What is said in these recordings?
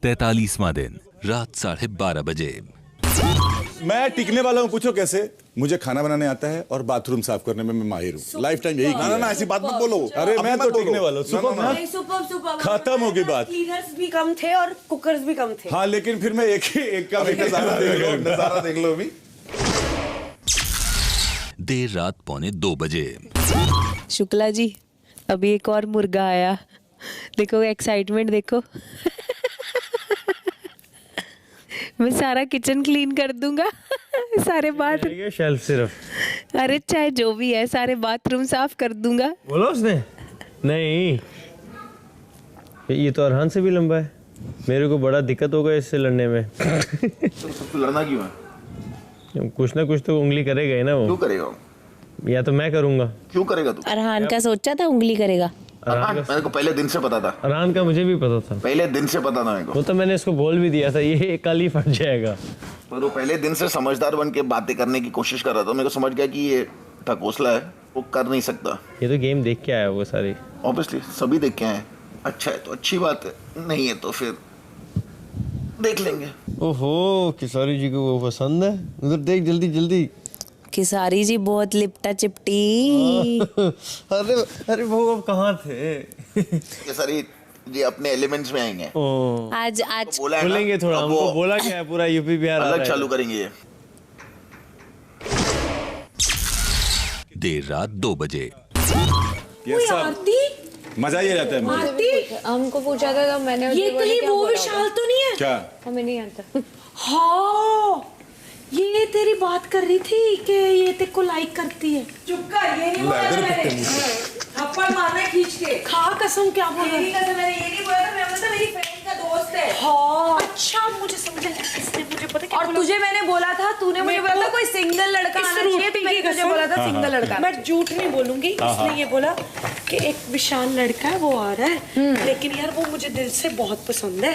43वां दिन रात 12:30 बजे। मैं टिकने वाला हूँ, पूछो कैसे? मुझे खाना बनाने आता है और बाथरूम साफ करने में मैं माहिर हूँ। लाइफ टाइम यही किया है। ना ऐसी बात मत बोलो। अरे मैं तो टिकने वाला हूँ। सुपर खत्म होगी बात। क्लीनर्स भी कम थे और कुकर्स भी कम थे। हाँ, लेकिन फिर मैं एक का नजारा देख लो अभी। देर रात 1:45 बजे। शुक्ला जी, अभी एक और मुर्गा आया, देखो एक्साइटमेंट देखो। मैं सारा किचन क्लीन कर दूंगा, सारे बाथरूम शेल्फ सिर्फ, अरे चाहे जो भी है, सारे बाथरूम साफ कर दूंगा। बोलो उसने। नहीं, ये तो अरहान से भी लंबा है, मेरे को बड़ा दिक्कत होगा इससे लड़ने में। तो लड़ना क्यों है? कुछ ना कुछ तो उंगली करेगा ही ना वो। क्यों करेगा? या तो मैं करूंगा। क्यों करेगा तू? अरहान का सोचा था उंगली करेगा। मेरे को पहले दिन से पता था। अरहान का मुझे भी पता था, पहले दिन से पता था मेरे को। वो तो मैंने इसको बोल भी दिया था, ये कल ही फट जाएगा। पर वो पहले दिन से समझदार बन के बातें करने की कोशिश कर रहा था। मेरे को समझ गया कि ये ढकोसला है, वो कर नहीं सकता। ये तो गेम देख के आया वो सारी। ऑब्वियसली सभी देख के आए। अच्छा है तो अच्छी बात है, नहीं है तो फिर देख लेंगे। ओहो, किसारी जी को वो पसंद है। उधर देख, जल्दी जल्दी। किसारी जी बहुत लिपटा चिपटी। अरे अरे वो अब कहाँ थे? ये सारी ये अपने एलिमेंट्स में आएंगे। आज तो बोला है ना, बोलेंगे थोड़ा, अब हमको वो बोला क्या है, पूरा यूपी बिहार अलग चालू करेंगे ये। देर रात 2 बजे। ये सब मजा ही आ जाता है मुझे। हमको पूछा था तो मैंने ये कहीं वो विशाल तो नहीं है? क्या? हमें नहीं आता। हाँ, ये तेरी बात कर रही थी कि ये तेरे को लाइक करती है। चुप कर, ये नहीं बोला मैंने। थप्पड़ मारना खींच के। खा कसम, क्या बोला? तेरी कसम, मैंने ये नहीं बोला था। मैं मतलब मेरी फ्रेंड का दोस्त है। हाँ, अच्छा मुझे समझ आया। इसने मुझे पता क्या और तुझे मैंने बोला था, तूने मुझे बोला था कोई सिंगल लड़का आना चाहिए, तो मैंने तुझे बोला था सिंगल लड़का। मैं झूठ नहीं बोलूंगी। इसने ये बोला कि एक विशाल लड़का है, वो आ रहा है, लेकिन यार वो मुझे दिल से बहुत पसंद है।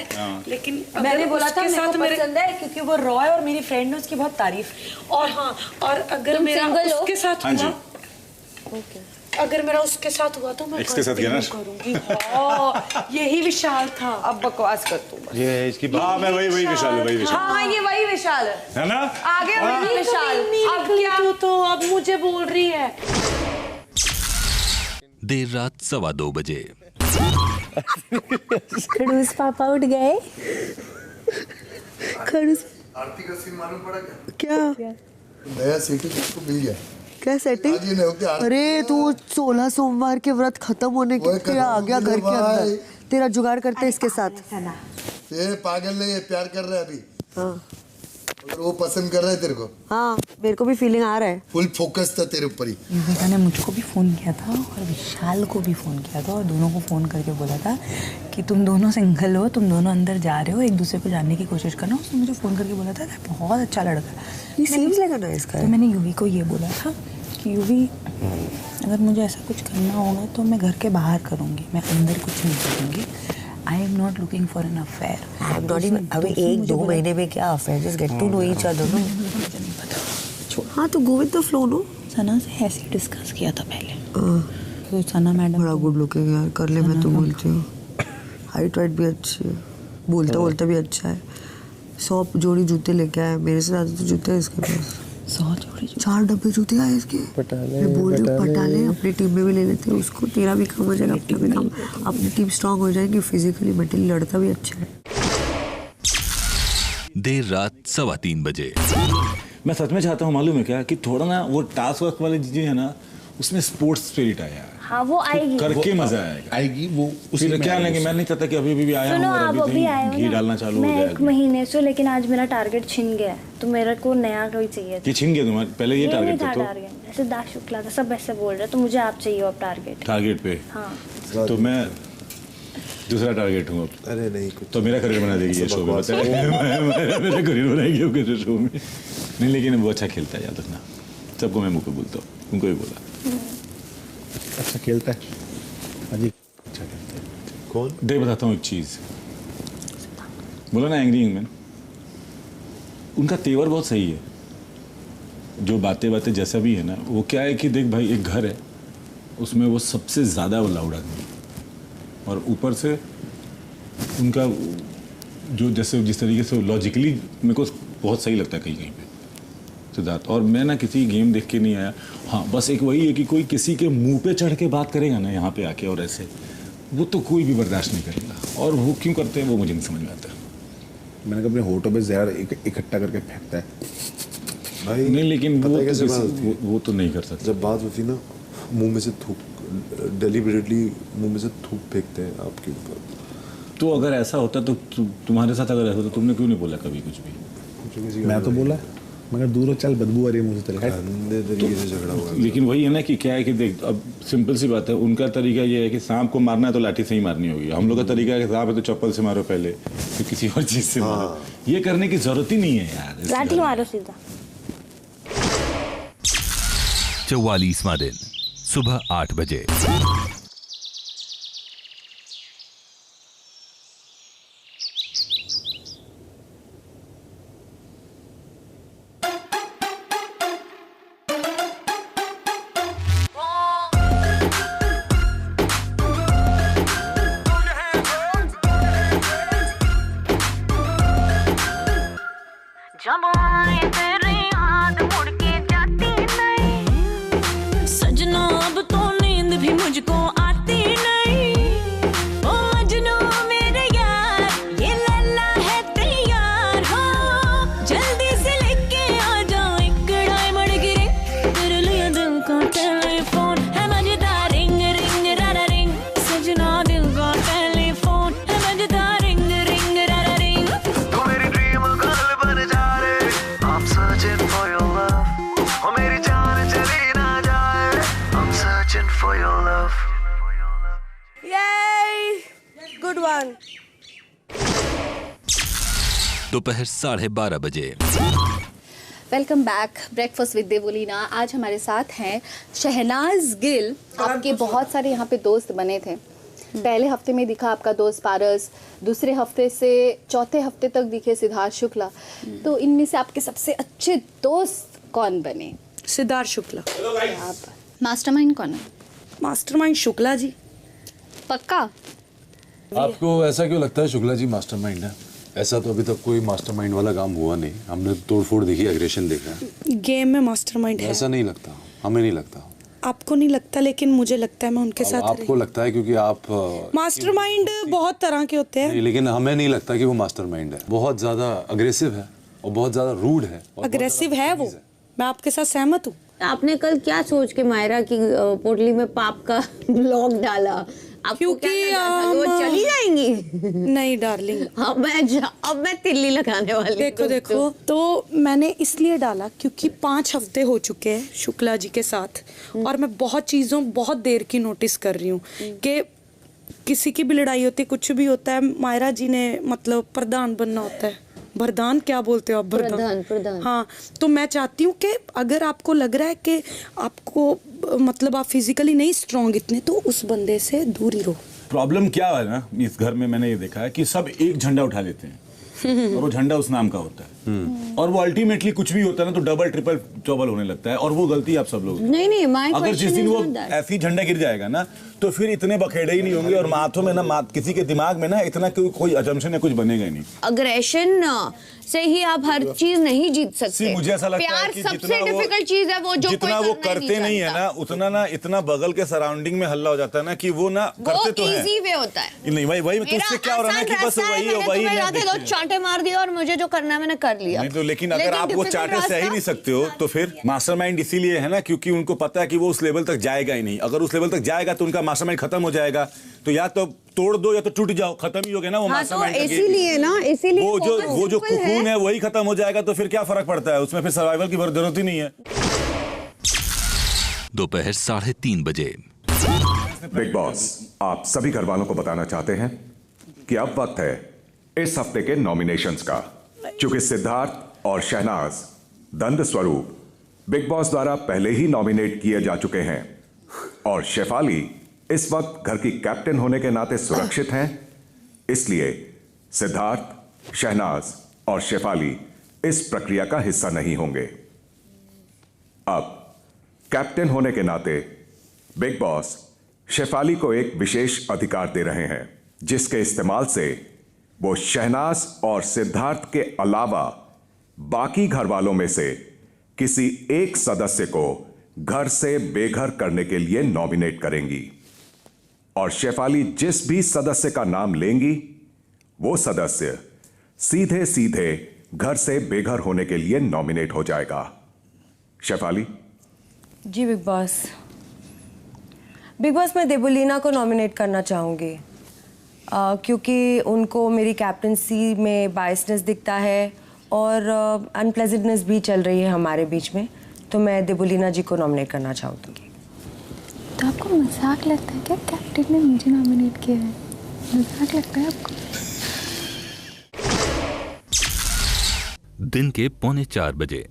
लेकिन मैंने बोला था मेरे को मेरे पसंद है क्योंकि वो रॉ है और मेरी फ्रेंड ने उसकी बहुत तारीफ। और हाँ, और अगर मेरा उसके साथ हुआ, अगर मेरा उसके साथ हुआ तो मैं इसके साथ गया ना? करूंगी। हाँ, यही विशाल था। अब बकवास कर तू। ये है इसकी बात। हाँ, मैं वही विशाल है, वही विशाल हाँ, ये वही विशाल है ना? आगे बढ़ी विशाल। अब क्या तू तो अब मुझे बोल रही है। देर रात 2:15 बजे। खड़ूस पापा उठ गए। खड़ूस आरती का सीन मालूम पड़ा क्या? नया सेटिंग उसको मिल गया। क्या सेटिंग? आज ये नहीं होती आरती। अरे तू 16 सोमवार के व्रत खत्म होने वही के आ गया घर के अंदर। तेरा जुगाड़ करते हैं इसके साथ। ये पागल नहीं है, प्यार कर रहा है अभी। हाँ अगर वो पसंद कर रहा है तेरे को। हाँ, मेरे को भी फीलिंग आ रहा है। फुल फोकस था तेरे ऊपर ही। युविका ने मुझको भी फ़ोन किया था और विशाल को भी फ़ोन किया था, और दोनों को फ़ोन करके बोला था कि तुम दोनों सिंगल हो, तुम दोनों अंदर जा रहे हो, एक दूसरे को जानने की कोशिश करना। उसने मुझे फ़ोन करके बोला था बहुत अच्छा लड़का है। ये seems like a nice guy. तो मैंने युवी को ये बोला था कि युवी, अगर मुझे ऐसा कुछ करना होगा तो मैं घर के बाहर करूँगी, मैं अंदर कुछ नहीं करूँगी। I am not looking for an affair. अभी 1-2 महीने में क्या affair? Just get to know each other. मुझे नहीं पता। हाँ, तो go with the flow no. Sana से ऐसे ही डिस्कस किया था पहले। तो सना मैडम बड़ा गुड लुकिंग यार, कर ले। मैं तो बोलती हूँ हाइट वाइट भी अच्छी है, बोलता भी अच्छा है। 100 जोड़ी जूते लेके आया, मेरे से ज़्यादा तो जूते हैं इसके पास। 100 जोड़ी 4 डब्बे जूते आए इसके। मैं बोल रही हूँ पटाले अपनी टीम में भी ले लेते हैं उसको। तेरा भी काम हो जाएगा, अपना भी काम। अपनी टीम स्ट्रांग हो जाएगी, फिजिकली मेंटली लड़ता भी अच्छा है। देर रात 3:15 बजे। मैं सच में चाहता हूँ, मालूम है क्या, कि थोड़ा ना वो टास्क वर्क वाली चीजें है ना, उसमें स्पोर्ट्स स्पिरिट आया है। हाँ, वो आएगी, करके मजा आएगा। आएगी वो उसी क्या लेंगे। मैं नहीं चाहता कि अभी भी आया हूँ और अभी घी डालना चालू हो मैं जाएगा। 1 महीने से, लेकिन आज मेरा टारगेट छिन गया है, तो मेरे को नया कोई चाहिए था। ये छिन गया तुम्हारे? पहले ये टारगेट था। तो टारगेट ऐसे दास शुक्ला था, सब ऐसे बोल रहे, तो मुझे आप चाहिए अब टारगेट पे। हाँ, तो मैं दूसरा टारगेट हूँ अब। अरे नहीं कुछ तो मेरा करियर बना देगी ये शो में। मेरा करियर बनाएगी वो किसी शो में। नहीं, लेकिन वो अच्छा खेलता है, याद रखना। सबको मैं मुँह पे बोलता हूँ, तुमको भी बोला। अच्छा खेलता है अजी। अच्छा खेलता है। कौन? देख बताता हूँ एक चीज़। बोला ना एंग्री यंग मैन, उनका तेवर बहुत सही है। जो बातें जैसा भी है ना, वो क्या है कि देख भाई, एक घर है, उसमें वो सबसे ज़्यादा वो लाउड आदमी, और ऊपर से उनका जो जैसे जिस तरीके से लॉजिकली मेरे को बहुत सही लगता है कहीं कहीं पे सिद्धार्थ। और मैं ना किसी गेम देख के नहीं आया। हाँ बस एक वही है कि कोई किसी के मुंह पे चढ़ के बात करेगा ना यहाँ पे आके और ऐसे, वो तो कोई भी बर्दाश्त नहीं करेगा। और वो क्यों करते हैं वो मुझे नहीं समझ में आता। मैंने कहा अपने होठों पे जहर इकट्ठा करके फेंकता है भाई। नहीं लेकिन वो तो नहीं कर सकता। जब बात होती ना मुंह में से थूक, डेलिबरेटली मुंह में से थूक फेंकते हैं आपके ऊपर। तो अगर ऐसा होता तो तुम्हारे साथ अगर ऐसा होता तुमने क्यों नहीं बोला कभी कुछ भी? मैं तो बोला मगर दूर चल बदबू आ रही है मुझे तेरे गंदे तरीके से झगड़ा हुआ। लेकिन वही है ना कि क्या है कि देख अब सिंपल सी बात है, उनका तरीका ये है कि सांप को मारना है तो लाठी से ही मारनी होगी। हम लोग का तरीका है कि सांप है तो चप्पल से मारो पहले, फिर किसी और चीज से मारो। ये करने की जरूरत ही नहीं है यार, लाठी मारो सीधा। 44वां दिन सुबह 8 बजे। जब आए तेरी याद मुड़ के जाती नहीं, सजना अब तो नींद भी मुझको आती नहीं। ओ मजनू मेरे यार, ये लल्ला है तैयार हो, जल्दी से लेके आ जाओ एक डायमंड की रिंग, तेरे लिए दिल का टेलीफोन है मजेदार, रिंग रिंग रारा रिंग, सजना दिल का टेलीफोन है मजेदार, रिंग रिंग रारा रिंग। तू मेरी ड्रीम गर्ल बन जा रे, I'm searching for your love, oh मेरी जान चली ना जाए, I'm searching for your love. Yay! Good one. दोपहर 12:30 बजे। Welcome back breakfast with Devoleena. आज हमारे साथ हैं शहनाज गिल। आपके बहुत सारे यहाँ पे दोस्त बने थे। पहले हफ्ते में दिखा आपका दोस्त पारस, दूसरे हफ्ते से चौथे हफ्ते तक दिखे सिद्धार्थ शुक्ला। तो इनमें से आपके सबसे अच्छे दोस्त कौन बने? सिद्धार्थ शुक्ला। आप मास्टरमाइंड कौन है? मास्टरमाइंड शुक्ला जी। पक्का? आपको ऐसा क्यों लगता है शुक्ला जी मास्टरमाइंड है? ऐसा तो अभी तक कोई मास्टरमाइंड वाला काम हुआ नहीं। हमने तोड़फोड़ देखी, एग्रेशन देखा है। गेम में मास्टरमाइंड है। ऐसा नहीं लगता, हमें नहीं लगता। आपको नहीं लगता, लेकिन मुझे लगता है मैं उनके साथ आपको लगता है क्योंकि आप मास्टरमाइंड बहुत तरह के होते हैं। लेकिन हमें नहीं लगता कि वो मास्टरमाइंड है। बहुत ज्यादा अग्रेसिव है और बहुत ज्यादा रूड है। अग्रेसिव है वो, मैं आपके साथ सहमत हूँ। आपने कल क्या सोच के मायरा की पोटली में पाप का ब्लॉग डाला? क्योंकि वो चली जाएंगी? नहीं डार्लिंग, अब मैं तिल्ली लगाने वाली। देखो तो मैंने इसलिए डाला क्योंकि 5 हफ्ते हो चुके हैं शुक्ला जी के साथ, और मैं बहुत चीज़ों बहुत देर की नोटिस कर रही हूँ कि किसी की भी लड़ाई होती है, कुछ भी होता है, मायरा जी ने मतलब प्रधान बनना होता है। प्रधान क्या बोलते हो आप? प्रधान। हाँ, तो मैं चाहती हूँ कि अगर आपको लग रहा है कि आपको मतलब आप फिजिकली नहीं स्ट्रांग इतने, तो उस बंदे से दूर ही रहो। प्रॉब्लम क्या है ना इस घर में, मैंने ये देखा है कि सब एक झंडा उठा लेते हैं और वो झंडा उस नाम का होता है, और वो अल्टीमेटली कुछ भी होता है ना तो डबल ट्रिपल चौबल होने लगता है, और वो गलती आप सब लोग। नहीं, अगर जिस दिन वो ऐसी झंडा गिर जाएगा ना तो फिर इतने बखेड़े ही नहीं होंगे, और माथों में ना किसी के दिमाग में ना इतना कोई अजम्पशन है कुछ बनेगा ही नहीं। अग्रेशन से ही आप हर चीज नहीं जीत सकते। मुझे ऐसा लगता है कि सबसे डिफिकल्ट चीज है वो, जो जितना वो करते नहीं है ना उतना ना इतना बगल के सराउंडिंग में हल्ला हो जाता है ना कि वो ना करते तो है। इजी वे होता है। नहीं वही तो उससे क्या हो रहा है ना कि बस वही दो चांटे मार दिया और मुझे जो करना है मैंने कर लिया। नहीं तो लेकिन अगर आप वो चांटे से ही नहीं सकते हो तो फिर मास्टरमाइंड इसीलिए है ना क्योंकि उनको पता है कि वो उस लेवल तक जाएगा ही नहीं। अगर उस लेवल तक जाएगा तो उनका मास्टरमाइंड खत्म हो जाएगा, तो या तो तोड़ दो या तो टूट जाओ, खत्म ही हो गया ना वो मास्टरमाइंड। इसीलिए वो जो कुकून है वही खत्म हो जाएगा, तो फिर क्या फर्क पड़ता है उसमें, फिर सर्वाइवल की जरूरत ही नहीं है। दोपहर 3:30 बजे। बिग बॉस आप सभी घर वालों को बताना चाहते हैं कि अब वक्त है इस हफ्ते के नॉमिनेशंस का, चूंकि सिद्धार्थ और शहनाज दंड स्वरूप बिग बॉस द्वारा पहले ही नॉमिनेट किए जा चुके हैं, और शेफाली इस वक्त घर की कैप्टन होने के नाते सुरक्षित हैं। इसलिए सिद्धार्थ, शहनाज और शेफाली इस प्रक्रिया का हिस्सा नहीं होंगे। अब कैप्टन होने के नाते बिग बॉस शेफाली को एक विशेष अधिकार दे रहे हैं, जिसके इस्तेमाल से वो शहनाज और सिद्धार्थ के अलावा बाकी घर वालों में से किसी एक सदस्य को घर से बेघर करने के लिए नॉमिनेट करेंगी और शेफाली जिस भी सदस्य का नाम लेंगी वो सदस्य सीधे सीधे घर से बेघर होने के लिए नॉमिनेट हो जाएगा। शेफाली। जी बिग बॉस। बिग बॉस मैं देवोलीना को नॉमिनेट करना चाहूँगी क्योंकि उनको मेरी कैप्टनसी में बायसनेस दिखता है और अनप्लेजेंटनेस भी चल रही है हमारे बीच में, तो मैं देवोलीना जी को नॉमिनेट करना चाहूँगी। तो आपको मजाक लगता है क्या कैप्टन ने मुझे नॉमिनेट किया है? मजाक लगता है आपको? दिन के 3:45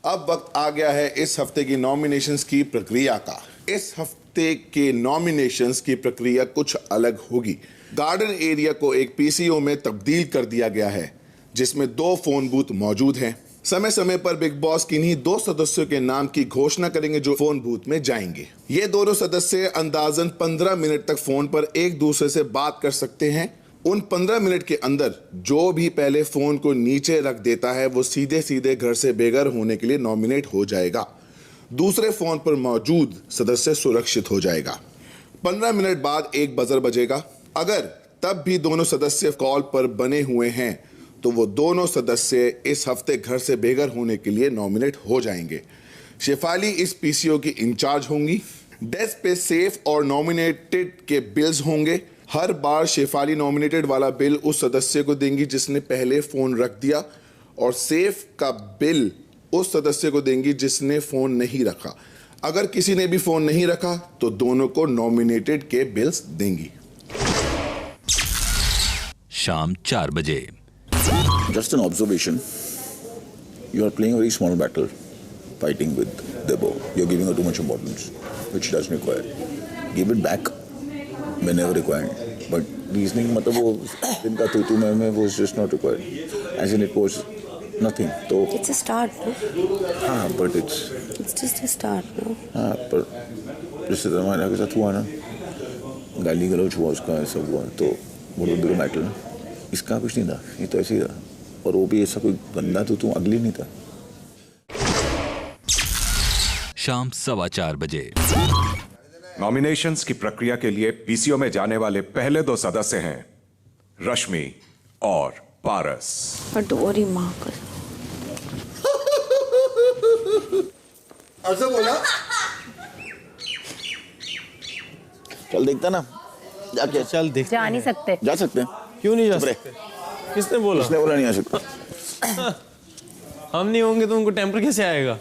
अब वक्त आ गया है इस हफ्ते की नॉमिनेशंस की प्रक्रिया का। इस हफ्ते के नॉमिनेशंस की प्रक्रिया कुछ अलग होगी। गार्डन एरिया को एक पीसीओ में तब्दील कर दिया गया है जिसमें 2 फोन बूथ मौजूद हैं। समय समय पर बिग बॉस किन्हीं 2 सदस्यों के नाम की घोषणा करेंगे जो फोन बूथ में जाएंगे। ये दोनों सदस्य अंदाजन 15 मिनट तक फोन पर एक दूसरे से बात कर सकते हैं। उन 15 मिनट के अंदर जो भी पहले फोन को नीचे रख देता है वो सीधे सीधे घर से बेघर होने के लिए नॉमिनेट हो जाएगा। दूसरे फोन पर मौजूद सदस्य सुरक्षित हो जाएगा। 15 मिनट बाद एक बजर बजेगा। अगर तब भी दोनों सदस्य कॉल पर बने हुए हैं तो वो दोनों सदस्य इस हफ्ते घर से बेघर होने के लिए नॉमिनेट हो जाएंगे। शेफाली इस पीसीओ की इंचार्ज होंगी। डेस्क पे सेफ और नॉमिनेटेड के बिल्स होंगे। हर बार शेफाली नॉमिनेटेड वाला बिल उस सदस्य को देंगी जिसने पहले फोन रख दिया और सेफ का बिल उस सदस्य को देंगी जिसने फोन नहीं रखा। अगर किसी ने भी फोन नहीं रखा तो दोनों को नॉमिनेटेड के बिल्स देंगी। शाम 4 बजे। Just an observation. You are playing a very small battle, fighting with Debo. You're giving her too much importance, which she doesn't require. Give it back whenever required. But reasoning, मतलब वो दिन का तू में was just not required. As in it was nothing. तो It's a start, no? हाँ, but it's just a start, no? हाँ, पर जिससे हमारे के साथ हुआ ना, गाली गलौज हुआ उसका ऐसा हुआ तो वो बिग मैटर ना। इसका कुछ नहीं था, ये तो ऐसे ही था और वो भी ऐसा कोई गंदा तो अगली नहीं था। शाम 4:15 बजे। नॉमिनेशंस की प्रक्रिया के लिए पीसीओ में जाने वाले पहले 2 सदस्य हैं रश्मि और पारस। अडोरी माँ का। ऐसा बोला? चल देखता ना जाके। चल देख। जा नहीं सकते। जा सकते हैं। क्यों नहीं जा सकते? किसने बोला? किसने बोला नहीं आ सकता? हम नहीं होंगे तो उनको टेम्पर कैसे आएगा?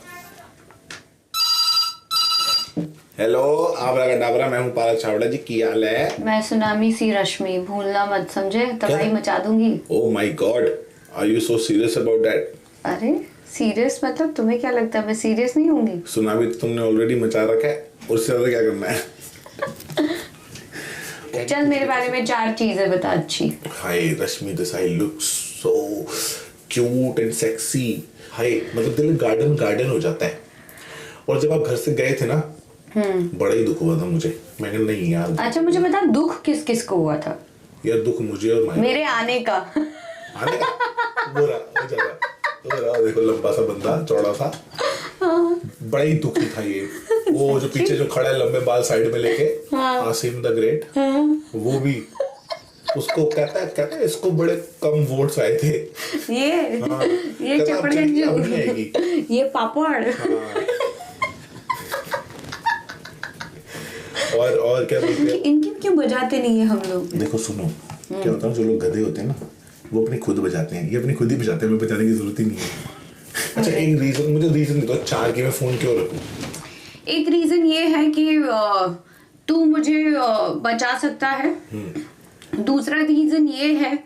हेलो आबरा डाबरा, मैं हूँ पारस छावड़ा जी। की हाल है? मैं सुनामी सी रश्मि, भूलना मत समझे, तबाही मचा दूंगी। Oh my God, are you so serious about that? अरे सीरियस मतलब तुम्हें क्या लगता है मैं सीरियस नहीं होंगी? सुनामी तो तुमने ऑलरेडी मचा रखा है, उससे ज्यादा क्या करना है? चल मेरे बारे में 4 चीजें बता अच्छी। Hi Rashmi, this I look so cute and sexy. हाय मतलब दिल गार्डन हो जाता है। और जब आप घर से गए थे ना, बड़ा ही दुख हुआ था मुझे। मैंने नहीं यार। अच्छा मुझे बता दुख किस किस को हुआ था? यार दुख मुझे और माया। मेरे आने का। आने का? वो देखो लंबा सा बंदा, चौड़ा सा, बड़ा ही दुखी था ये। वो जो पीछे जो खड़ा है लंबे बाल साइड में लेके, आसिम द ग्रेट, वो भी उसको कहता है इसको बड़े कम वोट्स आए थे। ये चपड़गंज, ये पापड़। और क्या बोलते हैं? इनकी क्यों बजाते नहीं है हम लोग? देखो सुनो, क्या होता है जो लोग गधे होते हैं ना वो अपनी खुद बजाते हैं, ये अपनी खुद ही बजाते हैं, मैं बजाने की जरूरत ही नहीं है। अच्छा एक रीजन, मुझे रीजन दो 4 की मैं फोन क्यों रखूं? एक रीजन ये है कि तू मुझे बचा सकता है। दूसरा रीजन ये है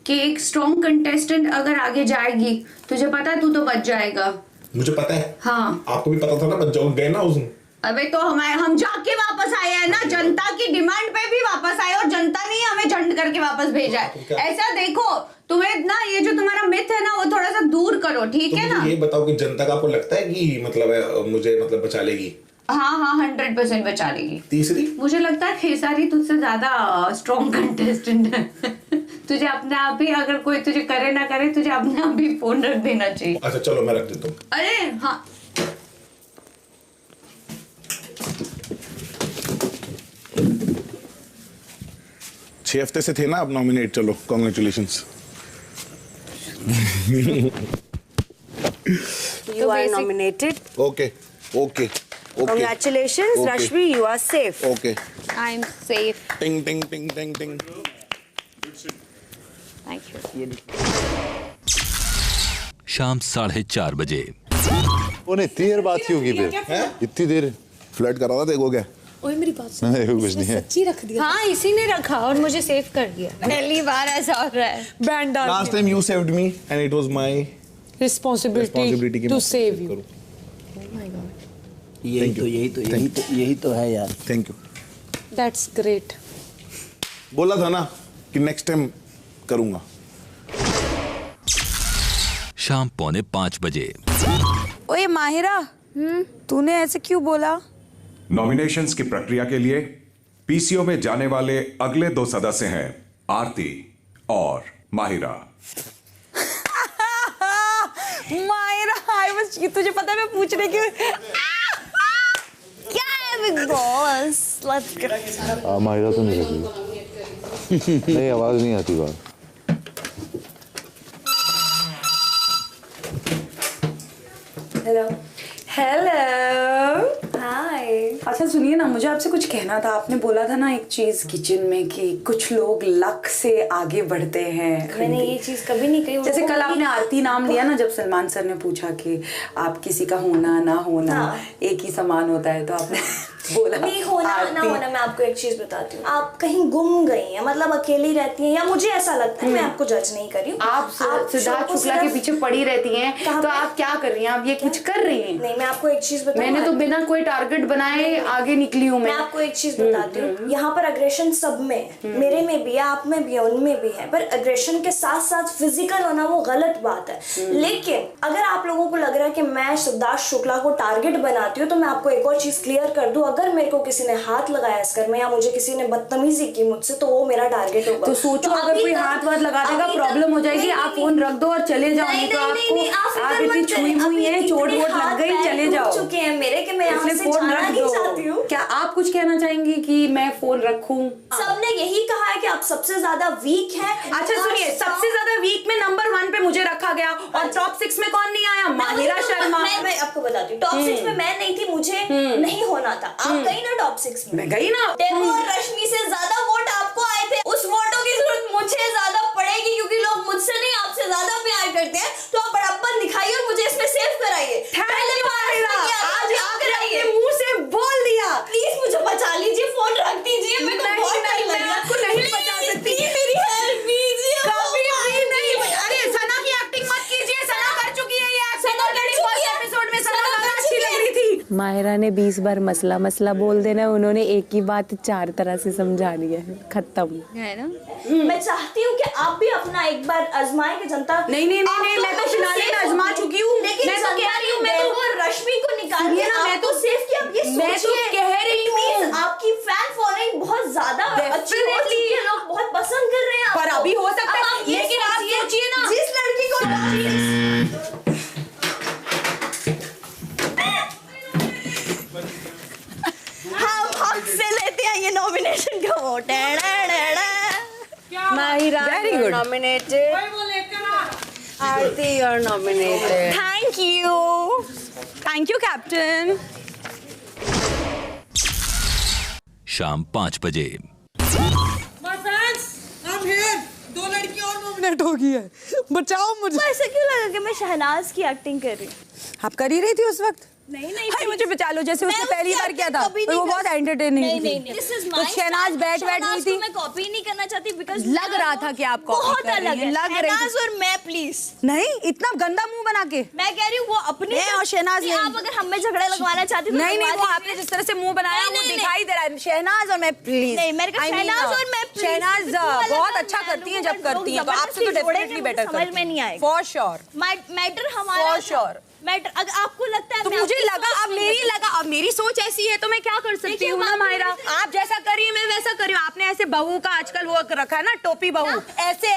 कि एक स्ट्रॉन्ग कंटेस्टेंट अगर आगे जाएगी, तुझे पता है तू तो बच जाएगा। मुझे पता है। हाँ आपको भी पता था ना, बच जाओगे गए ना उस दिन। अबे तो हम जाके वापस आए हैं ना, जनता की डिमांड पे भी वापस आए और जनता ने हमें झंड करके वापस भेजा है। ऐसा देखो तुम्हें ना, ये जो तुम्हारा मिथ है ना वो थोड़ा सा दूर करो, ठीक है ना? ये बताओ कि जनता का आपको लगता है कि मतलब मुझे मतलब बचा लेगी? हाँ 100% बचा लेगी। तीसरी, मुझे लगता है खेसारी तुझसे ज्यादा स्ट्रॉन्ग कंटेस्टेंट है। तुझे अपने आप ही, अगर कोई तुझे करे ना करे, तुझे अपने आप ही फोन रख देना चाहिए। अच्छा चलो मैं रख देता हूँ। अरे हाँ, 6 हफ्ते से थे ना आप नॉमिनेट, चलो congratulations. You are nominated. Okay. Congratulations, Okay. Rashmi, you are safe. Okay. I'm safe. Ting ting ting ting ting. Thank you. शाम 4:30 बजे। उन्हें इतनी देर बात ही होगी फिर? इतनी देर फ्लर्ट कर रहा था, देखो क्या? ओए मेरी बात सुन, नहीं, कुछ नहीं है। सच्ची रख दिया। हाँ, इसी ने रखा और मुझे सेव कर दिया। पहली बार ऐसा हो रहा है। बैंड डाल Last time you saved me and it was my responsibility कि to मैं save you. करूं। यही तो है यार। Thank you. That's great. बोला था ना कि नेक्स्ट टाइम करूंगा। शाम 4:45 बजे। ओए माहिरा, तूने ऐसे क्यों बोला? नॉमिनेशंस की प्रक्रिया के लिए पीसीओ में जाने वाले अगले 2 सदस्य हैं आरती और माहिरा। माहिरा, तुझे पता है मैं पूछ रही क्यों? क्या है big boss? Let's go. Mahira तो नहीं लगी। नहीं, आवाज नहीं आती बात। Hello hi. अच्छा सुनिए ना, मुझे आपसे कुछ कहना था। आपने बोला था ना एक चीज किचन में कि कुछ लोग लक से आगे बढ़ते हैं। मैंने ये चीज कभी नहीं कही। जैसे कल आपने आरती नाम लिया ना, जब सलमान सर ने पूछा कि आप किसी का होना ना होना एक ही समान होता है, तो आपने बोला नहीं होना ना होना। मैं आपको एक चीज बताती हूँ, आप कहीं गुम गई हैं, मतलब अकेली रहती हैं, या मुझे ऐसा लगता है। मैं आपको जज नहीं कर रही हूँ। आप सिद्धार्थ शुक्ला के पीछे पड़ी रहती हैं, तो आप क्या कर रही हैं? आप ये कुछ कर रही हैं? नहीं, मैं आपको एक चीज बताऊँ, मैंने तो बिना कोई टारगेट बनाए आगे निकली हूँ। मैं आपको एक चीज बताती हूँ, यहाँ पर अग्रेशन सब में, मेरे में भी है, आप में भी है, उनमें भी है, पर अग्रेशन के साथ साथ फिजिकल होना वो गलत बात है। लेकिन अगर आप लोगों को लग रहा है कि मैं सिद्धार्थ शुक्ला को टारगेट बनाती हूँ, तो मैं आपको एक और चीज क्लियर कर दूं, अगर मेरे को किसी ने हाथ लगाया इस घर में या मुझे किसी ने बदतमीजी की मुझसे, तो वो मेरा टारगेट होगा। तो सोचो, अगर कोई हाथ वाथ लगा देगा प्रॉब्लम हो जाएगी। आप फोन रख दो और चले जाओ, नहीं तो आपको आप इतनी छुई हुई है, चोट वोट लग गई, चले जाओ। चुके हैं मेरे कि मैं यहाँ से फोन जाना रख नहीं दो। चाहती हूँ। क्या आप कुछ कहना चाहेंगी कि मैं फोन रखूं? सबने यही कहा है कि आप सबसे ज्यादा वीक हैं। अच्छा सुनिए, सबसे ज्यादा वीक में नंबर 1 पे मुझे रखा गया, और टॉप 6 में कौन नहीं आया? माहिरा शर्मा। मैं आपको बताती हूँ, टॉप 6 में मैं नहीं थी, मुझे नहीं होना था। आप गई ना टॉप 6 में? मैं गई ना। डेबो और रश्मि से ज्यादा वोट आपको आए थे। उस वोटों की जरूरत मुझे ज्यादा पड़ेगी, क्योंकि लोग मुझसे नहीं आपसे ज्यादा प्यार करते हैं। तो आप बड़प्पन दिखाइए और मुझे इसमें सेव कराइए। पहले आज आपने मुंह से बोल दिया। प्लीज मुझे बचा लीजिए, फोन रख दीजिए। मेरे को बहुत डर लग रहा है। आपको नहीं बचा सकती। मेरी हेल्प कीजिए। कभी भी नहीं। अरे सना की एक्टिंग मत कीजिए, सना कर चुकी है ये एक्टिंग ऑलरेडी। फर्स्ट एपिसोड में सना ज्यादा अच्छी लग रही थी। माहिरा ने 20 बार मसला बोल देना, उन्होंने एक ही बात 4 तरह से समझा दी है। खत्म है ना। मैं चाहती हूँ कि आप भी अपना एक बार आजमाएं कि जनता। नहीं, मैं तो फिनाले में आजमा चुकी हूँ। लेकिन मैं तो कह रही हूँ, मैं तो रश्मि को निकालिए ना, मैं तो सेफ किया। आप ये सोचिए, मैं तो कह रही हूँ, आपकी फैन फॉलोइंग बहुत ज्यादा अच्छी हो चुकी है, लोग बहुत पसंद कर रहे हैं। पर अभी हो सकता है, लेकिन आप सोचिए ना, जिस लड़की को हम हक से लेते हैं ये नॉमिनेशन का vote. Mahira, very good, nominated. Aarti, you are nominated. Thank you captain. शाम 5 बजे। My friends, I'm here. 2 लड़कियां और नॉमिनेट हो गई है, बचाओ मुझे। ऐसा क्यों लगा कि मैं शहनाज की एक्टिंग कर रही? आप कर ही रही थी उस वक्त? नहीं हाय, मुझे बचा लो, जैसे उसने पहली बार किया था, वो बहुत एंटरटेनिंग थी। तो शहनाज बैठ नहीं थी। मैं कॉपी नहीं करना चाहती, बिकॉज़ लग रहा था कि आप कॉपी बहुत कर रही हैं, लग रही शहनाज थी। और मैं प्लीज नहीं, इतना गंदा मुंह बना के मैं कह रही हूँ, वो अपने और शहनाज नहीं, आप अगर हमें झगड़ा लगवाना चाहती तो नहीं, लगवा वो आपने जिस तरह से मुंह बनाया वो दिखाई दे रहा है। शहनाज और मैं प्लीज नहीं, मेरे को शहनाज और मैं प्लीज। शहनाज बहुत अच्छा करती हैं जब करती हैं, तो आपसे तो डेफिनेटली बेटर करती हैं। समझ में नहीं आएगा। फॉर श्योर मैटर हमारा फॉर श्योर। मैटर अगर आपको लगता है तो मुझे लगा अब मेरी सोच ऐसी है तो मैं क्या कर सकती हूँ ना मायरा। आप जैसा करिए मैं वैसा करी हूँ। आपने ऐसे बहू का आजकल वो रखा है ना, टोपी बहू, ऐसे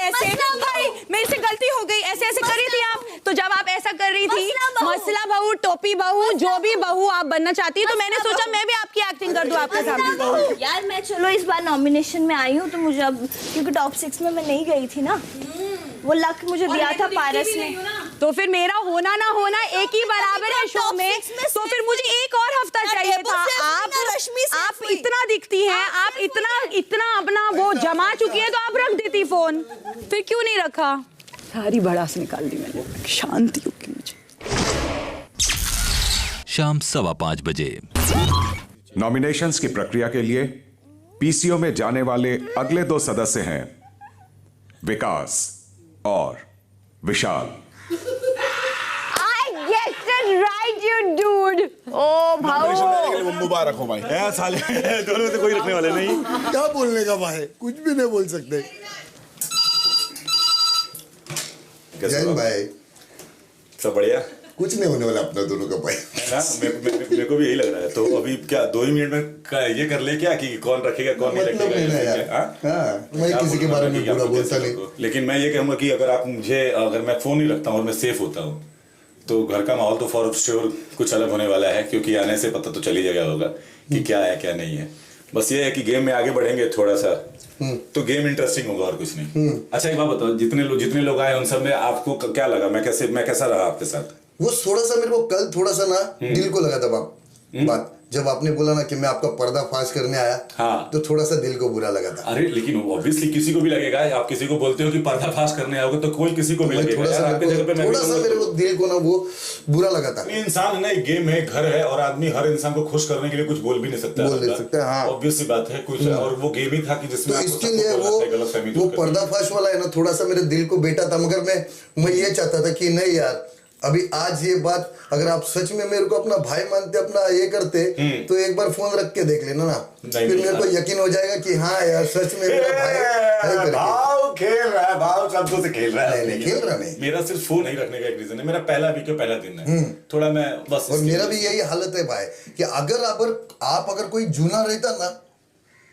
भाई मेरे से गलती हो गई, ऐसे करी थी आप। तो जब आप ऐसा कर रही थी, मसला बहू, टोपी बहू, जो भी बहू आप बनना चाहती है, तो मैंने सोचा मैं भी आपकी एक्टिंग कर दूं आपके सामने। यार मैं चलो इस बार नॉमिनेशन में आई हूँ तो मुझे अब, क्योंकि टॉप 6 में मैं नहीं गई थी ना, वो लक मुझे दिया था पारस ने। तो फिर मेरा होना ना होना एक ही बराबर है शो में, तो फिर मुझे एक और हफ्ता चाहिए था। आप इतना दिखती हैं, आप इतना अपना वो जमा चुकी है, तो आप रख देती फोन, फिर क्यों नहीं रखा? सारी भड़ास निकाल दी मैंने, शांति होगी मुझे। शाम 5:15 बजे। नॉमिनेशंस की प्रक्रिया के लिए पीसीओ में जाने वाले अगले 2 सदस्य हैं विकास और विशाल। I guessed it right, you dude. ओ भाऊ। मुबारक हो भाई। साले दोनों में से कोई रखने वाले नहीं। क्या बोलने का भाई, कुछ भी नहीं बोल सकते। जैन भाई सब बढ़िया, कुछ नहीं होने वाला अपना दोनों का भाई। है ना, मेरे को भी यही लग रहा है। तो अभी क्या 2 ही मिनट में ये कर ले क्या कि कौन रखेगा कौन नहीं रखेगा? मैं किसी के बारे में पूरा बोलता नहीं, लेकिन मैं ये कहूँगा कि अगर मैं फोन नहीं रखता हूँ और मैं सेफ होता हूँ तो घर का माहौल तो फॉर श्योर कुछ अलग होने वाला है, क्योंकि आने से पता तो चली जाएगा होगा कि क्या है क्या नहीं है। बस ये है कि गेम में आगे बढ़ेंगे थोड़ा सा तो गेम इंटरेस्टिंग होगा और कुछ नहीं। अच्छा एक बात बताओ, जितने लोग आए उन सब में आपको क्या लगा? मैं कैसा रहा आपके साथ? वो थोड़ा सा मेरे को कल थोड़ा सा ना दिल को लगा था बात, जब आपने बोला ना कि मैं आपका पर्दाफाश करने आया, हाँ, तो थोड़ा सा दिल को बुरा लगा था। अरे लेकिन ऑब्वियसली किसी को भी लगेगा। आप किसी को बोलते हो कि पर्दाफाश करने आओगे तो कोई किसी को भी लगेगा। थोड़ा सा मेरे को दिल को ना वो बुरा लगा था। इंसान है ना, एक गेम है, घर है, और आदमी हर इंसान को खुश करने के लिए कुछ बोल भी नहीं सकता। हाँ, ऑब्वियस सी बात है कुछ, और वो गेम ही था कि जिसमें तो इसके लिए वो पर्दाफाश वाला है ना, थोड़ा सा मेरे दिल को बेटा था। मगर मैं ये चाहता था कि नहीं यार, अभी आज ये बात अगर आप सच में मेरे को अपना भाई मानते, अपना ये करते, तो एक बार फोन रख के देख लेना ना, फिर मेरे को यकीन हो जाएगा कि हाँ यार सच में मेरा भाई है। भाव खेल रहा है, भाव शब्दों से खेल रहा है। नहीं खेल रहा नहीं। मेरा सिर्फ फोन नहीं रखने का एक रीजन है, मेरा पहला वीक का पहला दिन है, थोड़ा मैं बस। और मेरा भी यही हालत है भाई कि अगर आप कोई जूना रहता ना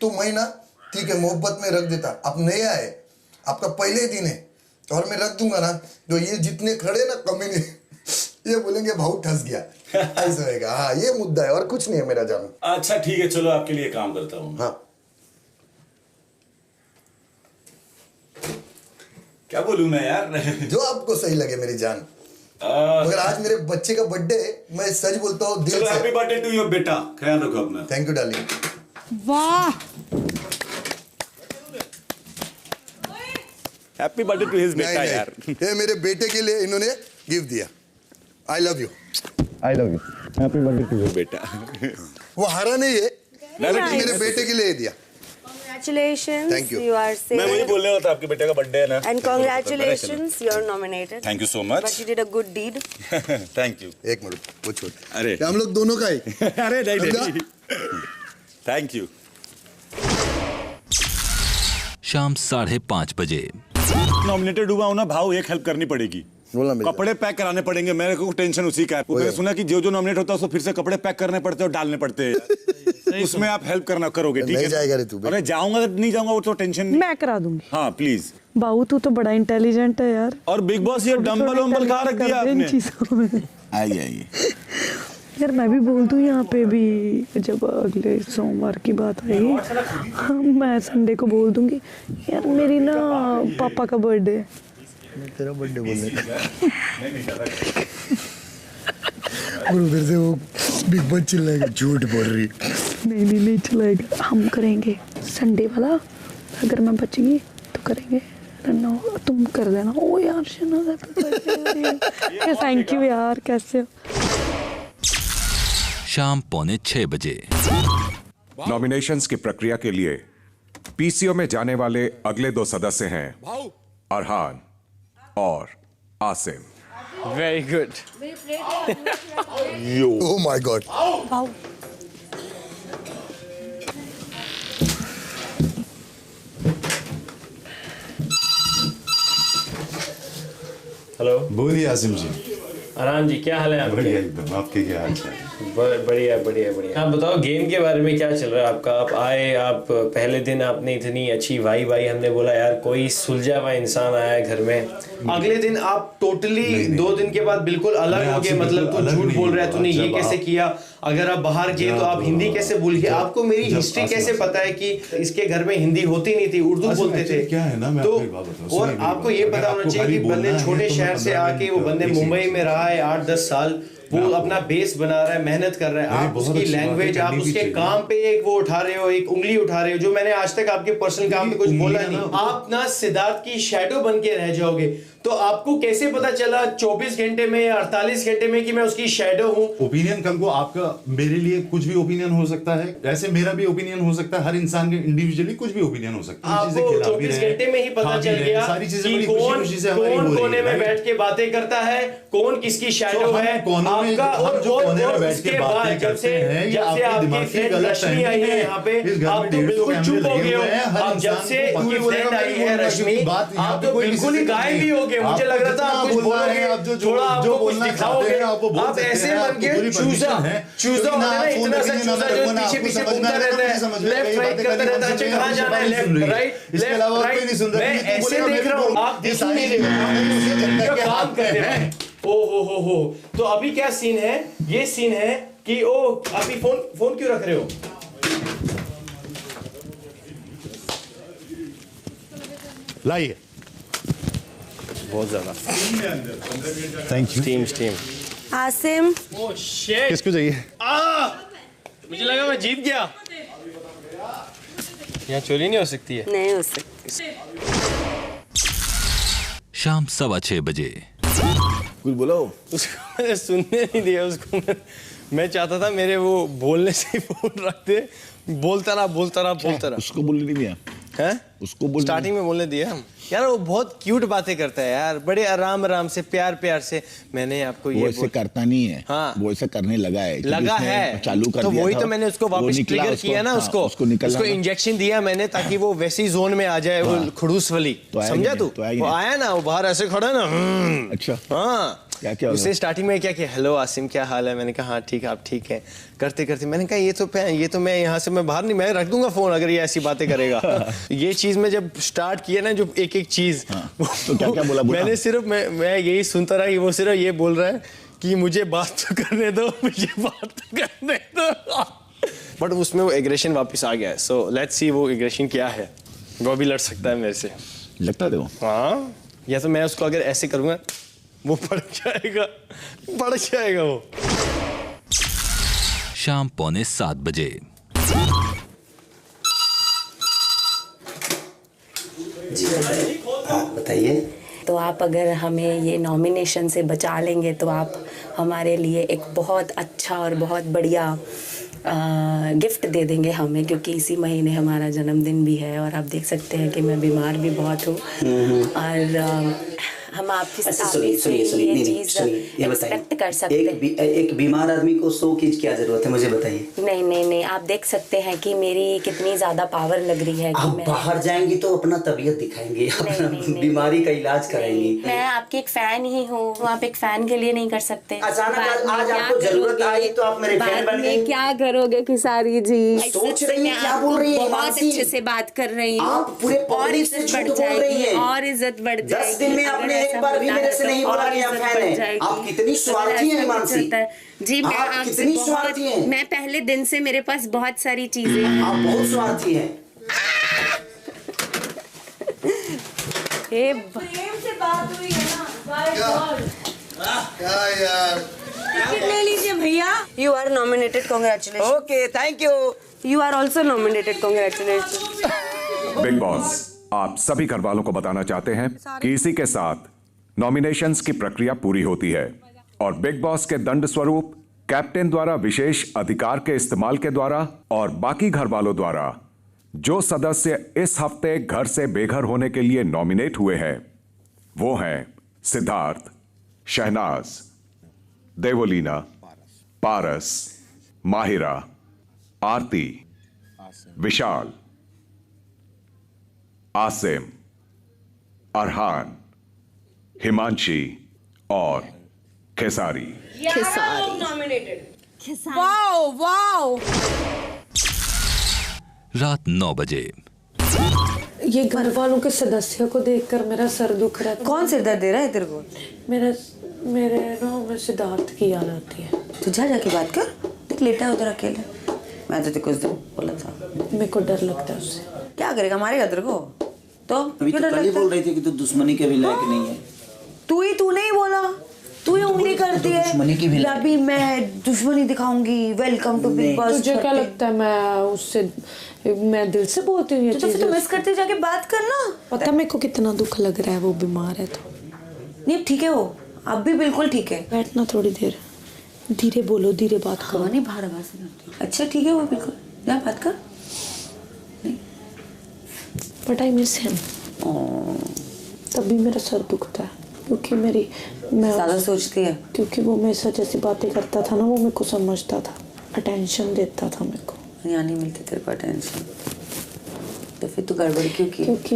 तो मैं ना ठीक है मोहब्बत में रख देता। अब नया है, आपका पहले दिन है और मैं रख दूंगा ना, तो ये जितने खड़े ना कमी नहीं, ये बोलेंगे भाऊ ठस गया, ऐसा होगा। हाँ ये मुद्दा है और कुछ नहीं है मेरा जानू। अच्छा ठीक है, चलो आपके लिए काम करता हूँ। हाँ क्या बोलूं मैं यार? जो आपको सही लगे मेरी जान। मगर आज मेरे बच्चे का बर्थडे है, मैं सच बोलता हूँ दिल से। हैप्पी बर्थडे टू योर बेटा, ख्याल रखो अपना। Thank you darling. वाह, हैप्पी बर्थडे टू हिज बेटा यार। ये मेरे बेटे के लिए इन्होंने गिफ्ट दिया। I love you, I love you. Happy birthday to your बेटा। वो हारा नहीं है, मेरे बेटे के लिए दिया। Congratulations, Thank you. you are safe. मैं वही बोलने वाला था, आपके बेटे का बर्थडे है ना। And congratulations, you're nominated. Thank you so much. But you did a good deed. Thank you. एक मिनट वो छोड़। अरे हम लोग दोनों का ही। अरे नहीं। Thank you. शाम 5:30 बजे। नॉमिनेटेड हुआ हूं ना भाव, एक हेल्प करनी पड़ेगी। कपड़े पैक कराने पड़ेंगे, मेरे को टेंशन उसी का है। मैंने सुना कि जो नॉमिनेट होता है उसको फिर से कपड़े पैक करने पड़ते हैं और डालने पड़ते हैं। उसमें आप हेल्प करोगे? ठीक है जाएगा रे तू। अरे जाऊंगा नहीं जाऊंगा वो तो टेंशन नहीं। मैं करा दूंगी। हाँ प्लीज। बाबू तू तो बड़ा इंटेलिजेंट है यार। और बिग बॉस ये डंबल वंबल कहाँ रख दिया आपने? आइए यार मैं भी बोल दूं यहाँ पे भी, जब अगले सोमवार की बात आएगी मैं संडे को बोल दूंगी यार मेरी ना पापा का बर्थडे है। तेरा बर्थडे बोलने का और उधर से वो बिग बॉस चिल्लाएगा झूठ बोल रही। नहीं चिल्लाएगा। हम करेंगे संडे वाला, अगर मैं बच गई तो करेंगे, तुम कर देना। ओ यार थैंक यू यार, कैसे हो? शाम 5:45 बजे। नॉमिनेशंस की प्रक्रिया के लिए पीसीओ में जाने वाले अगले 2 सदस्य हैं अरहान और Asim. Very good. Oh my God. Hello, बोलिए आसिम जी। अरहान जी क्या हाल है आपके? बढ़िया एकदम, आपके क्या हाल चाल? बढ़िया बढ़िया बढ़िया। आप बताओ गेम के बारे में क्या चल रहा है आपका? आप आए, आप पहले दिन आपने इतनी अच्छी वाई हमने बोला यार कोई सुलझा हुआ इंसान आया है घर में। अगले दिन आप टोटली 2 दिन के बाद बिल्कुल अलग हो गए। मतलब तू झूठ बोल रहा है, तूने ये कैसे किया? अगर आप बाहर गए तो आप हिंदी कैसे भूल गए? आपको मेरी हिस्ट्री कैसे पता है कि इसके घर में हिंदी होती नहीं थी, उर्दू बोलते थे? क्या है ना, मैं तो आपको एक बात बताऊं, और आपको ये पता होना चाहिए कि बंदे छोटे शहर से आके वो बंदे मुंबई में रहा है 8-10 साल, वो अपना बेस बना रहा है, मेहनत कर रहा है। आप उसकी लैंग्वेज, आप उसके काम पे एक वो उठा रहे हो, एक उंगली उठा रहे हो, जो मैंने आज तक आपके पर्सनल काम पे कुछ बोला नहीं। आप ना सिद्धार्थ की शैडो बन के रह जाओगे। तो आपको कैसे पता चला 24 घंटे में या 48 घंटे में कि मैं उसकी शैडो हूँ? ओपिनियन कल को आपका मेरे लिए कुछ भी ओपिनियन हो सकता है, ऐसे मेरा भी ओपिनियन हो सकता है, हर इंसान के इंडिविजुअली कुछ भी ओपिनियन हो सकता है। आपको 24 घंटे में ही पता चल गया कि कौन कोने में बैठ के बातें करता है, कौन किसकी शैडो है आपका। और उसके बाद जब से आपकी फ्रेंड रश्मि आई है यहाँ पे, आप तो बिल्कुल चुप हो गए हो। अब जब से उनकी फ्रेंड आई है रश्मि, आप तो बिल्कुल ही गायब ही हो गए। मुझे लग रहा था आप कुछ बोलोगे, थोड़ा आपको कुछ दिखाओगे। आप ऐसे बन के चूजा होते ना, इतना सा चूजा जो पीछे पीछे घूमता रहता है, लेफ्ट राइट करता रहता है। अच्छा कहाँ जाना है? Left right left right. मैं ऐसे देख रहा हूँ, आप देख नहीं रहे हो, काम करते हैं। ओ हो। तो अभी क्या सीन है? ये सीन है कि ओ अभी फोन क्यों रख रहे हो? लाइए बहुत ज्यादा। Thank you. Team Asim, oh shit, किसको चाहिए? मुझे लगा मैं जीत गया। यहाँ चोरी नहीं हो सकती है? नहीं हो सकती। शाम 6:15 बजे। कुछ बोलो। उसको मैंने सुनने नहीं दिया। उसको मैं चाहता था मेरे वो बोलने से ही फोन रख दे, बोलता रहा। उसको बोलने नहीं दिया है? उसको बोल स्टार्टिंग में बोलने दिया हम। यार वो बहुत क्यूट बातें करता है यार, बड़े आराम से प्यार से। मैंने आपको ये वो ऐसे करता नहीं है। हाँ, वो ऐसे करने लगा है चालू कर तो दिया वही था। तो मैंने उसको वापस ट्रिगर किया ना, उसको इंजेक्शन दिया मैंने ताकि वो वैसी जोन में आ जाए। वो खड़ूस वाली, समझा तू? वो आया ना, वो बाहर ऐसे खड़ा ना। अच्छा हाँ, क्या उसने स्टार्टिंग में क्या किया, हेलो आसिम क्या हाल है? मैंने कहा हाँ ठीक है, आप ठीक है। करते मैंने कहा ये तो मैं यहाँ से मैं बाहर नहीं, मैं रख दूंगा फोन अगर ये ऐसी बातें करेगा। ये चीज में जब स्टार्ट किया ना, जो एक चीज, तो क्या बोला? मैंने सिर्फ मैं यही सुनता रहा कि वो सिर्फ ये बोल रहा है कि मुझे बात तो करने दो, बट उसमें वो एग्रेशन वापस आ गया है। सो लेट्स सी वो एग्रेशन क्या है। वो भी लड़ सकता है मेरे से, लगता है। हाँ, या तो मैं उसको अगर ऐसे करूंगा वो बढ़ जाएगा वो। शाम 6:45 बजे। जी बताइए। तो आप अगर हमें ये नॉमिनेशन से बचा लेंगे तो आप हमारे लिए एक बहुत अच्छा और बहुत बढ़िया गिफ्ट दे देंगे हमें, क्योंकि इसी महीने हमारा जन्मदिन भी है और आप देख सकते हैं कि मैं बीमार भी बहुत हूँ। और हम आपसे ये चीज़ एक्सपेक्ट कर सकते हैं। एक बीमार आदमी को 100 की क्या जरूरत है, मुझे बताइए। नहीं, आप देख सकते हैं कि मेरी कितनी ज्यादा पावर लग रही है कि आप मैं बाहर जाएंगी तो अपना तबीयत दिखाएंगी, अपना बीमारी का इलाज कराएंगी। मैं आपकी एक फैन ही हूँ, आप एक फैन के लिए नहीं कर सकते। अचानक आज आपको जरूरत आई तो आप मेरे फैन बन गए। क्या करोगे किसारी जी? सोच रही हैं, क्या बोल रही है? बहुत अच्छे से बात कर रही हूँ, आप पूरे और इज्जत बढ़ जाएगी, और इज्जत बढ़ जाएगी। 10 दिन में आपने एक बार भी मेरे से नहीं बोला कि आप फैन हैं। आप कितनी स्वार्थी हैं हिमांशी जी। मैं आप कितनी स्वार्थी हैं। मैं पहले दिन से मेरे पास बहुत सारी चीजें हैं। आप बहुत स्वार्थी हैं। प्रेम से बात हुई है ना? By God. क्या यार, टिकट ले लीजिए भैया। You are nominated. Congratulations. Okay, thank you. You are also nominated. Congratulations. Big boss आप सभी घर वालों को बताना चाहते हैं कि इसी के साथ नॉमिनेशंस की प्रक्रिया पूरी होती है और बिग बॉस के दंड स्वरूप कैप्टन द्वारा विशेष अधिकार के इस्तेमाल के द्वारा और बाकी घर वालों द्वारा जो सदस्य इस हफ्ते घर से बेघर होने के लिए नॉमिनेट हुए हैं वो हैं सिद्धार्थ, शहनाज, देवोलीना, पारस, माहिरा, आरती, विशाल, आसिम, अरहान, हिमांशी और खेसारी। Wow wow. रात 9 बजे। ये घर वालों के सदस्यों को देखकर मेरा सर दुख रहा है। कौन सिर दर्द दे रहा है तेरे को? मेरे ना में सिद्धार्थ की याद आती है। तो जा जाके बात कर, देख लेटा है उधर अकेले। मैं तो कुछ दिन बोला था मेरे को डर लगता है उससे। क्या करेगा, मारेगा तेरे को? तो अभी तो कल ही बोल रही थी कि तू दुश्मनी के भी लायक नहीं है। तूने ही बोला, तू ही उंगली करती है। दुश्मनी की भी अभी मैं दुश्मनी दिखाऊंगी। Welcome to Bigg Boss. तुझे क्या लगता है मैं दिल से बोलती हूँ ये तो फिर मिस करते जाके बात करना। पता मेरे को कितना दुख लग रहा है, वो बीमार है तो। नहीं ठीक है, वो अब भी बिल्कुल ठीक है। बैठना थोड़ी देर, धीरे बोलो, धीरे बात करो। नहीं बाहर आवाज नहीं। अच्छा ठीक है, वो बिल्कुल जा बात कर। But I miss him. तभी मेरा सर दुखता है क्योंकि मैं ज़्यादा सोचती है। क्योंकि वो मेरे साथ जैसी बातें करता था ना, वो मेरे को समझता था, अटेंशन देता था मेरे को। यहाँ नहीं मिलती तेरे को अटेंशन, तो फिर तू गड़बड़ क्यों की? क्योंकि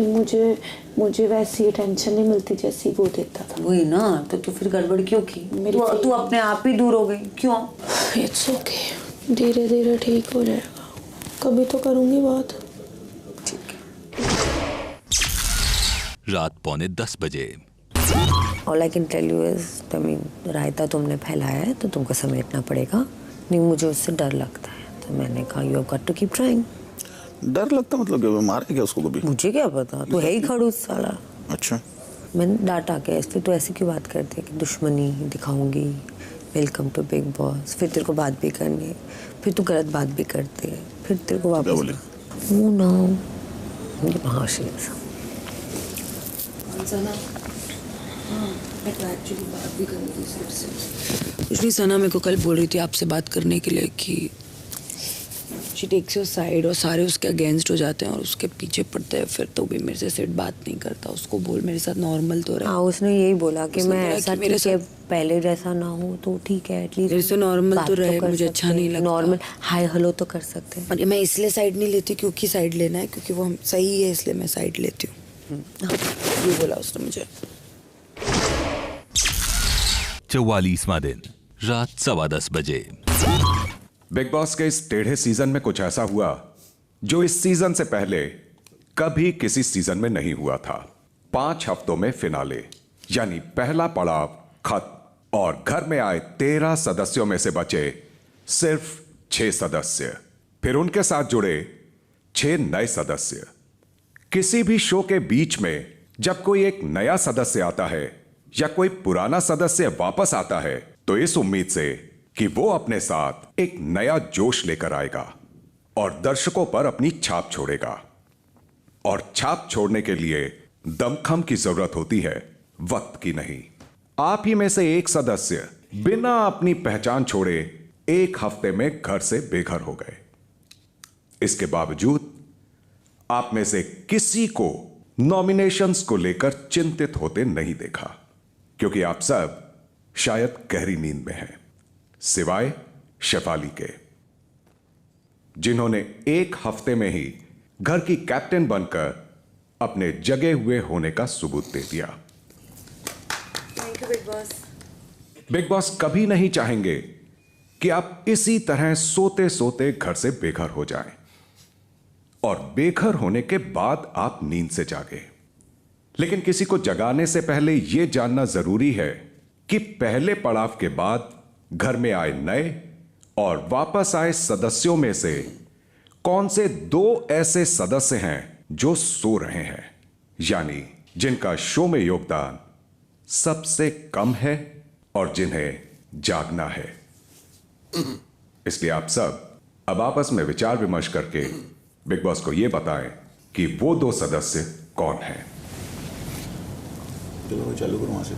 मुझे वैसी अटेंशन नहीं मिलती जैसी वो देता था। वही ना, तो फिर गड़बड़ क्यों की? तू अपने आप ही दूर हो गई क्यों? इट्स ओके, धीरे धीरे ठीक हो जाएगा। कभी तो करूँगी बात। रात 9:45 बजे। All I can tell you is, रायता तुमने फैलाया है तो तुमको समेटना पड़ेगा। नहीं, मुझे उससे डर लगता है, तो मैंने कहा you have got to keep trying। डर लगता मतलब क्या, मारे क्या उसको कभी? मुझे क्या पता, तू है ही खड़ूस साला। अच्छा, मैंने डांटा के इसलिए तो ऐसे क्यों बात करती है कि दुश्मनी दिखाऊंगी, वेलकम टू बिग बॉस। फिर तेरे को बात भी करनी है, फिर तू गलत बात भी करती है, फिर तेरे को वापस बोले कुछ नहीं सना, मेरे को कल बोल रही थी आपसे बात करने के लिए कि शी टेक्स योर साइड और सारे उसके अगेंस्ट हो जाते हैं और उसके पीछे पड़ते हैं, फिर तो भी मेरे से सिर्फ बात नहीं करता। उसको बोल मेरे साथ नॉर्मल तो रहे। हाँ, उसने यही बोला कि मैं ऐसा मेरे से पहले जैसा ना हो तो ठीक है, एटलीस्ट मेरे से नॉर्मल तो रहे। मुझे अच्छा नहीं लगता। नॉर्मल हाय हेलो तो कर सकते हैं। और मैं इसलिए साइड नहीं लेती क्योंकि साइड लेना है, क्योंकि वो सही है इसलिए मैं साइड लेती हूँ। ये बोला उसने मुझे। 44वां दिन, रात 10:15 बजे। बिग बॉस के इस टेढ़े सीजन में कुछ ऐसा हुआ जो इस सीजन से पहले कभी किसी सीजन में नहीं हुआ था। 5 हफ्तों में फिनाले, यानी पहला पड़ाव खत्म, और घर में आए 13 सदस्यों में से बचे सिर्फ 6 सदस्य, फिर उनके साथ जुड़े 6 नए सदस्य। किसी भी शो के बीच में जब कोई एक नया सदस्य आता है या कोई पुराना सदस्य वापस आता है, तो इस उम्मीद से कि वो अपने साथ एक नया जोश लेकर आएगा और दर्शकों पर अपनी छाप छोड़ेगा। और छाप छोड़ने के लिए दमखम की जरूरत होती है, वक्त की नहीं। आप ही में से एक सदस्य बिना अपनी पहचान छोड़े 1 हफ्ते में घर से बेघर हो गए। इसके बावजूद आप में से किसी को नॉमिनेशंस को लेकर चिंतित होते नहीं देखा, क्योंकि आप सब शायद गहरी नींद में हैं, सिवाय शेफाली के, जिन्होंने 1 हफ्ते में ही घर की कैप्टन बनकर अपने जगे हुए होने का सबूत दे दिया। Thank you Bigg boss. Big boss कभी नहीं चाहेंगे कि आप इसी तरह सोते सोते घर से बेघर हो जाएं, और बेघर होने के बाद आप नींद से जागे। लेकिन किसी को जगाने से पहले यह जानना जरूरी है कि पहले पड़ाव के बाद घर में आए नए और वापस आए सदस्यों में से कौन से 2 ऐसे सदस्य हैं जो सो रहे हैं, यानी जिनका शो में योगदान सबसे कम है और जिन्हें जागना है। इसलिए आप सब अब आपस में विचार विमर्श करके बिग बॉस को यह बताएं कि वो 2 सदस्य कौन हैं। चलो चालू करो वहां से।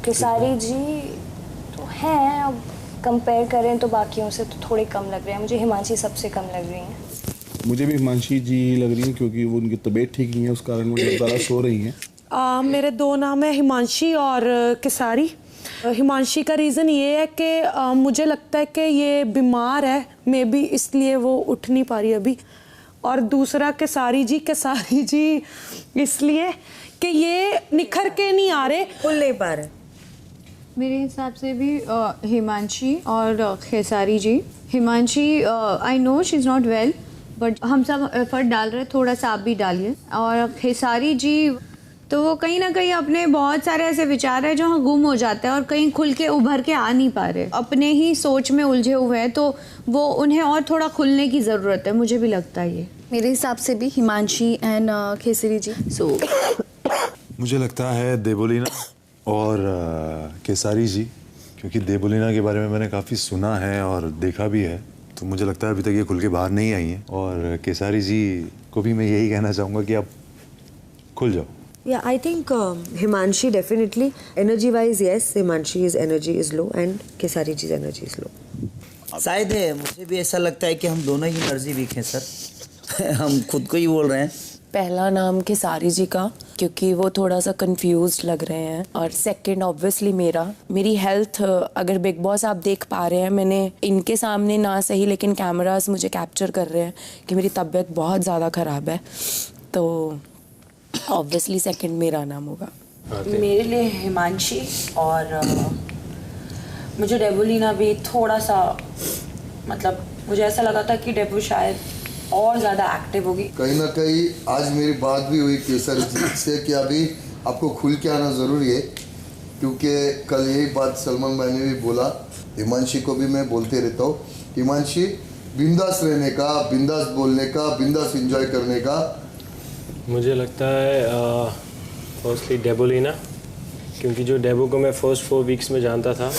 खेसारी जी तो हैं, अब कंपेयर करें तो बाकियों से तो थोड़े कम लग रहे हैं। मुझे हिमांशी सबसे कम लग रही हैं। मुझे भी हिमांशी जी लग रही है, क्योंकि वो उनकी तबीयत ठीक नहीं है, उस कारण वो ज़्यादा सो रही हैं। मेरे 2 नाम है, हिमांशी और खेसारी। हिमांशी का रीज़न ये है कि मुझे लगता है कि ये बीमार है, मे बी इसलिए वो उठ नहीं पा रही अभी। और दूसरा खेसारी जी इसलिए कि ये निखर के नहीं आ रहे, खुल नहीं पा रहे। मेरे हिसाब से भी हिमांशी और Khesari ji. Himanshi I know she is not well, but हम सब एफर्ट डाल रहे हैं, थोड़ा सा आप भी डालिए। और खेसारी जी तो वो कहीं ना कहीं अपने बहुत सारे ऐसे विचार है जो हाँ गुम हो जाते हैं और कहीं खुल के उभर के आ नहीं पा रहे, अपने ही सोच में उलझे हुए हैं, तो वो उन्हें और थोड़ा खुलने की ज़रूरत है, मुझे भी लगता है ये। मेरे हिसाब से भी हिमांशी एंड खेसारी जी। सो मुझे लगता है देवोलीना और केसारी जी, क्योंकि देवोलीना के बारे में मैंने काफ़ी सुना है और देखा भी है, तो मुझे लगता है अभी तक ये खुल के बाहर नहीं आई हैं। और केसारी जी को भी मैं यही कहना चाहूँगा कि आप खुल जाओ। Yeah, I think Himanshi definitely. Energy-wise, yes, Himanshi's energy is low and Kesari ji's energy is low. शायद है, मुझे भी ऐसा लगता है कि हम दोनों ही एनर्जी वीक हैं सर। हम खुद को ही बोल रहे हैं। पहला नाम केसारी जी का, क्योंकि वो थोड़ा सा कंफ्यूज्ड लग रहे हैं, और सेकंड ऑब्वियसली मेरी हेल्थ, अगर बिग बॉस आप देख पा रहे हैं, मैंने इनके सामने ना सही लेकिन कैमरास मुझे कैप्चर कर रहे हैं कि मेरी तबीयत बहुत ज़्यादा ख़राब है, तो ऑब्वियसली सेकंड मेरा नाम होगा। मेरे लिए हिमांशी, और मुझे देवोलीना भी थोड़ा सा, मतलब मुझे ऐसा लगा था कि देवो शायद और ज़्यादा एक्टिव होगी। कहीं ना कहीं आज मेरी बात भी हुई केसर जी से कि अभी आपको खुल के आना ज़रूरी है, क्योंकि कल यही बात सलमान भाई ने भी बोला, हिमांशी को भी मैं बोलते रहता हूँ, हिमांशी बिंदास रहने का, बिंदास बोलने का, बिंदास एंजॉय करने का। मुझे लगता है फर्स्टली देवोलीना, क्योंकि जो डेबो को मैं फर्स्ट 4 वीक्स में जानता था,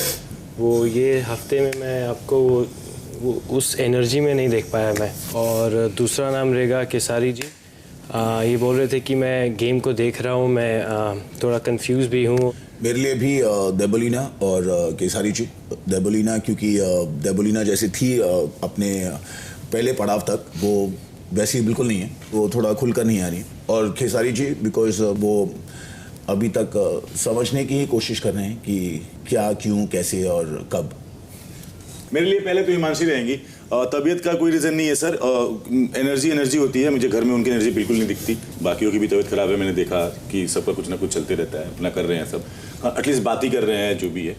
वो ये हफ्ते में मैं आपको वो उस एनर्जी में नहीं देख पाया मैं। और दूसरा नाम रहेगा केसारी जी। ये बोल रहे थे कि मैं गेम को देख रहा हूँ, मैं थोड़ा कंफ्यूज भी हूँ। मेरे लिए भी देवोलीना और केसारी जी। देवोलीना क्योंकि देवोलीना जैसे थी अपने पहले पड़ाव तक, वो वैसी बिल्कुल नहीं है, वो थोड़ा खुलकर नहीं आ रही। और खेसारी जी बिकॉज वो अभी तक समझने की ही कोशिश कर रहे हैं कि क्या, क्यों, कैसे और कब। मेरे लिए पहले तो हिमांशी रहेंगी। तबीयत का कोई रीज़न नहीं है सर, एनर्जी होती है। मुझे घर में उनकी एनर्जी बिल्कुल नहीं दिखती। बाकियों की भी तबीयत खराब है, मैंने देखा कि सबका कुछ ना कुछ चलते रहता है, अपना कर रहे हैं सब, एटलीस्ट बात ही कर रहे हैं जो भी है।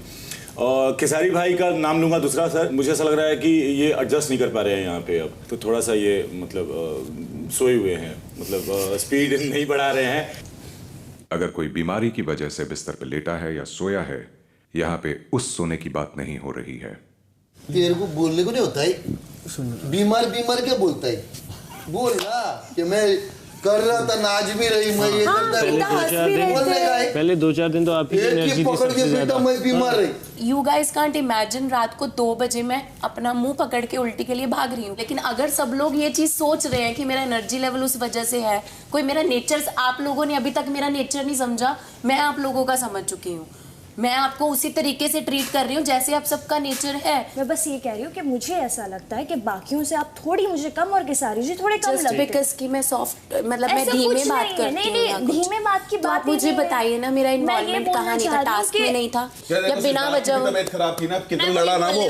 और केसारी भाई का नाम लूँगा दूसरा सर, मुझे ऐसा लग रहा है कि ये एडजस्ट नहीं कर पा रहे हैं यहाँ पे अब, तो थोड़ा सा ये मतलब सोए हुए हैं, मतलब स्पीड नहीं बढ़ा रहे हैं। अगर कोई बीमारी की वजह से बिस्तर पे लेटा है या सोया है, यहाँ पे उस सोने की बात नहीं हो रही है। तेरे को बोलने को नहीं होता है, बीमार क्या बोलता है, बोल ना कि मैं कर रहा था, नाच भी रही मैं, ये पहले 2-4 दिन तो आप ही एनर्जी पकड़ के बेटा मैं बीमार रही। You guys can't imagine रात को 2 बजे मैं अपना मुंह पकड़ के उल्टी के लिए भाग रही हूँ। लेकिन अगर सब लोग ये चीज सोच रहे हैं कि मेरा एनर्जी लेवल उस वजह से है, कोई मेरा नेचर, आप लोगों ने अभी तक मेरा नेचर नहीं समझा, मैं आप लोगों का समझ चुकी हूँ। मैं आपको उसी तरीके से ट्रीट कर रही हूँ जैसे आप सबका नेचर है। मैं बस ये कह रही हूँ कि मुझे ऐसा लगता है कि बाकियों से आप थोड़ी मुझे कम और केसारी जी थोड़े कम लगते हैं। बिकॉज़ कि मैं सॉफ्ट, मतलब मैं धीमे बात करती हूँ। नहीं, धीमे बात की बात मुझे बताइए ना, मेरा इन्वॉल्वमेंट कहाँ नहीं था, टास्क में नहीं था, या बिना वजह तबीयत खराब थी ना, कितना लड़ा ना वो,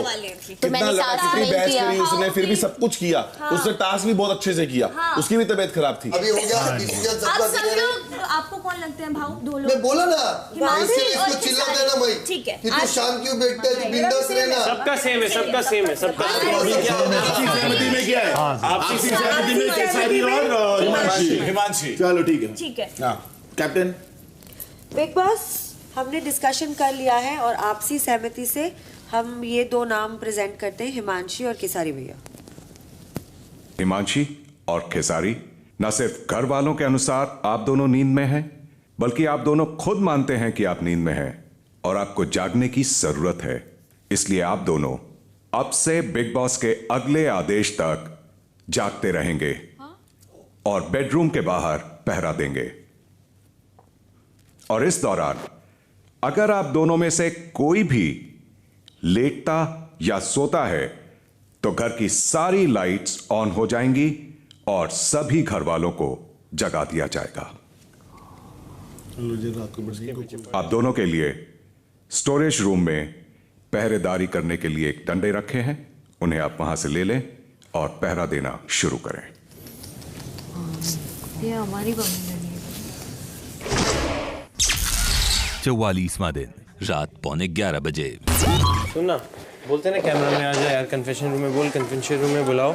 कितना लड़ा, कितनी बहस करी उसने, फिर भी सब कुछ किया, उसने टास्क भी बहुत अच्छे से किया, उसकी भी तबीयत खराब थी। अभी हो गया। आपको कौन लगते हैं भाव? 2 लोग। मैं बोला ना, इसको चिल्ला देना भाई। ठीक है, कि तू शाम क्यों बैठता है, तू बिंदास रहना। सबका सेम है, सबका सेम है, सबका आपसी सहमति में क्या है? आपसी सहमति में केसारी और हिमांशी। चलो ठीक है। हाँ कैप्टन। बिग बॉस, हमने डिस्कशन कर लिया है और आपसी सहमति से हम ये 2 नाम प्रेजेंट करते हैं, हिमांशी और केसारी भैया। हिमांशी और केसारी न सिर्फ घर वालों के अनुसार आप दोनों नींद में हैं, बल्कि आप दोनों खुद मानते हैं कि आप नींद में हैं और आपको जागने की जरूरत है। इसलिए आप दोनों अब से बिग बॉस के अगले आदेश तक जागते रहेंगे और बेडरूम के बाहर पहरा देंगे। और इस दौरान अगर आप दोनों में से कोई भी लेटता या सोता है तो घर की सारी लाइट्स ऑन हो जाएंगी और सभी घर वालों को जगा दिया जाएगा। आप दोनों के लिए स्टोरेज रूम में पहरेदारी करने के लिए एक डंडे रखे हैं, उन्हें आप वहां से ले लें और पहरा देना शुरू करें। ये हमारी 44वां दिन रात 11:15 सुनना, बोलते ना कैमरा में आ जा यार, कन्फेशन रूम में बोल, कन्फेशन रूम में बुलाओ।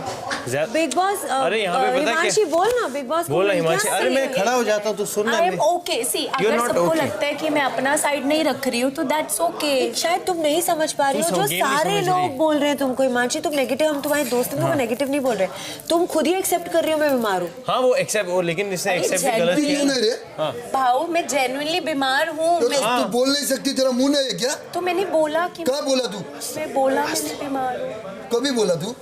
बिग बॉस, अरे यहाँ पे पता है हिमांशी बोल ना, बिग बॉस बोल ना हिमांशी। अरे मैं खड़ा हो जाता हूँ तो सुनना। I am okay. सी अगर सबको लगता है कि मैं अपना साइड नहीं रख रही हूँ तो दैट्स ओके। शायद तुम नहीं समझ पा रही हो जो सारे लोग बोल रहे हैं तुमको। हिमांशी तुम नेगेटिव, हम तुम्हारे दोस्त को नेगेटिव नहीं बोल रहे, तुम खुद ही एक्सेप्ट कर रही हो मैं बीमार हूँ। हाँ वो एक्सेप्ट, वो लेकिन इसने एक्सेप्ट गलत किया। भाऊ मैं जेन्युइनली बीमार हूँ। तू बोल नहीं सकती, तेरा मुंह नहीं है क्या? तो मैंने बोला कि क्या बोला तू? मैं बोला मैं बीमार हूँ। कभी बोला तू?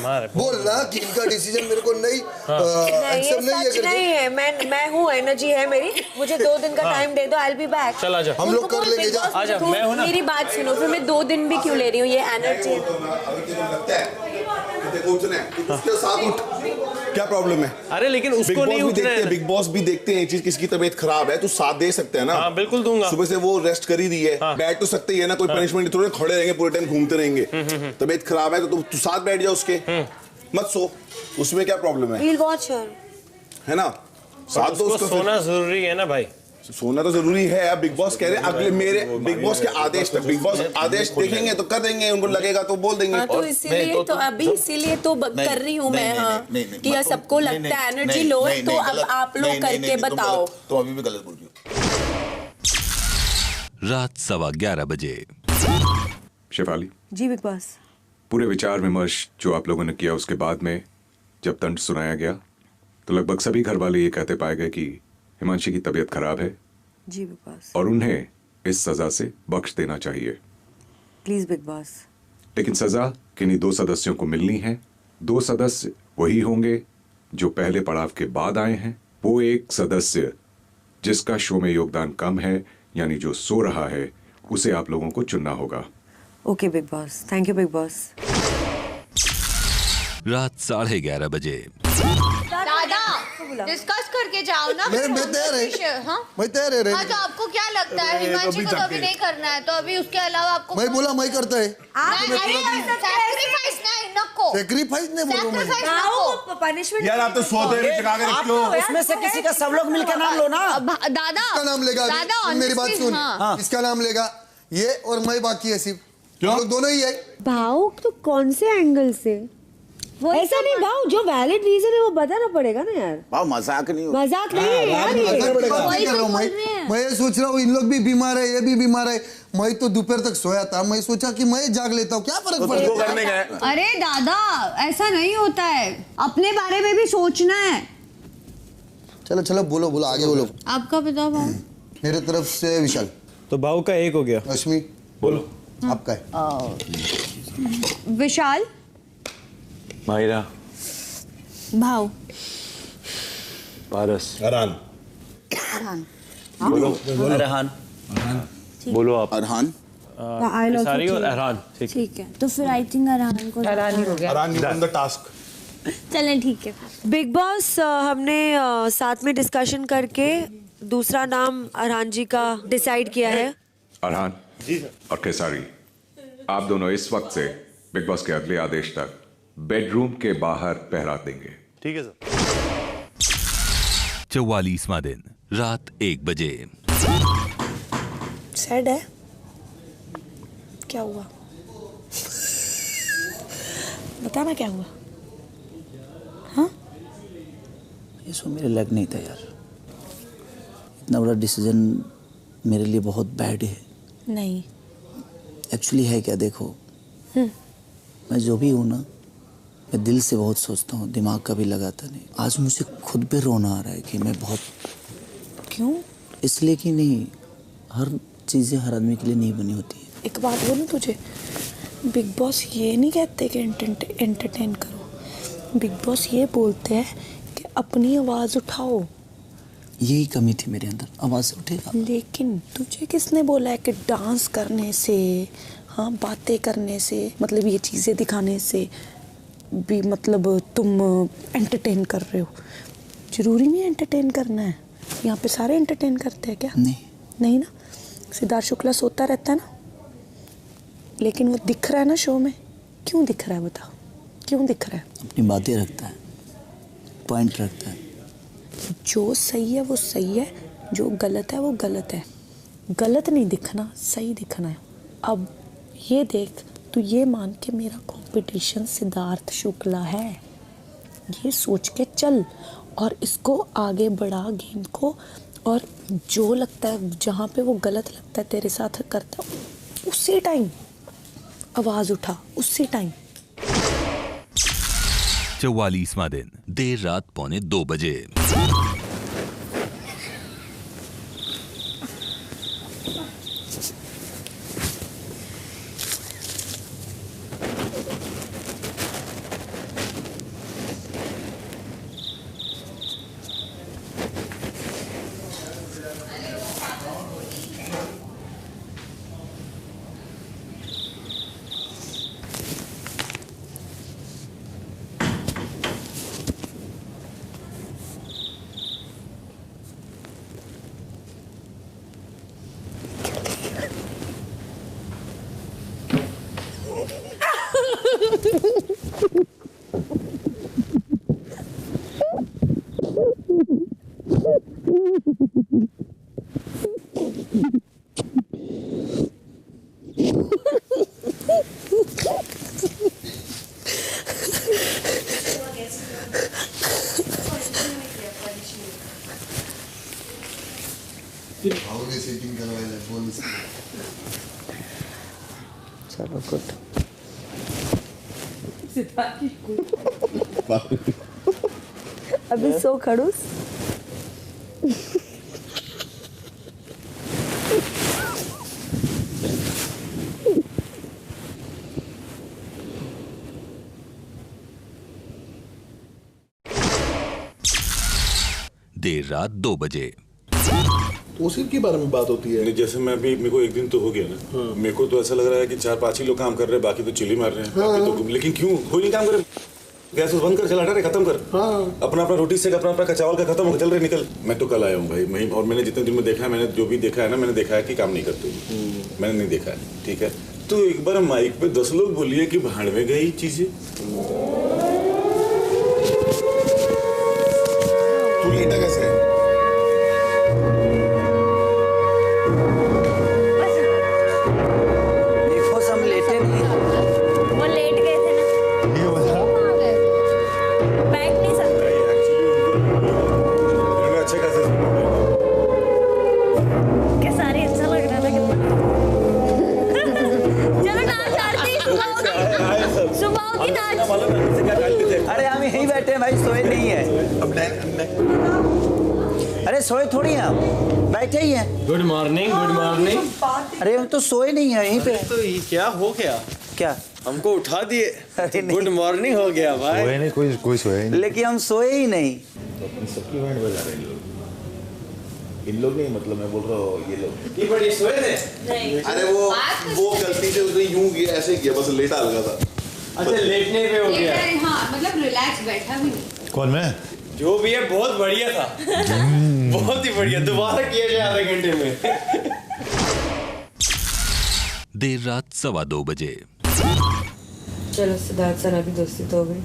बोल ना कि इनका डिसीजन मेरे को नहीं एक्सेप्ट नहीं है। मैं हूँ, एनर्जी है मेरी, मुझे 2 दिन का टाइम दे दो, आई विल बी बैक। चल आजा, हम लोग कर लेंगे। जा आजा, मैं हूँ ना। मेरी बात सुनो, फिर मैं 2 दिन भी क्यों ले रही हूँ? ये एनर्जी उसके साथ उठ, क्या प्रॉब्लम है? अरे लेकिन उसको नहीं उठना है। बिग बॉस भी देखते हैं चीज, किसकी तबीयत खराब है तो साथ दे सकते हैं ना। हाँ बिल्कुल दूंगा। सुबह से वो रेस्ट कर ही रही है, बैठ तो सकते ही है ना, कोई पनिशमेंट थोड़े खड़े रहेंगे पूरे टाइम घूमते रहेंगे। तबीयत खराब है तो तू साथ बैठ जाओ उसके, मत सो, उसमें क्या प्रॉब्लम है? है ना, साथ दो उसको। सोना जरूरी है ना भाई, सोना तो जरूरी है। अब बिग बॉस कह रहे हैं अगले मेरे बिग बॉस के आदेश तक, बिग बॉस आदेश देखेंगे तो कर देंगे, उनको लगेगा तो बोल देंगे। तो इसीलिए तो अभी इसीलिए तो कर रही हूँ मैं। हाँ कि सबको लगता है एनर्जी लो है तो अब आप लोग करके बताओ। तो अभी भी गलत बोल रही हो। रात 11:15 शेफाली जी बिग बॉस। पूरे विचार विमर्श जो आप लोगों ने किया उसके बाद में जब दंड सुनाया गया तो लगभग सभी घर वाले ये कहते पाए गए कि हिमांशी की तबीयत खराब है जी बिग बॉस, और उन्हें इस सजा से बख्श देना चाहिए। Please big boss. लेकिन सजा किन्हीं 2 सदस्यों को मिलनी है। 2 सदस्य वही होंगे जो पहले पड़ाव के बाद आए हैं। वो एक सदस्य जिसका शो में योगदान कम है, यानी जो सो रहा है, उसे आप लोगों को चुनना होगा। Okay big boss, thank you Bigg boss. रात 11:30 दादा डिस्कस करके जाओ ना। मैं तैयार है। हाँ मैं तैयार है। हाँ तो आपको क्या लगता है हिमांशी को तो अभी नहीं करना है, तो अभी उसके अलावा आपको मैं बोला मैं करता है। सैक्रिफाइस नहीं नको, सैक्रिफाइस नहीं बोल रहा हूँ। पनिशमेंट यार आप तो सोते रहे जगा के रखते हो। इसमें से किसी का सब लोग मिलकर नाम लो ना। दादा इसका नाम लेगा, मेरी बात सुन, इसका नाम लेगा ये और मैं बाकी है सिर्फ, हम लोग दोनों ही है। भाव तो कौन से एंगल से? ऐसा नहीं भाव, जो वैलिड रीजन है वो बताना पड़ेगा ना यार। भाव मजाक नहीं हो, मजाक नहीं है यार ये। मैं ये सोच रहा हूँ इन लोग भी बीमार है, ये भी बीमार है। मैं तो दोपहर तक सोया था, मैं सोचा कि मैं जाग लेता हूँ, क्या फर्क पड़ता है? अरे दादा ऐसा नहीं होता है, अपने बारे में भी सोचना है। चलो चलो बोलो बोलो आगे बोलो। आपका बताओ भाव। मेरे तरफ से विशाल। तो भाव का 1 हो गया। रश्मि बोलो आपका है। विशाल, माहिरा, भाव, पारस, अरहान। बोलो अरहान। बोलो आप। अरहान, सारी और अरहान। ठीक है तो फिर आई थिंक अरहान को अरहान ही हो गया। Arhaan you won the task. चलें ठीक है। बिग बॉस हमने साथ में डिस्कशन करके दूसरा नाम अरहान जी का डिसाइड किया है। अरहान और केसारी, आप दोनों इस वक्त से बिग बॉस के अगले आदेश तक बेडरूम के बाहर पहरा देंगे। ठीक है सर। 44वां दिन रात 1 बजे। सैड है, क्या हुआ? बताना क्या हुआ? हाँ ये सो मेरे लग नहीं था यार, इतना बड़ा डिसीजन मेरे लिए बहुत बैड है। नहीं एक्चुअली है क्या, देखो मैं जो भी हूँ ना, मैं दिल से बहुत सोचता हूँ, दिमाग का भी लगाता नहीं। आज मुझे खुद पे रोना आ रहा है कि मैं बहुत। क्यों? इसलिए कि नहीं, हर चीज़ें हर आदमी के लिए नहीं बनी होती है। एक बात बोलूं तुझे, बिग बॉस ये नहीं कहते कि एंटरटेन करो, बिग बॉस ये बोलते हैं कि अपनी आवाज़ उठाओ। यही कमी थी मेरे अंदर, आवाज़ उठेगा। लेकिन तुझे किसने बोला है कि डांस करने से, हाँ बातें करने से, मतलब ये चीज़ें दिखाने से भी मतलब तुम एंटरटेन कर रहे हो? जरूरी नहीं एंटरटेन करना है, यहाँ पे सारे एंटरटेन करते हैं क्या? नहीं ना। सिद्धार्थ शुक्ला सोता रहता है ना, लेकिन वो दिख रहा है ना शो में। क्यों दिख रहा है बताओ, क्यों दिख रहा है? अपनी बातें रखता है, पॉइंट रखता है। जो सही है वो सही है, जो गलत है वो गलत है। गलत नहीं दिखना, सही दिखना है। अब ये देख, तू ये मान के मेरा कंपटीशन सिद्धार्थ शुक्ला है, ये सोच के चल और इसको आगे बढ़ा गेम को, और जो लगता है जहाँ पे वो गलत लगता है तेरे साथ करता है, उसी टाइम आवाज़ उठा, उसी टाइम। 44वां दिन, देर रात 1:45 बजे। चलो गुड। अभी सो खड़ूस। देर रात 2 बजे। उसी के बारे में बात होती है। नहीं, जैसे मैं अभी, मेरे को एक दिन तो हो गया ना, मेरे को तो ऐसा लग रहा है कि 4-5 ही लोग काम कर रहे हैं, बाकी तो चिल्ली मार रहे हैं। बाकी तो, लेकिन क्यों कोई नहीं काम करे? गैस बंद कर, चला रहे, खत्म कर। अपना अपना रोटी सेक, अपना अपना चावल का खत्म हो, चल रहे, निकल। मैं तो कल आया हूँ भाई, मैं और मैंने जितने दिन में देखा है, मैंने जो भी देखा है ना, मैंने देखा है कि काम नहीं करते। मैंने नहीं देखा है, ठीक है। तो एक बार माइक पे 10 लोग बोलिए कि भाड़ में गई चीजें। तू लेटा कैसे है? अरे हम यहीं बैठे हैं भाई, सोए नहीं है। अरे सोए थोड़ी हैं, बैठे ही हैं। Good morning, good morning. अरे हम तो सोए नहीं है, यहीं पे। तो ये क्या हो गया? क्या हमको उठा दिए? गुड मॉर्निंग हो गया भाई। सोए नहीं, कोई सोए नहीं। लेकिन हम सोए ही नहीं। तो अपनी सबकी बैंड बजा रहे हैं लोग। इन लोग नहीं, मतलब मैं बोल रहा हूँ ये लोग। ये बड़ी सोए थे? नहीं। अरे वो गलती से उसने यूं किया, ऐसे किया, बस लेटा लगा था। अच्छा, लेटने पे हो गया। हाँ, मतलब रिलैक्स बैठा भी नहीं। कौन मैं? जो भी है बहुत बढ़िया था। बहुत ही बढ़िया, दोबारा किया जाए आधे घंटे में। देर रात 2:15 बजे। चलो सिद्धार्थ सर, अभी दोस्ती तो हो गई।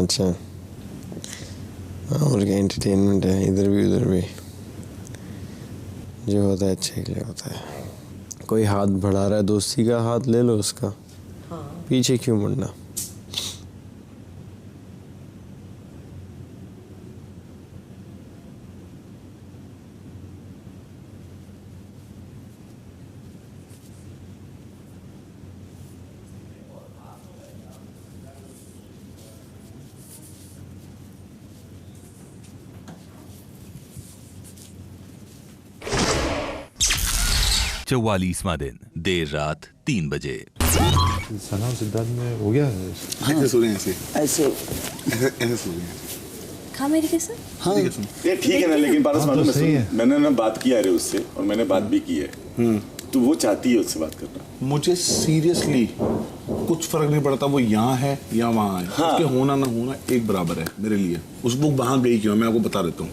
अच्छा, और क्या एंटरटेनमेंट है, इधर भी उधर भी। जो होता है अच्छे के लिए होता है। कोई हाथ बढ़ा रहा है दोस्ती का, हाथ ले लो उसका। पीछे क्यों मुड़ना? चौवालीसवां दिन, देर रात 3 बजे। सना और सिद्धार्थ में हो गया है? ऐसे सो रहे हैं, ऐसे सो रहे हैं। कहाँ मेरी कैसे? हाँ ये ठीक है ना, लेकिन पारस मालूम है, मैंने ना बात की है उससे, और मैंने बात भी की है, तो वो चाहती है उससे बात करना। मुझे सीरियसली कुछ फर्क नहीं पड़ता वो यहाँ है या वहाँ है। हाँ। उसके होना ना होना एक बराबर है मेरे लिए। उस बुक वहाँ गई क्यों, मैं आपको बता देता हूँ,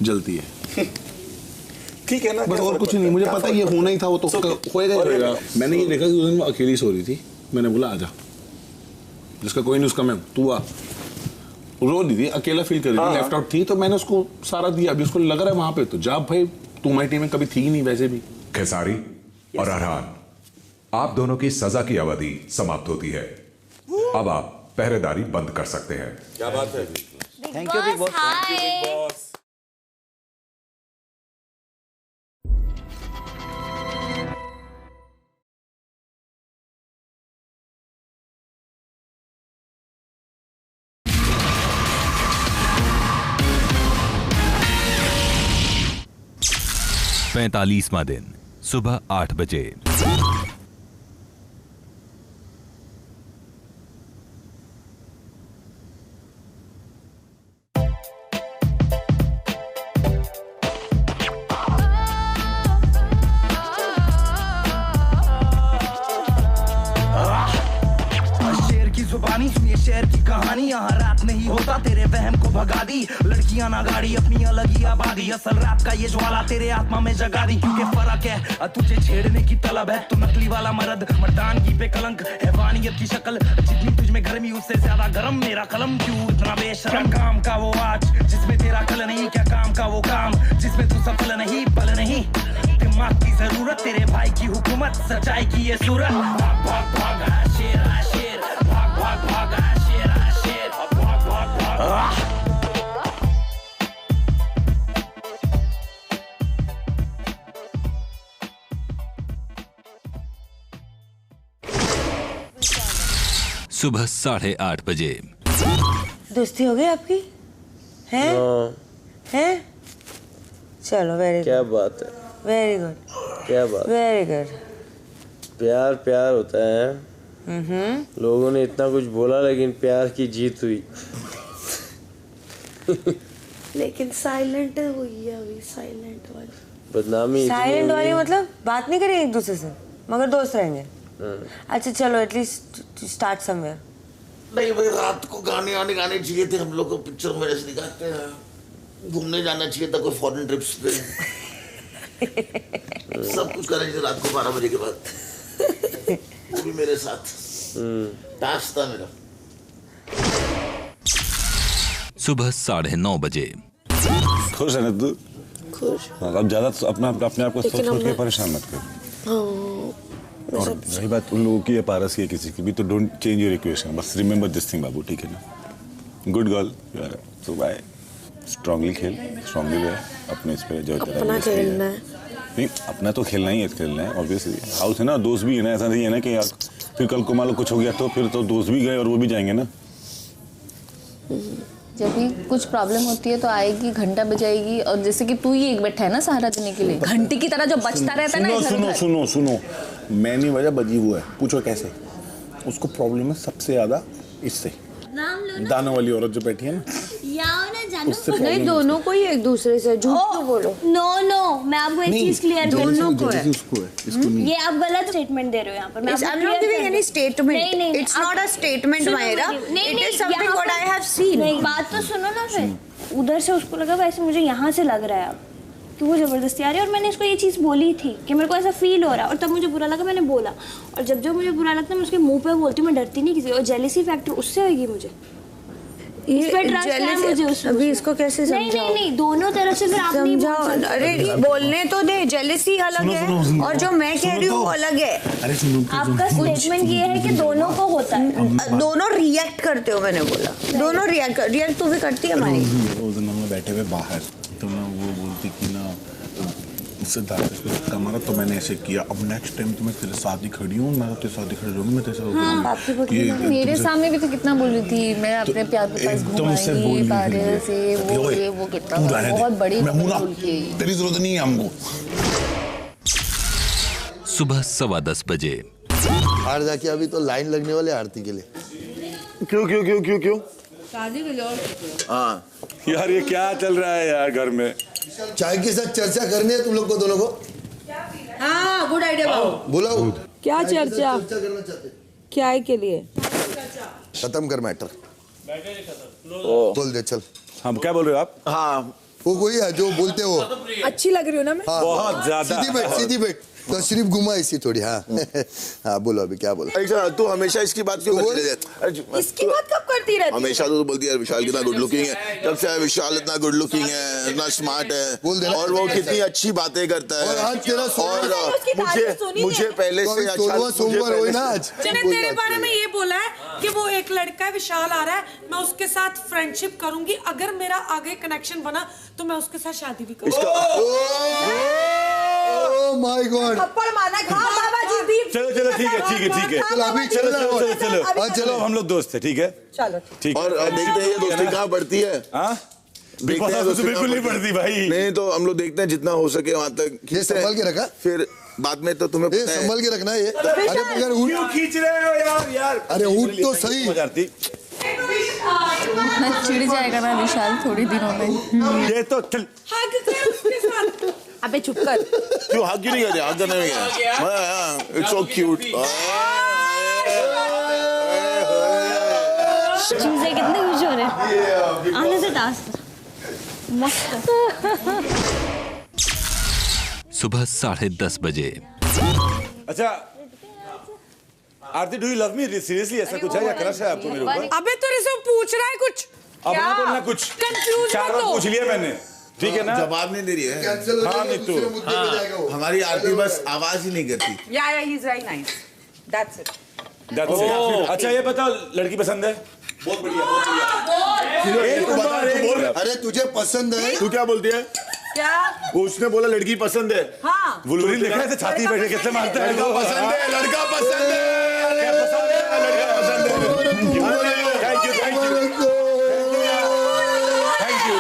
जलती है। ठीक है ना, बस और कुछ नहीं। मुझे पता ये होना ही था, वो तो होएगा ही होएगा। मैंने ये देखा कि उस दिन वो अकेली सो रही थी, मैंने बोला आजा, जिसका कोई नहीं उसका मैं, तू आ। रो रही थी, अकेला फील कर रही थी, लेफ्ट आउट थी, तो मैंने उसको सारा दिया। अभी उसको लग रहा है वहाँ पे, तो जा भाई, तू हमारी टीम में कभी थी ही नहीं वैसे भी। खेसारी और अरहान, आप दोनों की सजा की अवधि समाप्त होती है। अब आप पहरेदारी बंद कर सकते हैं। क्या बात है। Thank you Bigg Boss. पैंतालीसवां दिन सुबह 8 बजे। जुबानी सुनिए शहर की कहानी, यहाँ रात नहीं होता तेरे वहम को भगा दी। लड़कियां ना गाड़ी अपनी अलग ही आबादी, असल रात का ये ज्वाला तेरे आत्मा में जगा दी। क्योंकि फर्क है तुझे छेड़ने की तलब है, तू नकली वाला मर्द मर्दानगी पे कलंक, हैवानियत की शक्ल जितनी तुझ में गर्मी उससे ज्यादा गर्म मेरा कलम। क्यों इतना बेशरम, काम का वो आज जिसमें तेरा कल नहीं, क्या काम का वो काम जिसमें तू सफल नहीं पल नहीं। दिमाग की जरूरत तेरे भाई की हुकूमत, सच्चाई की ये सूरत। भाग भाग भाग शेर शेर, भाग भाग भाग शेर शेर, भाग भाग भाग। सुबह 8:30 बजे। दोस्ती हो गई आपकी? हैं? हैं? चलो वेरी क्या बात है, वेरी गुड, क्या बात, वेरी गुड। प्यार प्यार होता है। लोगों ने इतना कुछ बोला लेकिन प्यार की जीत हुई। लेकिन साइलेंट हुई है अभी, साइलेंट वाली। बदनामी साइलेंट वाली मतलब बात नहीं करेंगे एक दूसरे से मगर दोस्त रहेंगे। अच्छा चलो एटलीस्ट स्टार्ट समवेयर। नहीं भाई, रात को गाने आने गाने चाहिए थे हम लोग को, पिक्चर में ऐसे दिखाते हैं। घूमने जाना चाहिए था कोई फॉरेन ट्रिप्स पे। सब कुछ करना चाहिए रात को 12 बजे के बाद। वो भी मेरे साथ टास्क था मेरा। सुबह 9:30 बजे। खुश है ना तू? खुश। अब ज्यादा अपने आप को सोच के परेशान मत कर। और रही बात उन लोगों की या पारस की किसी की भी, तो डोंट चेंज योर इक्वेशन, बस रिमेंबर दिस थिंग बाबू, ठीक है ना? Good girl you are, so bye. Strongly खेल, स्ट्रांगली रहे, अपने इस पे जो अपना खेलना है। नहीं अपना तो खेलना ही है, खेलना है ऑब्वियसली। हाउस है ना, दोस्त भी है ना, ऐसा नहीं है ना कि यार फिर कल को मान लो कुछ हो गया तो फिर तो दोस्त भी गए और वो भी जाएंगे ना। जब भी कुछ प्रॉब्लम होती है तो आएगी, घंटा बजाएगी, और जैसे कि तू ही एक बैठा है ना सहारा देने के लिए, घंटी की तरह जो बजता रहता है ना। सुनो सुनो सुनो, मैंने वजह बजी हुआ है, पूछो कैसे। उसको प्रॉब्लम है सबसे ज्यादा इससे, दानों वाली औरत जो बैठी है ना, नहीं दोनों को ही एक दूसरे से झूठ क्यों बोलो। नो मैं आपको एक चीज क्लियर कर दोनों को है। ये आप गलत स्टेटमेंट दे रहे हो यहाँ पर। I'm not giving any statement. It's not a statement, Mahira. It is something what I have seen. नहीं बात तो सुनो ना फिर। उधर से उसको लगा वैसे मुझे यहाँ से लग रहा है अब कि वो जबरदस्ती आ रही है, और मैंने इसको ये चीज़ बोली थी कि मेरे को ऐसा फील हो रहा है, और तब मुझे बुरा लगा, मैंने बोला। और जब मुझे बुरा लगता है मैं उसके मुंह पे बोलती हूँ, मैं डरती नहीं किसी। और जेलिसी फैक्टर उससे होगी मुझे, इस पे ट्रस्ट है मुझे उसमें। अभी इसको कैसे समझाओ? नहीं दोनों तरफ से फिर आप नहीं समझाओ। अरे बोलने तो दे, जेलिसी अलग है और जो मैं कह रही हूँ वो अलग है। आपका स्टेटमेंट ये है कि दोनों को होता है, दोनों रिएक्ट करते हो। मैंने बोला दोनों रिएक्ट तो भी करती है हमारी। उस दिन हम बैठे हुए बाहर, तो ना वो बोलती कि ना मारा तो मैंने ऐसे किया, अब नेक्स्ट टाइम तो मैं तेरे साथ ही खड़ी हूँ, मैं तेरे साथ ही खड़ी रहूँगी, मैं तेरे साथ। मेरे सामने भी तो कितना बोल रही थी, मैं अपने प्यार के पास घुमाई बाहर से, वो कितना बहुत बड़ी बोल के। तेरी जरूरत नहीं है हमको। सुबह 10:15 बजे। बाहर जाके अभी तो लाइन लगने वाले आरती के लिए। क्यों शादी के लिए। हाँ यार ये क्या चल रहा है यार घर में? चाय के साथ चर्चा करनी है तुम लोग को, दोनों को। हाँ गुड आइडिया बाबू। बुलाओ। क्या चर्चा करना चाहते? क्या है के लिए? खत्म कर मैटर, बोल दे चल। हम क्या बोल रहे हो आप? हाँ वो कोई है जो बोलते हो। अच्छी लग रही हो ना मैं? हाँ, बहुत ज्यादा। सीधी बैठ। तशरीफ घुमा इसी थोड़ी। हाँ हाँ बोलो अभी क्या बोला। अच्छा तू हमेशा इसकी बात क्यों करती रहती है? इसकी बात कब करती रहती है? हमेशा तो बोलती है विशाल कितना गुड लुकिंग है, तब से विशाल इतना गुड लुकिंग है, इतना स्मार्ट है और वो कितनी अच्छी बातें करता है। और मुझे पहले से अच्छा सोमवार हो ना आज। मैंने तेरे बारे में ये बोला है कि वो एक लड़का है, विशाल आ रहा है, मैं उसके साथ फ्रेंडशिप करूंगी, अगर मेरा आगे कनेक्शन बना तो मैं उसके साथ शादी भी करूंगी। ओह माय गॉड। थप्पड़ मारना खा बाबा जी दीप। चलो चलो ठीक है ठीक है ठीक है। चलो अभी चलो चलो चलो चलो हम लोग दोस्त है ठीक है। चलो ठीक। और देखते हैं ये दोस्ती कहाँ बढ़ती है। देखते हैं दोस्ती बिल्कुल नहीं बढ़ती भाई। नहीं तो हम लोग देखते हैं जितना हो सके वहाँ तक। ये संभाल के रखा फिर बाद में तो तुम्हें संभाल के रखना है ये। अरे मगर ऊँट क्यों खींच रहे हो यार? अरे ऊँट तो सही। चिढ़ जाएगा ना विशाल थोड़ी दिनों में। ये तो चल। अबे चुप कर। क्यों हग क्यों नहीं कर रहे? हग करने में क्या? It's so cute. चूजे कितने खुश हो रहे हैं आने से टास्क मस्त। सुबह 10:30 बजे। अच्छा Aarti, do you love me seriously? ऐसा कुछ है या क्रश है आपको मेरे ऊपर? अबे तेरे से पूछ रहा है कुछ। अब ना बोलना कुछ। कंफ्यूज 4 बार पूछ लिया मैंने, ठीक है ना? जवाब नहीं दे रही है। हाँ नीतू, हमारी आरती बस आवाज ही नहीं करती। या he is very nice, that's it. अच्छा ये बताओ लड़की पसंद है? बहुत बढ़िया बहुत बढ़िया। अरे तुझे पसंद है? तू क्या बोलती है? क्या? उसने बोला लड़की पसंद है। हाँ वुल्वरीन देखा है छाती पे कैसे मारता है? लड़का पसंद है, लड़का पसंद है, लड़का पसंद है, लड़का पसंद है। Thank you thank you thank you.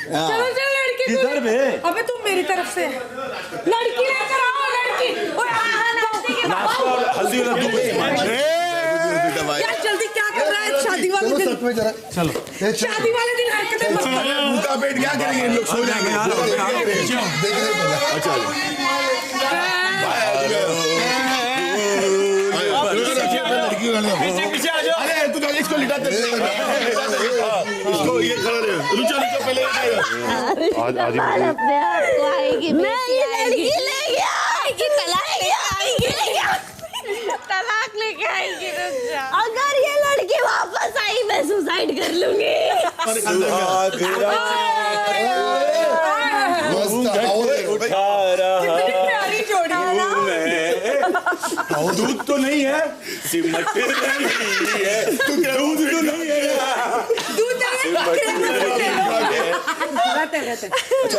चलो चल लड़की किधर में? अबे तुम मेरी तरफ से लड़की लेकर आओ। लड़की नाश्ता और हल्दी वाला दूध। यार जल्दी क्या कर रहा है? शादी वाले दिन चलो शादी वाले दिन हरकतें मत कर। भूखा पेट क्या करेंगे इन लोग? सो जाएंगे यार। अच्छा पीछे आ जाओ। अरे तू जाओ इसको लिटाते इसको ये खड़ा रहे। रुचो रुचो पहले आज अपने आप को आएगी। मैं ये लड़की लेके आएगी, तलाक लेके आएगी। अगर ये लड़की वापस आई मैं सुसाइड कर लूंगी। दूध तो नहीं है, सिमट नहीं है, दूध तो नहीं है,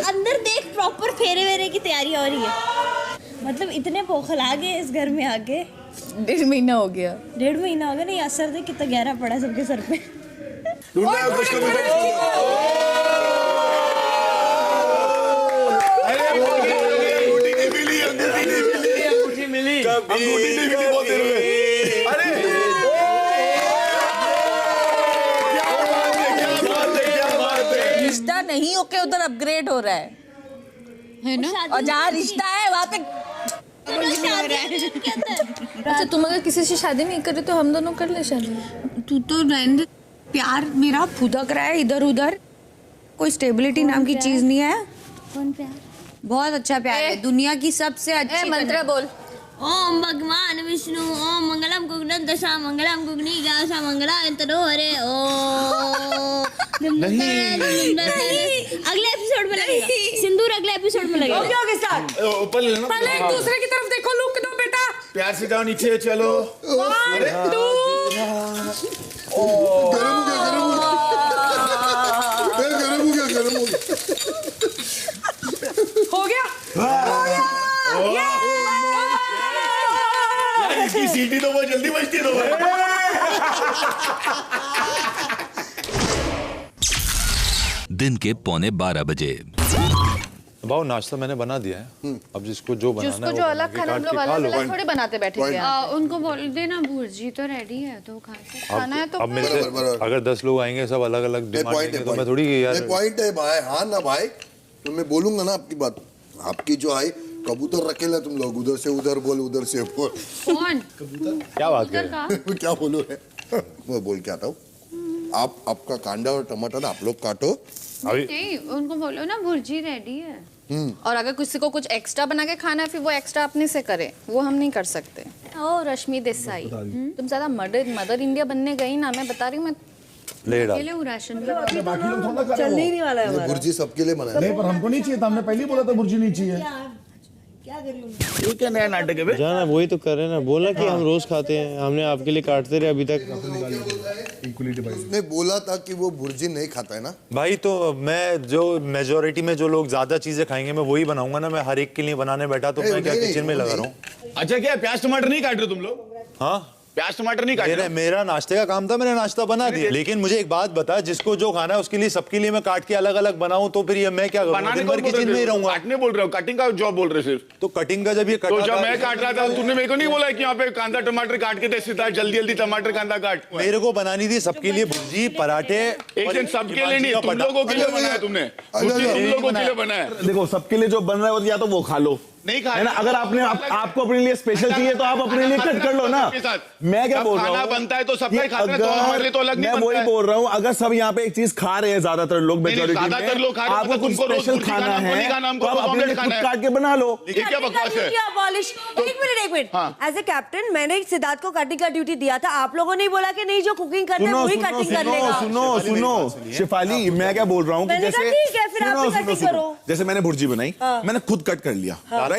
अंदर देख प्रॉपर फेरे वेरे की तैयारी हो रही है। मतलब इतने पोखला गए इस घर में आके। 1.5 महीना हो गया। 1.5 महीना हो गया। नहीं असर देख कितना गहरा पड़ा सबके सर पे। रिश्ता नहीं होके उधर अपग्रेड हो रहा है ना? और जहाँ रिश्ता है वहाँ पे अच्छा तुम अगर किसी से शादी नहीं करे तो हम दोनों कर ले शादी। तू तो रहने दे। प्यार मेरा फुदक रहा है इधर उधर, कोई स्टेबिलिटी नाम की चीज नहीं है। कौन प्यार? बहुत अच्छा प्यार है, दुनिया की सबसे अच्छी मंत्र बोल। ओम भगवान विष्णु ओम मंगलम कुग्न दशा मंगलम कुग्नि गासा मंगला तरो हरे ओम। अगले एपिसोड में लगेगा सिंदूर, अगले एपिसोड में लगेगा। ऊपर ले लेना। पहले एक दूसरे की तरफ देखो, लुक दो बेटा। प्यार से जाओ नीचे चलो। 1 2 हो गया। इसकी सीटी तो बहुत जल्दी बजती है तो दिन के 11:45 बजे। भाव नाश्ता मैंने बना दिया है, अब जिसको जो बनाना है जिसको जो अलग खाना हम लोग अलग अलग थोड़े बनाते बैठेंगे। उनको बोल देना भुर्जी तो रेडी है तो खा सकते खाना है तो। अब मेरे से अगर 10 लोग आएंगे सब अलग अलग डिमांड करेंगे तो मैं थोड़ी यार। पॉइंट है भाई। हाँ ना भाई, तो मैं बोलूंगा ना आपकी बात। आपकी जो आई कबूतर रखेला तुम लोग, उधर से उधर बोल, उधर से बोल। कौन कबूतर? क्या बात कर रहे हैं? क्या बोलूं मैं बोल के आता हूँ। आप आपका कांदा और टमाटर आप लोग काटो। नहीं उनको बोलो ना भुर्जी रेडी है। और अगर किसी को कुछ एक्स्ट्रा बना के खाना है फिर वो एक्स्ट्रा अपने से करे, वो हम नहीं कर सकते। ओ रश्मि देसाई, तुम ज्यादा मदर इंडिया बनने गई ना, मैं बता रही हूँ। मैं अकेले हूँ राशन चलने ही नहीं वाला है हमारा। बुर्जी सबके लिए बनाया नहीं, पर हमको नहीं चाहिए था, हमने पहले ही बोला था बुर्जी नहीं चाहिए। क्या क्या नया नाटक है जाना, वही तो कर रहे हैं ना, बोला कि हम रोज खाते हैं, हमने आपके लिए काटते रहे अभी तक। उसने बोला था कि वो बुर्जी नहीं खाता है ना भाई, तो मैं जो मेजोरिटी में जो लोग ज्यादा चीजें खाएंगे मैं वही बनाऊंगा ना, मैं हर एक के लिए बनाने बैठा तो मैं क्या किचन में लगा रहा हूँ। अच्छा क्या प्याज टमाटर नहीं काट रहे तुम लोग? हाँ प्याज टमाटर नहीं काट रहे? मेरा नाश्ते का काम था, मैंने नाश्ता बना दिया। लेकिन मुझे एक बात बता, जिसको जो खाना है उसके लिए सबके लिए मैं काट के अलग अलग बनाऊं तो फिर ये मैं क्या करूं? दिन भर किचन में ही रहूंगा। काटने बोल रहे हो, कटिंग का जॉब बोल रहे सिर्फ? तो कटिंग का जब ये तो जब मैं काट रहा था तूने मेरे को नहीं बोला कि यहाँ पे कांदा टमाटर काट के दे सीधा जल्दी जल्दी टमाटर कांदा काट? मेरे को बनानी थी सबके लिए भुर्जी पराठे। एक दिन सबके लिए नहीं, तुम लोगों के लिए बनाया तुमने, तुम लोगों के लिए बनाया। देखो सबके लिए जो बन रहा है या तो वो खा लो, नहीं खा है ना। अगर आपको अपने लिए स्पेशल चाहिए तो आप अपने लिए कट कर लो ना। मैं क्या बोल रहा हूँ, खाना बनता है तो सबका ही खाते हैं, तो हमारे लिए तो अलग नहीं बनता है। मैं वही बोल रहा हूँ, अगर सब यहाँ पे एक चीज खा रहे हैं, ज्यादातर लोग मेजॉरिटी में, आपको कुछ स्पेशल खाना है तो आप अपने लिए खुद काट के बना लो। क्या बकवास है? एक मिनट एज ए कैप्टन मैंने सिद्धार्थ को कटिंग का ड्यूटी दिया था, आप लोगों ने बोला कि नहीं जो कुकिंग करते हैं वही कटिंग कर लेगा। सुनो शिफाली, मैं क्या बोल रहा हूँ कि जैसे मैंने भुर्जी बनाई, मैंने खुद कट कर लिया, राइट।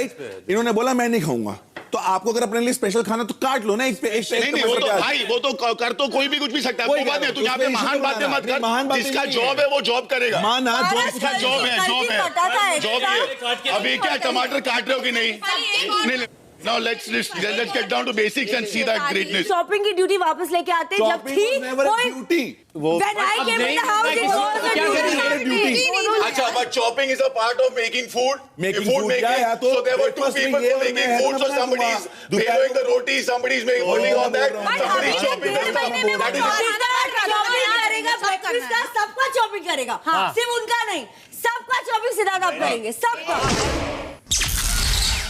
इन्होंने बोला मैं नहीं खाऊंगा, तो आपको अगर अपने लिए स्पेशल खाना तो काट लो ना। नहीं वो तो भाई वो तो कर तो कोई भी कुछ भी सकता है, कोई बात नहीं। तू यहाँ पे महान बातें मत कर, जिसका जॉब है वो जॉब करेगा। जिसका जॉब है। अभी क्या टमाटर काट रहे हो कि नहीं? Now let's get down to basics and see that greatness. Shopping की ड्यूटी वापस लेके आते हैं जब थी When I came in the house, it was a duty. अच्छा, but chopping is a part of making food. Food making. So there were two people making food. So somebody is throwing the roti, somebody is holding on that, somebody is chopping. सबका chopping करेगा, सिर्फ उनका नहीं, सबका chopping Siddharth आप करेंगे, सबका।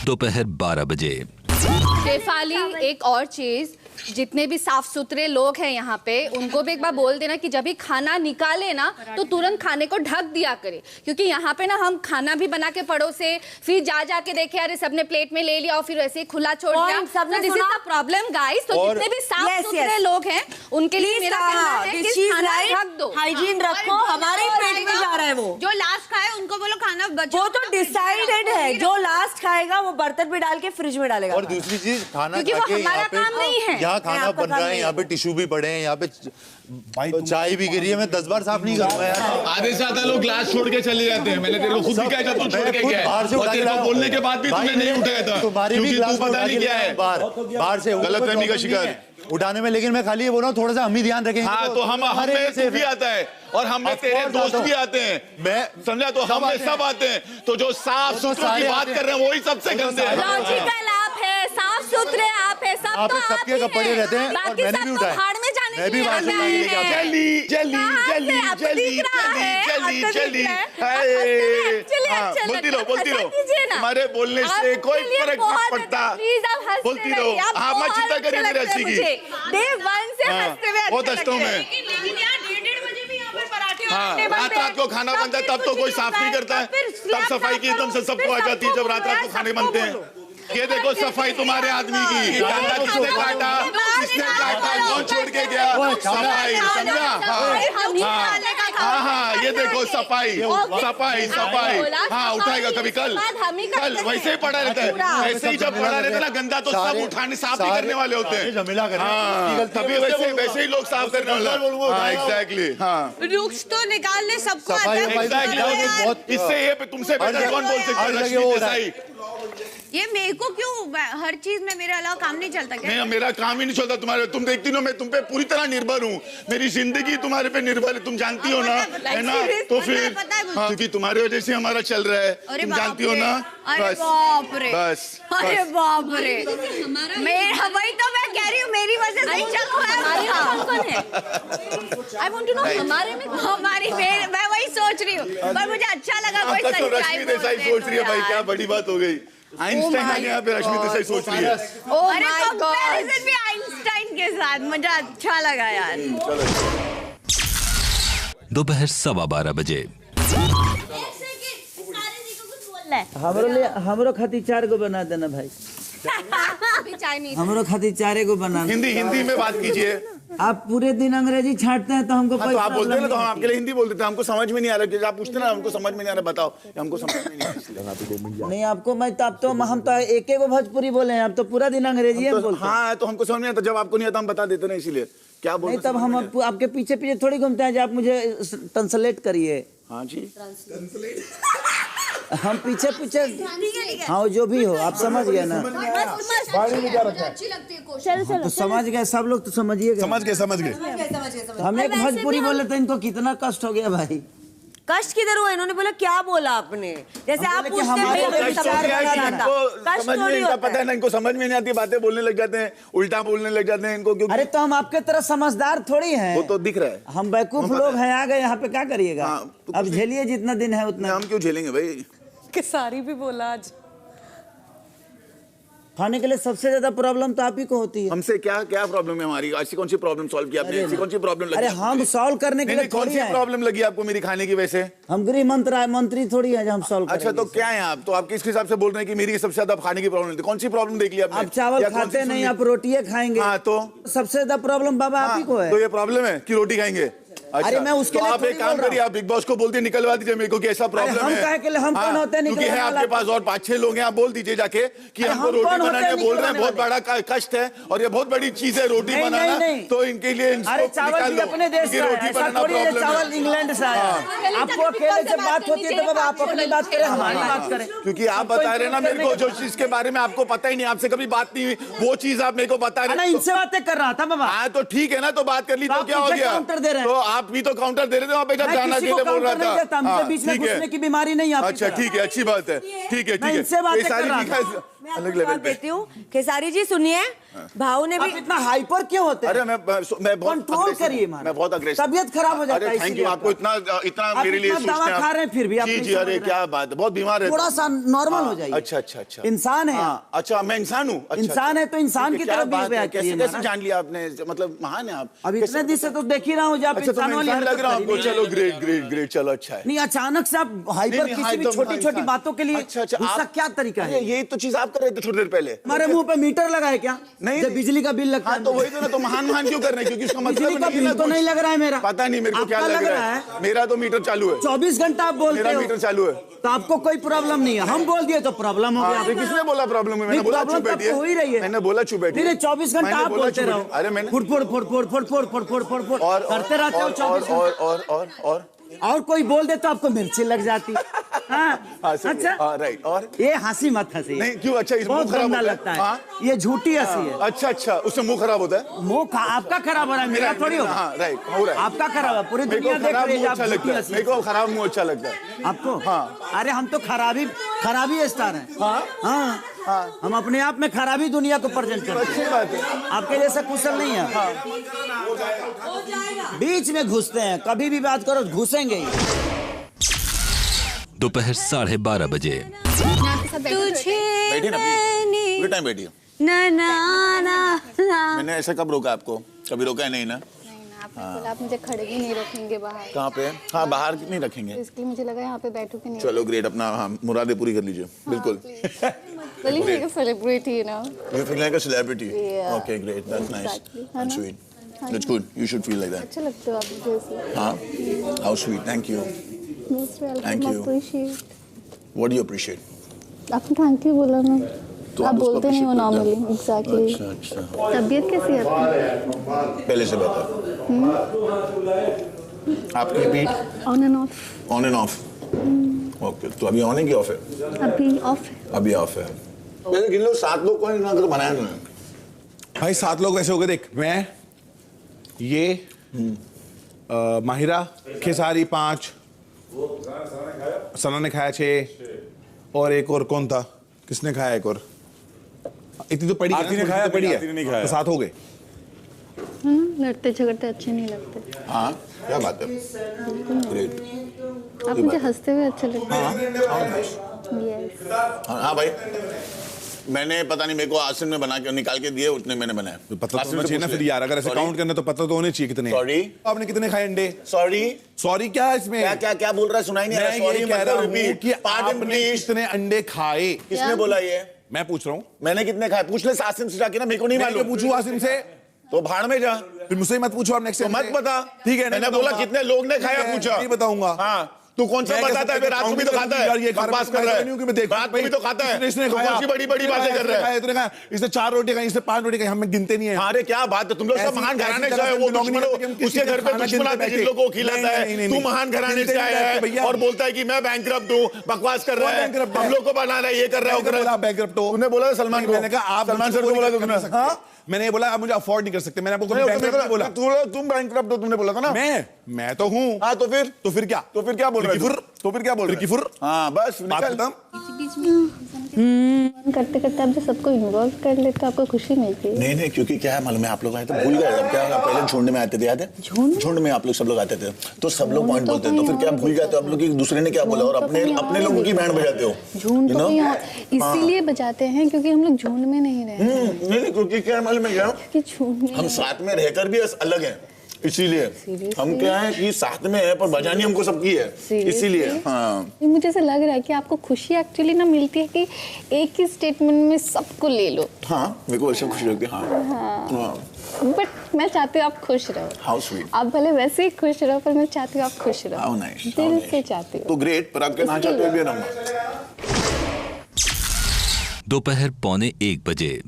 दोपहर 12 बजे। शेफाली, एक और चीज, जितने भी साफ सुथरे लोग हैं यहाँ पे उनको भी एक बार बोल देना कि जब भी खाना निकाले ना तो तुरंत खाने को ढक दिया करे, क्योंकि यहाँ पे ना हम खाना भी बना के पड़ोसे फिर जा के देखे अरे सबने प्लेट में ले लिया और फिर ऐसे ही खुला छोड़ दिया। This is the problem guys. तो जितने भी साफ सुथरे लोग हैं उनके लिए मेरा कहना है कि खाना ढक दो, हाइजीन रखो। हमारे पेट में जा रहा है वो, जो लास्ट खाए उनको बोलो खाना बचा। वो तो डिसाइडेड है, जो लास्ट खाएगा वो बर्तन में डाल के फ्रिज में डालेगा। और दूसरी चीज, खाना क्योंकि वो हमारा काम नहीं है। यहाँ खाना बन रहा है, यहाँ पे टिश्यू भी पड़े हैं, यहाँ पे चाय भी गिरी है, मैं 10 बार साफ नहीं करूंगा यार। आधे से ज्यादा लोग ग्लास छोड़ के चले जाते हैं। मैंने तेरे को खुद भी कहा था तू छोड़ के गया, और तेरे को बोलने के बाद भी तूने नहीं उठाया था, क्योंकि तू पता नहीं क्या है, बाहर से गलतफहमी का शिकार उठाने में। लेकिन मैं खाली ये बोल रहा हूँ थोड़ा सा हम ही ध्यान रखेंगे। हाँ तो हमें तू भी आता है और हमें तेरे दोस्त भी आते हैं, मैं समझा, तो हमें सब आते हैं। तो जो साफ सुथरे की बात कर रहे हैं वही सबसे गंदे हैं। लॉजिकल आप है, साफ सुथरे आप है, सब तो सबके कपड़े रहते हैं और मैंने भी उठाए। भाड़ में जाने मैं भी बाहर से नहीं लेके आता। जल्दी जल्दी जल्दी जल्दी जल्दी जल्दी बोलती रहो। तुम्हारे बोलने से कोई फर्क नहीं पड़ता, बोलती रहो। हाँ मत चिंता करिए मेरे हंसी की, बहुत हंसता हूँ मैं। हाँ रात को खाना बनता है तब तो कोई साफ नहीं करता है, तब सफाई की एकदम से सबको आ जाती है जब रात को खाने बनते हैं। ये देखो सफाई तुम्हारे आदमी की, किसने काटा, कौन छोड़ के गया, सफाई, समझा? हाँ ये देखो सफाई सफाई सफाई। हाँ उठाएगा कभी कल वैसे ही पड़ा रहता है, ऐसे ही जब पड़ा रहता है ना गंदा तो सब उठाने साफ ही करने वाले होते हैं। हाँ तभी वैसे ही लोग साफ करने वाले। हाँ एग्जैक्टली। हाँ रुक्स तो निकालने सबको आता है। इससे ये तुमसे बेहतर कौन बोल सकता है? लक्ष्मी देसाई, ये मेरे को क्यों हर चीज में मेरे अलावा काम नहीं चलता क्या? नहीं मेरा काम ही नहीं चलता तुम्हारे। तुम देखती हो मैं तुम पे पूरी तरह निर्भर हूँ, मेरी जिंदगी तुम्हारे पे निर्भर है, तुम जानती हो ना, है ना? तो फिर क्योंकि तुम्हारी वजह से हमारा चल रहा है, तुम जानती हो ना। बस बस अरे बाप रे, वही तो मैं कह रही हूँ, मेरी वजह से चल रहा है। I want to know हमारे में हमारी, मैं वही सोच रही हूँ, पर मुझे अच्छा लगा कोई सच्चाई रश्मि देसाई सोच रही है। भाई क्या बड़ी बात हो गई, आइंस्टाइन आ गया पे रश्मि देसाई सोच रही है। अरे कंपैरिजन भी आइंस्टाइन के साथ, मुझे अच्छा लगा यार। दोपहर 12:15 बजे। है। हमरो खातिर 4 गो बना देना भाई। अभी चाय नहीं। हमरो खातिर 4 गो बनाना। हिंदी में बात कीजिए। आप पूरे दिन अंग्रेजी छाटते हैं तो हमको तो आप बोलते हैं ना, तो हम आपके लिए हिंदी बोल देते हैं। हमको समझ में नहीं आ रहा, आप पूछते ना हमको समझ में नहीं आ रहा, बताओ हमको समझ में नहीं आ रहा। नहीं आपको मैं तो अब तो हम तो एक गो भोजपुरी बोले हैं, अब तो पूरा दिन अंग्रेजी है बोलते हैं। हाँ तो हमको समझ में आता, जब आपको नहीं आता हम बता देते ना, इसीलिए क्या बोल। नहीं तब हम आपके पीछे पीछे थोड़ी घूमते हैं, आप मुझे ट्रांसलेट करिए। हाँ जी हम पीछे पीछे, हाँ जो भी हो आप समझ गए ना। तो समझ गए सब लोग, तो समझिए। समझ गए। हम एक भोजपुरी बोले तो इनको कितना कष्ट हो गया भाई। कष्ट किधर हुआ? इन्होंने बोला क्या बोला आपने? जैसे आप पूछते हैं समझ में इनका पता है ना, इनको समझ में नहीं आती, बातें बोलने लग जाते हैं, उल्टा बोलने लग जाते हैं इनको। क्यों? अरे तो हम आपके तरह समझदार थोड़ी हैं। वो तो दिख रहा है। हम बेवकूफ लोग हैं, आ गए यहाँ पे, क्या करिएगा। अब झेलिए, जितना दिन है उतना। हम क्यों झेलेंगे भाई? केसारी भी बोला आज। खाने के लिए सबसे ज्यादा प्रॉब्लम तो आप ही को होती है। हमसे क्या प्रॉब्लम है हमारी? ऐसी कौन सी प्रॉब्लम सॉल्व की आपने? ऐसी कौन सी प्रॉब्लम लगी? अरे हम सॉल्व करने के लिए कौन सी प्रॉब्लम लगी आपको मेरी खाने की? वैसे हम गृह मंत्री थोड़ी है जो हम सॉल्व अच्छा तो क्या है आप? तो आप किस हिसाब से बोल रहे हैं कि मेरी सबसे ज्यादा खाने की प्रॉब्लम? कौन सी प्रॉब्लम देख लिया आपने? आप चावल खाते नहीं, आप रोटियां खाएंगे। हाँ तो सबसे ज्यादा प्रॉब्लम बाबा आप ही को है। तो ये प्रॉब्लम है कि रोटी खाएंगे? अच्छा, अरे मैं उसके लिए आप एक काम करिए, आप बिग बॉस को बोलते निकलवा दीजिए मेरे को कि ऐसा प्रॉब्लम है। हम कौन होते हैं क्योंकि है आपके पास और 5-6 लोग हैं, आप बोल दीजिए जाके कि हमको रोटी बनाने बोल रहे हैं, बहुत बड़ा कष्ट है और ये बहुत बड़ी चीज है रोटी बनाना, तो इनके लिए चावल अपने देश का रोटी बनाना प्रॉब्लम। चावल इंग्लैंड से आया। आपको अकेले से बात होती है तो बाबा आप अपनी बात करें, हमारी बात करें। क्योंकि आप बता रहे हैं ना मेरे को जो चीज के बारे में आपको पता ही नहीं, आपसे कभी बात नहीं हुई, वो चीज आप मेरे को बता रहे हैं। इनसे बातें कर रहा था बाबा। हाँ तो ठीक है ना, तो बात कर ली तो क्या हो गया? तो आप भी तो काउंटर दे रहे थे वहाँ पे, जब जाना के लिए बोल रहा था। मुझे बीच में घुसने की बीमारी नहीं है। अच्छा ठीक है, अच्छी बात है, ठीक है। इनसे बात कर रहा था। अलग लेवल पे देती हूँ। खेसारी जी सुनिए, भाव ने भी इतना हाइपर क्यों होते हैं? अरे मैं कंट्रोल करिए, मैं बहुत अग्रेसिव। तबीयत खराब हो जाता है। थैंक यू, आपको इतना मेरे लिए सोचते हैं। दवा खा रहे हैं फिर भी। जी अरे क्या बात है, बहुत बीमार है। थोड़ा सा नॉर्मल हो जाइए। अच्छा इंसान है। अच्छा मैं इंसान हूँ। इंसान है तो इंसान की तरह भी कैसे जान लिया आपने? मतलब महान है आप। अब इतने दिन से तो देख ही रहा हूँ जब इंसान लग रहा आपको। चलो ग्रेट, चलो अच्छा है। नहीं अचानक से आप हाइपर किसी भी छोटी बातों के लिए गुस्सा क्या तरीका है? यही तो चीज आप कर रहे थे थोड़ी देर पहले। हमारे मुंह पे मीटर लगा है क्या? नहीं, जब बिजली का बिल लगता है। तो वही तो ना, तो महान क्यों कर रहे हैं? क्योंकि उसका मतलब बिजली का बिल तो नहीं लग रहा है मेरा। पता नहीं मेरे को क्या लग रहा है। मेरा तो मीटर चालू है 24 घंटा। आप बोलते हो मेरा मीटर चालू है तो आपको कोई प्रॉब्लम नहीं है। हम बोल दिए तो प्रॉब्लम हो गया। किसने बोला प्रॉब्लम है? मैंने बोला चुप बैठिए। हो ही रही है। मैंने बोला चुप बैठिए। 24 घंटा आप बोलते रहो। अरे मैंने फुट करते रहते हो 24 और कोई बोल दे तो आपको मिर्ची लग जाती। अच्छा राइट। और ये हंसी मत हंसी। नहीं क्यों? अच्छा बहुत गंदा लगता है। ये झूठी हंसी है। अच्छा उससे मुंह खराब होता है। मुंह आपका खराब हो रहा है, मेरा थोड़ी होगा। राइट हो रहा है। आपका खराब है, पूरी दुनिया देख रही है। मेरे को खराब मुंह अच्छा लगता है। आपको? हाँ। अरे हम तो खराबी स्टार हैं। हाँ हम अपने आप में खराबी दुनिया को प्रेजेंट करते हैं। अच्छी बात है। आपके जैसा कुशल नहीं है। बीच में घुसते हैं, कभी भी बात करो घुसेंगे ही। दोपहर 12:30 बजे। बैठिए ना, पूरे टाइम बैठिए। मैंने ऐसा कब रोका आपको? कभी रोका है नहीं ना? आप मुझे खड़े भी नहीं रखेंगे बाहर। कहाँ पे? हाँ बाहर नहीं रखेंगे, इसलिए मुझे लगा यहाँ पे बैठो कि नहीं। चलो ग्रेट, अपना मुरादे पूरी कर लीजिए। बिल्कुल। सेलिब्रिटी ना, you feel like a celebrity. Okay, great, that's nice and sweet. That's good. You should feel like that. अच्छा लगते हो आप जैसे। हाँ, how sweet. Thank you. Thank you. What do you appreciate? आपने थैंक यू बोला ना, आप बोलते नहीं हो नॉर्मली। एग्जैक्टली। अच्छा। तबीयत कैसी है आपकी? पहले से बेहतर। आपकी repeat? On end of. On end of. Okay, तो अभी ऑन है कि ऑफ है? अभी ऑफ है। अभी ऑफ है। मैंने गिन लो 7 लोग को ना अगर बनाया ना भाई। 7 लोग वैसे हो गए। देख मैं ये माहिरा, खेसारी 5, सना ने खाया 6 और एक और कौन था? किसने खाया एक और? इतनी तो पड़ी है। आरती ने खाया, पड़ी आरती ने नहीं खाया। तो 7 हो गए। लड़ते झगड़ते अच्छे नहीं लगते। हाँ क्या बात है। ग्रेट। आप मुझे हंसते हुए अच्छे लगते हैं। हाँ भाई मैंने पता नहीं, मेरे को आसिम ने बना के निकाल के दिए, उतने मैंने बनाए। पता तो होना चाहिए ना फिर यार, अगर ऐसे काउंट करना तो पता तो होने चाहिए कितने। सॉरी, आपने कितने खाए अंडे? सॉरी क्या इसमें? क्या बोल रहा है, सुनाई नहीं आ रहा? सॉरी कह रहा हूं कि आपने कितने अंडे खाए? किसने बोला ये? मैं पूछ रहा हूँ। मैंने कितने खाए पूछ ले आसिम से जाके ना, मेरे को नहीं मालूम। पूछू आसिम से तो भाड़ में जा, फिर मुझसे मत पूछो। आप नेक्स्ट तो मत बता, ठीक है? मैंने बोला कितने लोग ने खाया पूछा, नहीं बताऊंगा। हाँ तू कौन सा बताता है? रात को भी तो खाता है, ये बकवास कर रहा है। रात को भी तो खाता है, इसने खाया, बड़ी बड़ी बातें कर रहा है। इसने 4 रोटी खाई, इसने 5 रोटी खाई, हमें गिनते नहीं है। अरे क्या बात है, तुम लोग सब महान घराने से आए हो, उसके घर पे दुश्मन आते जिन लोगों को खिलाता है। तू महान घराने से आया है और बोलता है कि मैं बैंकरप्ट हूँ, बकवास कर रहा है, हम लोग को बना रहा है, ये कर रहा है, वो कर रहा है। बैंकरप्ट हो? तूने बोला सलमान को? मैंने कहा आप सलमान सर को बोला तुमने? मैंने ये बोला आप मुझे अफोर्ड नहीं कर सकते, मैंने आपको बोला तुम बैंकरप्ट हो, तुमने बोला था ना। मैं तो हूँ। हाँ तो फिर क्या? तो फिर क्या बोल रहे हो? तो फिर क्या बोल रहे हो? हाँ बस निकल। करते करते आप जो सबको इन्वॉल्व कर लेते तो आपको खुशी मिलती है। नहीं क्योंकि क्या है मालूम है, आप लोग आए थे भूल गए अब क्या, पहले झुंड में आते थे, याद है? झुंड में आप लोग सब लोग आते थे, तो सब लोग पॉइंट बोलते थे, तो फिर क्या भूल जाते हो आप लोग कि दूसरे ने क्या बोला और अपने लोगों की बैंड बजाते हो। झुंड तो इसीलिए बजाते हैं क्योंकि हम लोग झुंड में नहीं रहे। नहीं क्योंकि क्या मालूम है क्या, हम साथ में रहकर भी अलग हैं, इसीलिए हम क्या है कि साथ में है पर बजानी हमको सबकी है, इसीलिए। हाँ मुझे ऐसा लग रहा है कि आपको खुशी एक्चुअली ना मिलती है कि एक ही स्टेटमेंट में सबको ले लो। हाँ मेरे को ऐसा खुशी लगती है। हाँ बट मैं चाहती हूँ आप खुश रहो। How sweet. आप भले वैसे ही खुश रहो पर मैं चाहती हूँ आप खुश रहो। How nice. दिल से चाहती हूँ। तो ग्रेट, पर आपके ना चाहते हुए रहूंगा। दोपहर 1:45 बजे।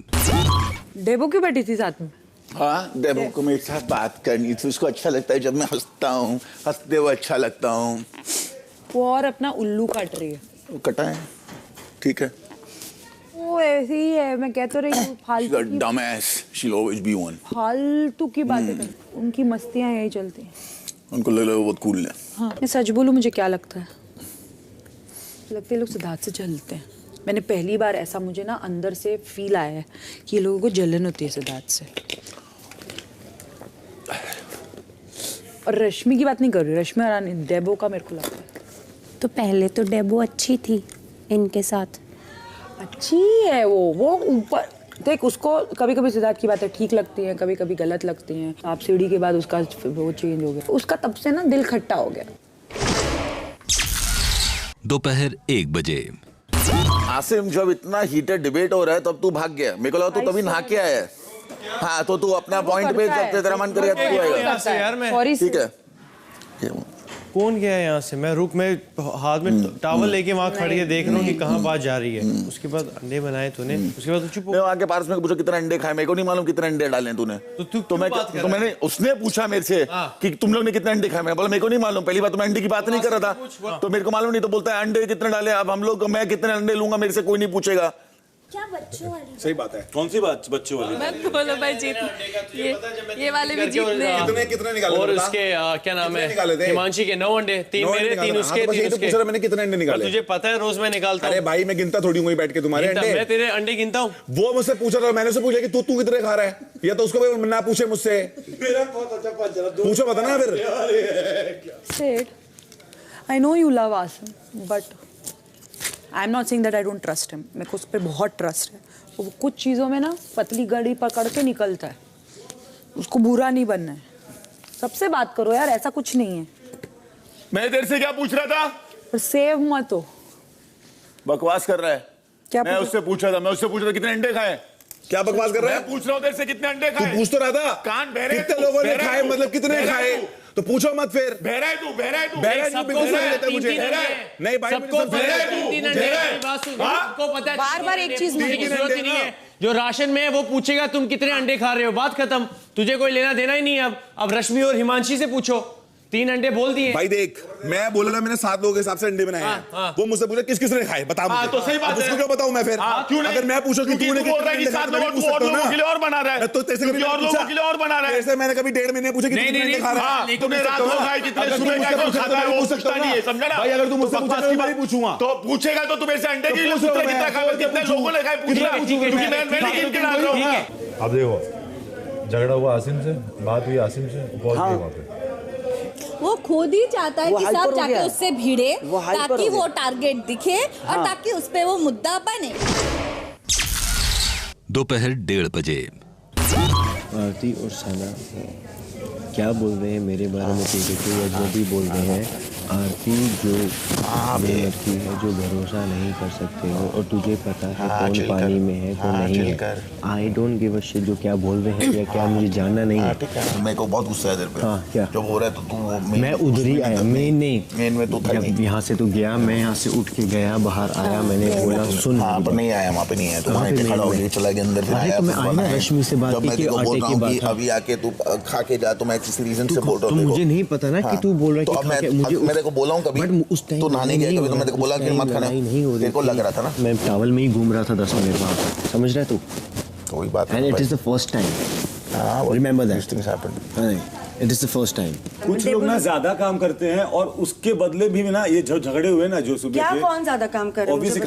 डेबो क्यों बैठी थी साथ में? हाँ डेबो को मेरे साथ बात करनी थी, उसको अच्छा लगता है जब मैं हंसता हूँ, हंसते हुए अच्छा लगता हूँ। वो और अपना उल्लू काट रही है। वो कटा है, ठीक है। वो ऐसी ही है, मैं कह तो रही हूँ फालतू की। dumbass, she'll always be one। फालतू की बातें कर, उनकी मस्तियाँ यही चलती हैं। उनको लग रहा है वो बहुत कूल है। हाँ मैं सच बोलूँ, मुझे क्या लगता है, लगता है लोग सिद्धार्थ से जलते हैं। मैंने पहली बार ऐसा मुझे ना अंदर से फील आया है कि ये लोगों को जलन होती है सिद्धार्थ से। और रश्मि की बात नहीं कर रही, रश्मि और डेबो का मेरे को लगता है। तो पहले तो डेबो अच्छी थी इनके साथ। अच्छी है वो ऊपर देख, उसको कभी कभी सिद्धार्थ की बातें ठीक लगती हैं, कभी कभी गलत लगती हैं। आप सीढ़ी के बाद उसका वो चेंज हो गया, उसका तब से ना दिल खट्टा हो गया। दोपहर 1 बजे। आसिम जब इतना हीटेड डिबेट हो रहा है तब तू भाग गया, मेरे को लगा तू तभी नहा के आया है। हाँ तो तू अपना पॉइंट पे जब तेरा मन करेगा तू आएगा। यार मैं ठीक है। कौन गया है यहाँ से? मैं रुक, मैं हाथ में टावल लेके वहाँ खड़ के देख रहा हूँ कि कहाँ बात जा रही है। उसके बाद अंडे बनाए तूने, उसके बाद चुप। मैं वहाँ के पास में पूछा कितने अंडे खाए, मेरे को नहीं मालूम कितने अंडे डाले तूने। तो मैंने उसने पूछा मेरे से कि तुम लोग ने कितने अंडे खाए, मैं बोला मेरे को नहीं मालूम। पहली बात तो मैं अंडे की बात नहीं कर रहा था, तो मेरे को मालूम नहीं, तो बोलता है अंडे कितने डाले। अब हम लोग, मैं कितने अंडे लूंगा मेरे से कोई नहीं पूछेगा। क्या बच्चों वाली? सही बात है। कौन सी बात बच्चों वाली? मैं बोलो भाई जीत, ये वाले भी जीतने। कितने निकाले? और उसके क्या नाम है, हिमांशी के 9 अंडे, 3 मेरे 3 उसके। पूछ रहा मैंने कितने अंडे निकाले। तुझे पता है रोज मैं निकालता हूँ। अरे भाई मैं गिनता थोड़ी हूँ बैठ के तुम्हारे अंडे। मैं तेरे अंडे गिनता हूँ। वो मुझसे पूछ रहा, मैंने उससे पूछा कि तू कितने खा रहा है, या तो उसको ना पूछे मुझसे। मेरा बहुत अच्छा पंचरा पूछो, बता ना फिर। I know you love Asim, but I'm not saying that I don't trust him. मेरे को उस पर बहुत ट्रस्ट है। वो कुछ चीज़ों में ना पतली गड़ी पकड़ के निकलता है, उसको बुरा नहीं बनना है। सबसे बात करो यार, ऐसा कुछ नहीं है। मैं तेरे से क्या पूछ रहा था? पर सेव मत हो। बकवास कर रहा है। क्या मैं उससे पूछा था, कितने अंडे खाए। क्या बकवास कर रहा है? मैं पूछ रहा हूँ तेरे से कितने अंडे खाए। तू पूछ तो रहा था। कान बहरे हैं, कितने लोगों ने खाए, मतलब कितने खाए, तो पूछो मत फिर। बहरा है तू। नहीं भाई, सबको पता है। बार-बार एक चीज जरूरत ही नहीं है। जो राशन में है वो पूछेगा तुम कितने अंडे खा रहे हो, बात खत्म। तुझे कोई लेना देना ही नहीं है। अब रश्मि और हिमांशी से पूछो, 3 अंडे बोल दिए। भाई देख, मैं बोला ना मैंने 7 लोगों के हिसाब से अंडे बनाए हैं। वो मुझसे पूछा किस किसने खाए, बता मुझे। तो सही बात है। उसको क्यों बताऊं मैं फिर? क्यों नहीं? अगर मैं पूछूं कि तूने बोल रहा है कि 7 लोगों के लिए और बना रहा है, तो तेरे से और लोगों के लिए और बना रहा है। ऐसे मैंने कभी 1.5 महीने पूछा कि कितने अंडे खा रहा है। तूने रात को खाए कितने, सुबह क्या कुछ खाता है वो पूछता नहीं है, समझा ना भाई? अगर तू मुझसे पूछा तो मैं पूछूंगा, तो पूछेगा तो तुम ऐसे अंडे के लिए पूछता कितना खाए, कितने लोगों ने खाए पूछना, क्योंकि मैं नहीं गिन के डाल रहा हूं। अब देखो, झगड़ा हुआ आसिम से, बात हुई आसिम से, पहुंच गए वहां पे। वो खुद ही चाहता है कि सब जाके उससे भिड़े ताकि वो टारगेट दिखे और ताकि उस पे वो मुद्दा बने। दोपहर 1:30 बजे। आरती और सना क्या बोल रहे हैं मेरे बारे में? या जो भी बोल रहे हैं, आरती जो लड़की है जो भरोसा नहीं कर सकते हो, और तुझे पता है कौन पानी में है कौन नहीं है। I don't give a shit जो क्या बोल रहे हैं या क्या मुझे जानना नहीं है। मेरे को बहुत गुस्सा है तेरे पे। हाँ क्या जब हो रहा है तो तू मैं उधर ही आया, मेन नहीं मेन में तो जब यहाँ से तो गया, मैं यहाँ से उठ के गया बाहर आया, मैंने बोला सुन वहाँ पर नहीं आया, वहाँ पे नहीं आया तो वहाँ पे खड़ा हो गया, चला गया अंदर। फिर आया मैं आया ना रश्मि से बात की आटे की बात, अभी आके तू खा के जा, तो मैं किसी रीजन से बोल रहा हूँ। मुझे नहीं पता ना कि तू बोल रहा है कि मुझे मेरे को बोला हूँ कभी तो नहाने गया कभी, तो मेरे को बोला कि मत खाना, तेरे को लग रहा था ना मैं टॉवल में ही घूम रहा था 10 मिनट वहाँ पर, समझ रहा है तू? कोई बात नहीं, it is the first time, remember that, it is the first time. कुछ लोग ना ज्यादा काम करते हैं और उसके बदले भी ना ये जो झगड़े हुए ना जो सुबह क्या कौन ज्यादा काम कर रहा है? ऑब्वियसली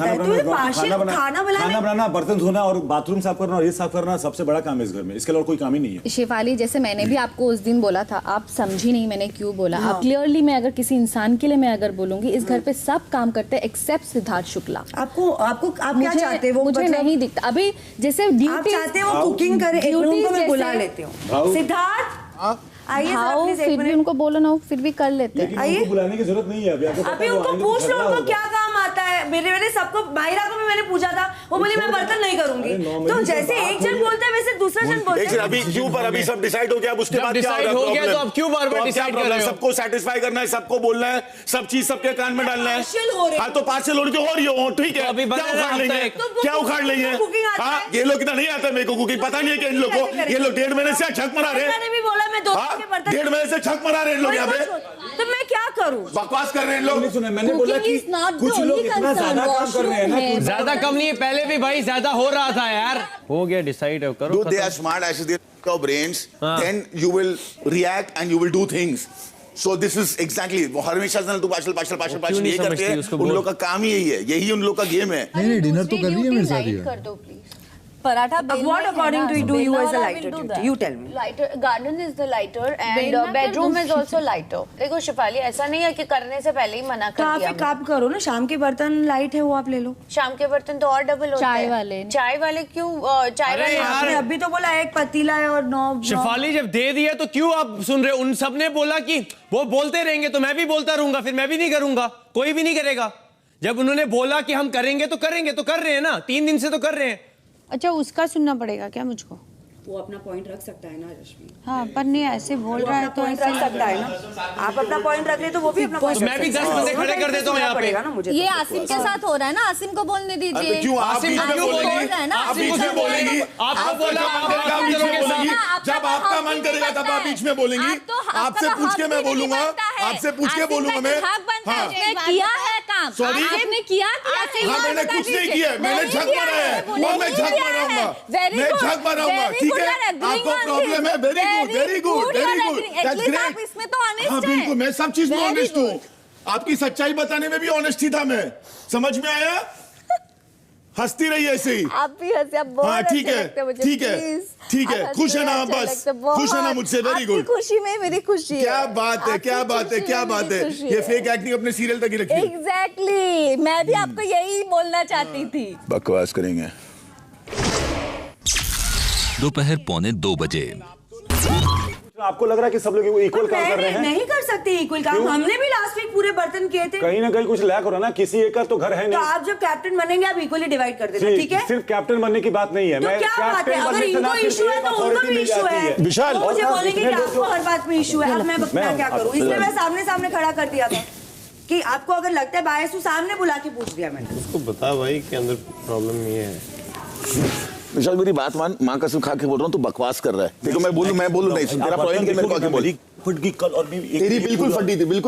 खाना बनाना, बर्तन धोना और बाथरूम साफ करना और ये साफ करना सबसे बड़ा काम है इस घर में, इसके अलावा कोई काम ही नहीं है। शिफाली, जैसे मैंने भी आपको उस दिन बोला था, आप समझी नहीं मैंने क्यों बोला। आप क्लियरली, मैं अगर किसी इंसान के लिए मैं अगर बोलूंगी, इस घर पे सब काम करते हैं एक्सेप्ट सिद्धार्थ शुक्ला। आप क्या चाहते हैं? वो मुझे नहीं दिखता अभी, जैसे ड्यूटी चाहते हैं वो कुकिंग करे, एक रूम को मैं बुला लेती हूँ। सिद्धार्थ आइए, फिर भी उनको बोलो ना, फिर भी कर लेते हैं। उनको बुलाने की जरूरत नहीं है अभी उनको पूछ लो उनको क्या काम आता है। मैंने सबको, माहिरा को भी मैंने पूछा था, वो बोली मैं बर्तन नहीं करूंगी। तो जैसे एक जन बोलता है वैसे दूसरा जन बोलता है। अभी क्यों पर अभी सब डिसाइड हो गया, उसके बाद क्या हो गया? तो अब क्यों बार-बार डिसाइड कर रहे हो? सबको सेटिस्फाई करना है, सबको बोलना है, सब चीज सबके कान में डालना है। हाँ तो पार्शियल हो रही हो, ठीक है, क्या उखाड़ लेंगे? क्या उखाड़ लेंगे? हाँ, ये लोग इतना नहीं आता मेरे को कुकिंग, पता नहीं है कि इन लोगों को, ये लोग 1.5 महीने से छक मरा रहे हैं। मैंने भी बोला मैं 1.5 महीने से छक मरा रहे हैं लोग यहाँ पे, तो मैं क्या करूं? बकवास कर रहे हैं लोग। सुने, मैंने बोला कि कुछ लोग इतना ज्यादा काम कर रहे हैं ना, ज्यादा कम नहीं है, पहले भी भाई ज्यादा हो रहा था यार। हो गया, डिसाइड करो। Do they are smart as they have brains, then you will react and you will do things. So this is exactly वो हमेशा से तू पार्शल ये करते हैं, उन लोग का काम ही यही है, यही उन लोग का गेम है। नहीं डिनर तो कर रही है मेरे साथ ही। कर दो please. Paratha what according to you as a lighter duty? You tell me. Lighter, garden is the lighter and bedroom is also lighter. देखो शिफाली, ऐसा नहीं है कि करने से पहले ही मना कर दिया। तो आप एक काम करो ना, शाम के बर्तन लाइट है वो आप ले लो। शाम के बर्तन तो और डबल होते हैं। चाय वाले क्यों? चाय वाले आपने अभी तो बोला एक पतीला है और 9। शिफाली जब दे दिया तो क्यों आप सुन रहे हो? उन सब ने बोला कि वो बोलते रहेंगे तो मैं भी बोलता रहूंगा, फिर मैं भी नहीं करूंगा, कोई भी नहीं करेगा। जब उन्होंने बोला कि हम करेंगे तो करेंगे, तो कर रहे हैं ना, 3 दिन से तो कर रहे हैं। अच्छा, उसका सुनना पड़ेगा क्या मुझको? वो अपना पॉइंट रख सकता है ना रश्मि। हाँ, पर नहीं ऐसे बोल रहा है तो ऐसे रख सकता है ना। आप अपना पॉइंट रख रहे तो वो भी अपना पॉइंट। मैं भी 10 बंदे खड़े कर देता हूँ यहाँ पे। ये आसिम के साथ हो रहा है ना, आसिम को बोलने दीजिए। क्यों आसिम क्यों बोलेंगी? आप बीच में बोलेंगी? आपको बोला आप बीच में बोलेंगी? जब आपका मन करेगा तब आप बीच में बोलेंगी। आपसे पूछ के मैं बोलूंगा, आपसे पूछ के बोलूंगा मैं। किया है काम, सॉरी आपने किया। हाँ, मैंने कुछ नहीं किया, मैंने झक मारा है और मैं झक मारूंगा, मैं झक मारूंगा, ठीक है? आपको प्रॉब्लम है, very good very good very good, that's great. इसमें तो ऑनेस्ट हाँ बिल्कुल, मैं सब चीज में ऑनेस्ट हूँ, आपकी सच्चाई बताने में भी ऑनेस्ट ही था मैं। समझ में आया? हंसती रही ऐसे ही। आप भी हंसे, आप बहुत हाँ, ठीक है ठीक है ठीक है। खुश है ना? बस खुश है ना मुझसे? Very good. खुशी में मेरी खुशी है। क्या बात है, क्या बात है, क्या बात है। ये फेक एक्टिंग अपने सीरियल तक ही रखी। एग्जैक्टली, मैं भी आपको यही बोलना चाहती थी। बकवास करेंगे। दोपहर 1:45 बजे। आपको लग रहा है कि सब लोग इक्वल काम कर रहे हैं? नहीं कर सकते इक्वल काम। हमने भी लास्ट वीक पूरे बर्तन किए थे। कहीं ना कहीं कुछ लैक हो रहा ना, किसी एक का तो घर है नहीं। तो आप जब कैप्टन बनेंगे आप इक्वली डिवाइड कर देना, ठीक है? सिर्फ कैप्टन बनने की बात नहीं है। तो क्या बात है? अगर इनको इशू है तो उनका भी इशू है। विशाल मुझे बोलेंगे कि आपको हर बात में इशू है। अब मैं क्या करूँ? इसलिए मैं सामने सामने खड़ा कर दिया था कि आपको अगर लगता है बायस, सामने बुला के पूछ दिया मैंने। उसको बता भाई कि अंदर प्रॉब्लम ये है। विशाल मेरी बात मान, माँ कसम खा के बोल रहा हूँ, तू बकवास कर रहा है। देखो मैं बोलूँ नहीं, तेरा पॉइंट मेरे को आके बोली फट गई कल और भी तेरी बिल्कुल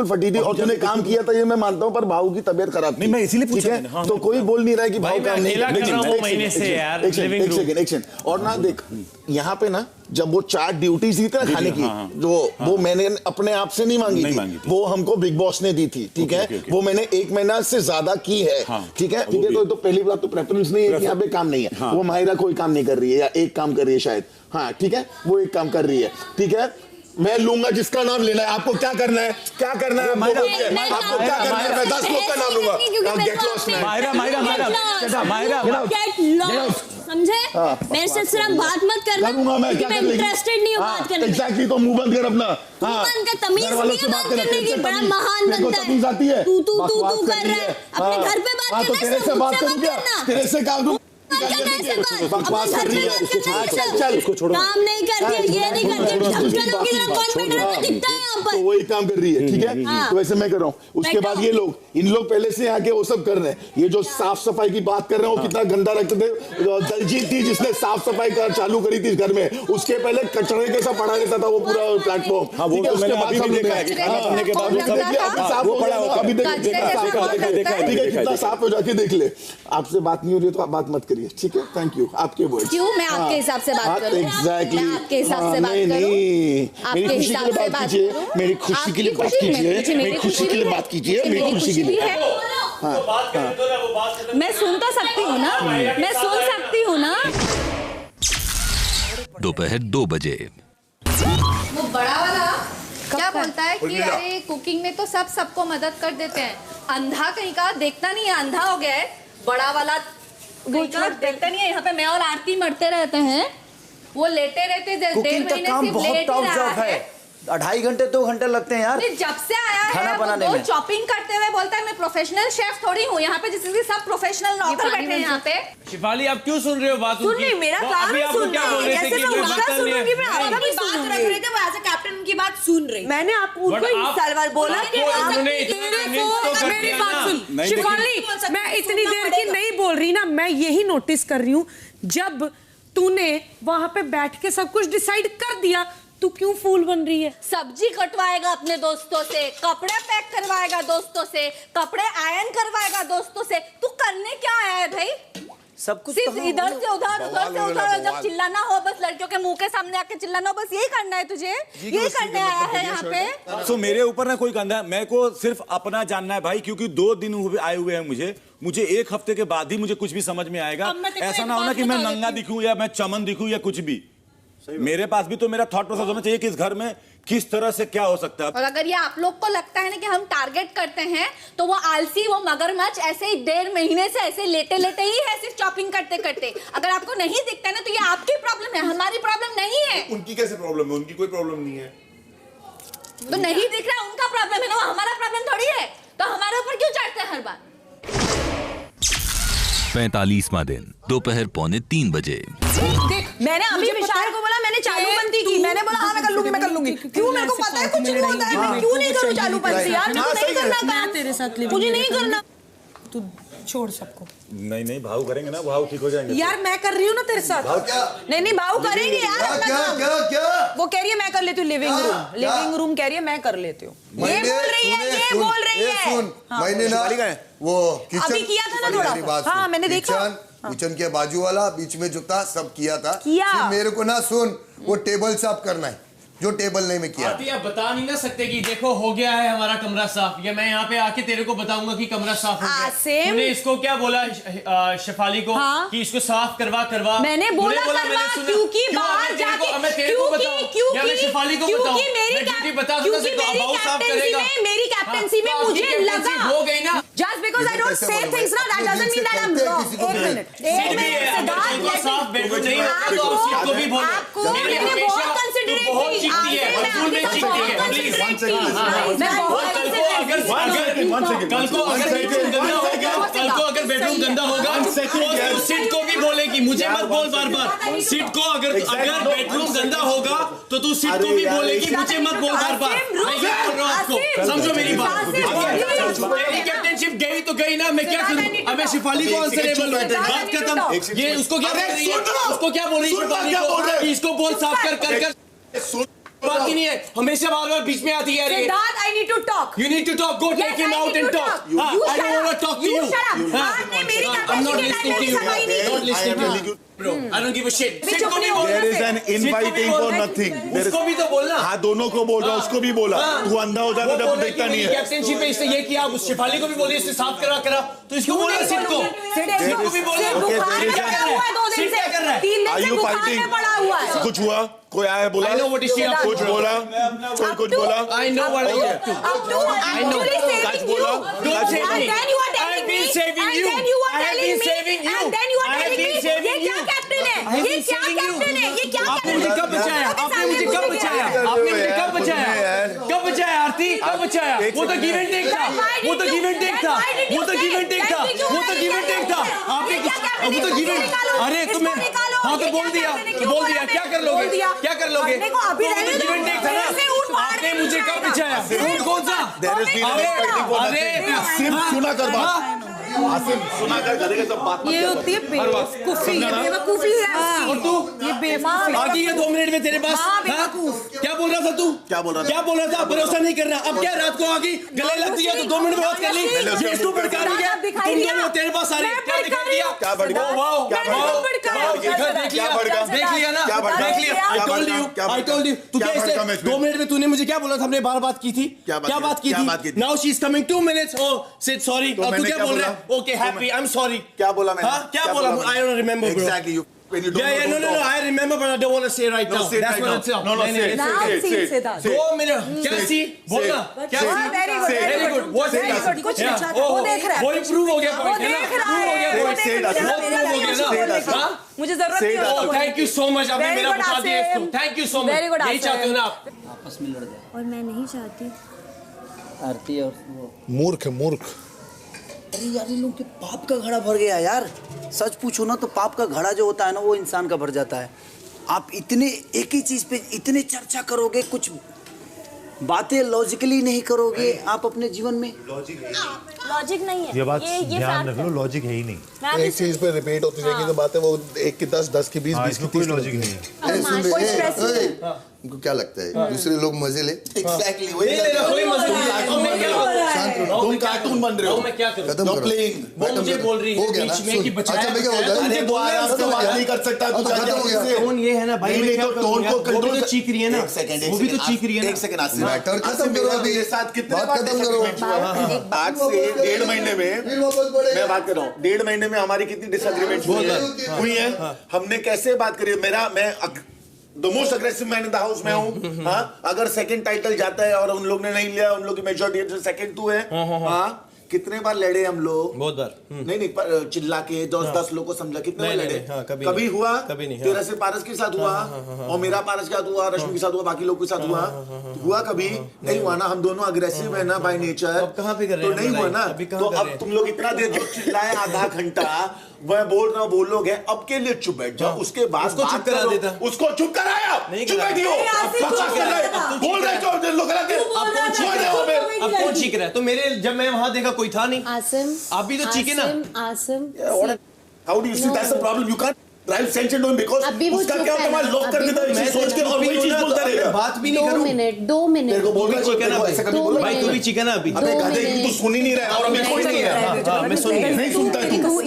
फटी थी और तूने काम किया था, ये मैं मानता हूँ, पर भाव की तबीयत खराब थी। मैं इसीलिए पूछा। हाँ, तो कोई बोल नहीं रहा है कि भाव काम नहीं। महीने से यार, एक सेकंड। और ना देख, यहाँ पे ना जब वो 4 ड्यूटीज दी थी ना खाने की, जो वो मैंने अपने आप से नहीं मांगी थी, वो हमको बिग बॉस ने दी थी, ठीक है? वो मैंने 1 महीना से ज्यादा की है, ठीक है? तो पहली बात तो प्रेफरेंस नहीं है कि यहाँ पे काम नहीं है। वो माहिरा कोई काम नहीं कर रही है या एक काम कर रही है शायद, हाँ ठीक है, वो एक काम कर रही है, ठीक है? मैं लूंगा जिसका नाम लेना है। आपको क्या करना है? क्या करना है? आपको क्या करना है? मैं 10 लोग का नाम लूंगा। समझे? मेरे से सिर्फ बात मत करना। करूंगा मैं, क्या मैं इंटरेस्टेड नहीं हूँ बात करने में। एग्जैक्टली, तो मुंह बंद कर अपना। बंद कर, तमीज नहीं है बात करने की, बड़ा महान बनता है। तमीज आती है? तू कर रहा है, अपने घर पे बात करना, तेरे से बात करूं क्या? तेरे से काम करूं? बकवास कर रही है। चल उसको छोड़ो। काम नहीं करती, ये नहीं करती, ढक्कनों की तरह कौन बैठ रहा है दिखता है यहाँ पर। तो वही काम कर रही है, ठीक है? तो वैसे मैं कर रहा हूँ। उसके बाद ये लोग, इन लोग पहले से आके वो सब कर रहे हैं। ये जो साफ सफाई की बात कर रहे हैं, वो कितना गंदा रखते थे। दलजीत थी जिसने साफ सफाई चालू करी थी घर में, उसके पहले कचरे के सब पड़ा रहता था वो पूरा प्लेटफॉर्म। हाँ, वो तो मैंने अभी भी देखा है कि खाना खाने के बाद वो पड़ा होता है। अभी देखा, ठीक है, कितना साफ हो जाके देख ले। आपसे बात नहीं हो रही तो आप बात मत करिए, ठीक है? Thank you. आपके वर्ड्स। क्यों मैं आपके हिसाब से बात करूं? एग्जैक्टली, मैं आपके हिसाब से बात करूं? नहीं, आपके मेरी खुशी के लिए बात कीजिए, मेरी खुशी के लिए बात कीजिए, मेरी खुशी के लिए बात कीजिए, मेरी खुशी के लिए। मैं सुन तो सकती हूँ ना, मैं सुन सकती हूँ ना। दोपहर 2 बजे। वो बड़ा वाला क्या बोलता है कि अरे कुकिंग में तो सब सबको मदद कर देते हैं। अंधा कहीं का देखता नहीं है, अंधा हो गया है बड़ा वाला। वो देखता नहीं है, यहाँ पे मैं और आरती मरते रहते हैं, वो लेटे रहते। कुकिंग का काम बहुत टफ जॉब है, 2.5 घंटे 2 घंटे लगते हैं यार। जब से आया है वो चॉपिंग करते हुए बोलता है मैं प्रोफेशनल शेफ थोड़ी हूँ, यहाँ पे जिसके सब प्रोफेशनल नौकर बैठे हैं यहाँ पे। शिफाली आप क्यों सुन रहे हो बात? सुन नहीं, मेरा काम है सुनना। जैसे मैं उनका सुनूंगी, मैं आपका भी बात रख रही थी, वो एज अ कैप्टन उनकी बात सुन रही। मैंने आपको उनको सलवार बोला कि मेरी बात सुन शिफाली, मैं इतनी देर की नहीं बोल रही ना, मैं यही नोटिस कर रही हूँ जब तूने वहां पे बैठ के सब कुछ डिसाइड कर दिया, तू क्यों फूल बन रही है? सब्जी कटवाएगा अपने दोस्तों से, कपड़े पैक करवाएगा दोस्तों से, कपड़े आयरन करवाएगा दोस्तों से। तू करने क्या आया है भाई? सब कुछ सिर्फ इधर से उधर, उधर से उधर, जब चिल्लाना हो बस लड़कियों के मुंह के सामने आके चिल्लाना हो, बस यही करना है तुझे? यही करने आया है यहाँ पे? सो मेरे ऊपर ना कोई गंदा, मेरे को सिर्फ अपना जानना है भाई, क्योंकि 2 दिन आए हुए हैं मुझे 1 हफ्ते के बाद ही मुझे कुछ भी समझ में आएगा। ऐसा ना होना कि मैं नंगा दिखूं या मैं चमन दिखूं या कुछ भी। मेरे पास भी तो मेरा थॉट प्रोसेस होना चाहिए कि इस घर में किस तरह से क्या हो सकता है। और अगर ये आप लोग को लगता है ना कि हम टारगेट करते हैं, तो वो आलसी, वो मगरमच्छ ऐसे ही 1.5 महीने से ऐसे लेटे लेटे ही है, सिर्फ चॉपिंग करते करते। अगर आपको नहीं दिखता है ना, तो ये आपकी प्रॉब्लम है, हमारी प्रॉब्लम नहीं है। उनकी कैसे प्रॉब्लम है? उनकी कोई प्रॉब्लम नहीं है। तो नहीं दिख रहा उनका प्रॉब्लम है ना, वो हमारा प्रॉब्लम थोड़ी है। तो हमारे ऊपर क्यों चढ़ते हैं हर बार? 45वां दिन दोपहर 2:45 बजे। मैंने अभी विशाल को बोला, मैंने चालूबंदी की, मैंने बोला हाँ मैं कर लूंगी। क्यों? मेरे को पता है कुछ नहीं होता है, मैं क्यों नहीं करूँ चालूबंदी यार? मुझे नहीं करना काम तेरे साथ, मुझे नहीं करना। तू छोड़ सबको। नहीं भाव करेंगे ना, भाव ठीक हो जाएंगे यार। मैं कर रही हूँ ना तेरे साथ। नहीं भाव करेंगे यार। क्या वो कह रही है मैं कर लेती हूँ लिविंग रूम कह रही है मैं कर लेती हूँ। ये बोल रही है। मैंने ना वो अभी किया था ना थोड़ा। हाँ मैंने देखा, किचन के बाजू वाला बीच में जो था सब किया था। मेरे को ना सुन, वो टेबल साफ करना है, जो टेबल नहीं में किया। आप बता नहीं ना सकते कि देखो हो गया है हमारा कमरा साफ, या मैं यहाँ पे आके तेरे को बताऊंगा कि कमरा साफ हो गया। तूने इसको क्या बोला शिफाली को? हाँ? कि इसको साफ करवा। मैंने बोला करवा, क्योंकि बाहर जाके मैं तेरे को बताऊं या मैं शिफाली को बताऊं? मैं ड्यूटी बता दूंगा तो अभाव साफ करेगा। मेरी कैप्टेंसी में मुझे लगा हो गई ना। Just because I don't say things ना, that doesn't mean that I'm wrong. एक मिनट साफ बेडरूम नहीं होता तो आप सीट को भी बोलो। आपको मैंने बहुत कंसिडरेट की। कल को अगर बेडरूम गंदा होगा तो सीट को भी बोलेगी, मुझे मत बोल बार। सीट को अगर बेडरूम गंदा होगा तो तू सीट को भी बोलेगी, मुझे मत बोल बार। मैं ये बोल रहा हूँ आपको, समझो मेरी बात। मेरी कैप्टनशिप गई तो गई ना, मैं क्या करूँ? अब मैं शिफाली को आंसरेबल हूँ, बात खत्म। ये उसको क्या बोल रही है? उसको क्या बोल रही है शिफाली को? इसको बोल साफ कर। बात ही नहीं है, हमेशा बार बीच में आती है। Siddharth, I need to talk. You need to talk. Go take him out and talk. I don't want to talk to you. I'm not listening to you. Not listening to you. Bro, I don't give a shit. There is an inviting for nothing. उसको भी तो बोलना। हाँ, दोनों को बोल रहा, उसको भी बोला। तू अंधा हो जाता जब देखता नहीं है। कैप्टनशिप पे इसने ये किया, उस शिफाली को भी बोलिए इसने साफ करा, तो इसको बोला सीट को भी बोला। क्या कर रहा है? 3 दिन से बुखार में पड़ा हुआ है। कुछ हुआ? कोई आया बोला? कुछ बोला? कोई कुछ बोला? I know what I know. I know. Don't say me. I've been saving you. And then you are I have telling been me, saving you. and then you are I have telling been me, saving ये क्या you. Captain है? I have ये been क्या saving you. Captain है? ये क्या आपने captain मुझे है? कब बचाया? आपने मुझे कब बचाया? आपने मुझे कब बचाया? कब बचाया आरती? कब बचाया? वो तो गिव एंड टेक था। वो तो गिव एंड टेक था। वो तो गिव एंड टेक था। वो तो गिव एंड टेक था। आपने वो तो गिव एंड, अरे तुम्हें हाँ तो बोल दिया, बोल दिया, क्या कर लोगे? क्या कर लोगे? गिव एंड टेक था ना? आपने मुझे कब बचाया? कौन सा? सुना कर बात, आसिम सुना कर करेगा सब बात। ये होती है बेवकूफी, बेवकूफी है और तू ये बेवकूफी। आगे ये 2 मिनट में तेरे पास क्या बोल रहा था तू? क्या बोल रहा था? भरोसा नहीं करना। अब क्या रात को आगे गले लग दिया तो 2 मिनट में बात कर ली। ये तू भड़का रही है, तुम दोनों तेरे पास आ रही। क्या दिखा दिया? क्या भड़का? वाओ देख लिया ना, देख लिया। I told you तू कैसे 2 मिनट में तूने मुझे क्या बोला था? हमने बार बात की थी। क्या बात की थी? Now she is coming 2 minutes. Oh said sorry. अब तू क्या बोल रहा है? Okay happy, I'm sorry. क्या बोला मैंने? हाँ क्या बोला? I don't remember bro. Exactly. When you don't Yeah, no, I remember, but I don't want to say right now. That's what it's up. No, say it. 2 minute क्या सी बोलना? क्या सी? Very good. What is? कुछ नहीं चाहता, वो देख रहा है। वो improve हो गया point है ना? Improve हो गया point. मुझे जरूरत नहीं है। Thank you so much. आपने मेरा बता दिया इसको. Thank you so much. यही चाहते हो ना आप? आपस में लड़ गए और मैं नहीं चाहती। आरती और वो मूर्ख है मूर्ख। अरे यार इन लोग के पाप का घड़ा भर गया यार। सच पूछो ना तो पाप का घड़ा जो होता है ना वो इंसान का भर जाता है। आप इतने एक ही चीज पे इतने चर्चा करोगे, कुछ बातें लॉजिकली नहीं करोगे आप अपने जीवन में। लॉजिक नहीं है ये बात ये ध्यान रखो, लॉजिक है ही नहीं। एक चीज पे रिपीट होती रहेगी तो बातें वो 1 की 10, 10 की 20, 20 की 30 कोई लॉजिक नहीं है। उनको क्या लगता है दूसरे लोग मजे ले? एग्जैक्टली तुम कार्टून बन रहे हो। मैं क्या करूं? खत्म करो। वो मुझे बोल रही है बीच में कि बचाया। अच्छा मैं क्या बोल रहा वो आराम से बात नहीं कर सकता तू। खत्म हो गया। टोन ये है ना भाई, नहीं तो टोन को कंट्रोल। वो भी तो चीख रही है ना, वो भी तो चीख रही है ना। 1 सेकंड आसिम, मैटर खत्म करो अभी। साथ कितने बात खत्म करो। आज से 1.5 महीने में मैं बात कर रहा हूँ। 1.5 महीने में हमारी कितनी डिसएग्रीमेंट हुई है? हमने कैसे बात करी? मैं the most aggressive man in the house में हूँ। हाँ अगर सेकंड टाइटल जाता है और उन लोग ने नहीं लिया, उन लोग की मेजॉरिटी सेकंड तू है। हाँ कितने बार लड़े हम लोग? बहुत बार। नहीं चिल्ला के 10 लोगों को समझा कितने बार लड़े? कभी हुआ? कभी नहीं। तेरा से पारस के साथ हुआ और मेरा पारस के साथ हुआ, रश्मि के साथ हुआ, बाकी लोग के साथ हुआ कभी नहीं हुआ ना? हम दोनों अग्रेसिव है ना बाय नेचर। कहाँ पे कर रहे हैं? तो नहीं हुआ ना? तो अब तुम लोग इतना देर जो चिल्लाए आधा घंटा, मैं बोल रहा हूँ वो लोग है, अब के लिए चुप बैठ जाओ। उसके बाद उसको चुप करा देता। उसको चुप कराया, चुप बैठी हो। बोल रहे लोग अब कौन चीख रहा है? तो मेरे जब मैं वहां देखा कोई था नहीं। आसिम आप भी तो चीखे ना। Asim how do you see that's the problem? You can't drive session on because उसका क्या होता है? लॉक कर देता है, मैं सोच के और वही चीज बोलता रहेगा। बात भी नहीं करूं। 2 मिनट तेरे को बोलना चाहिए ना भाई, तू भी चीखे ना अभी। अबे गधे तू सुन ही नहीं रहा और अभी कोई नहीं है। मैं सुन नहीं सुनता है तू।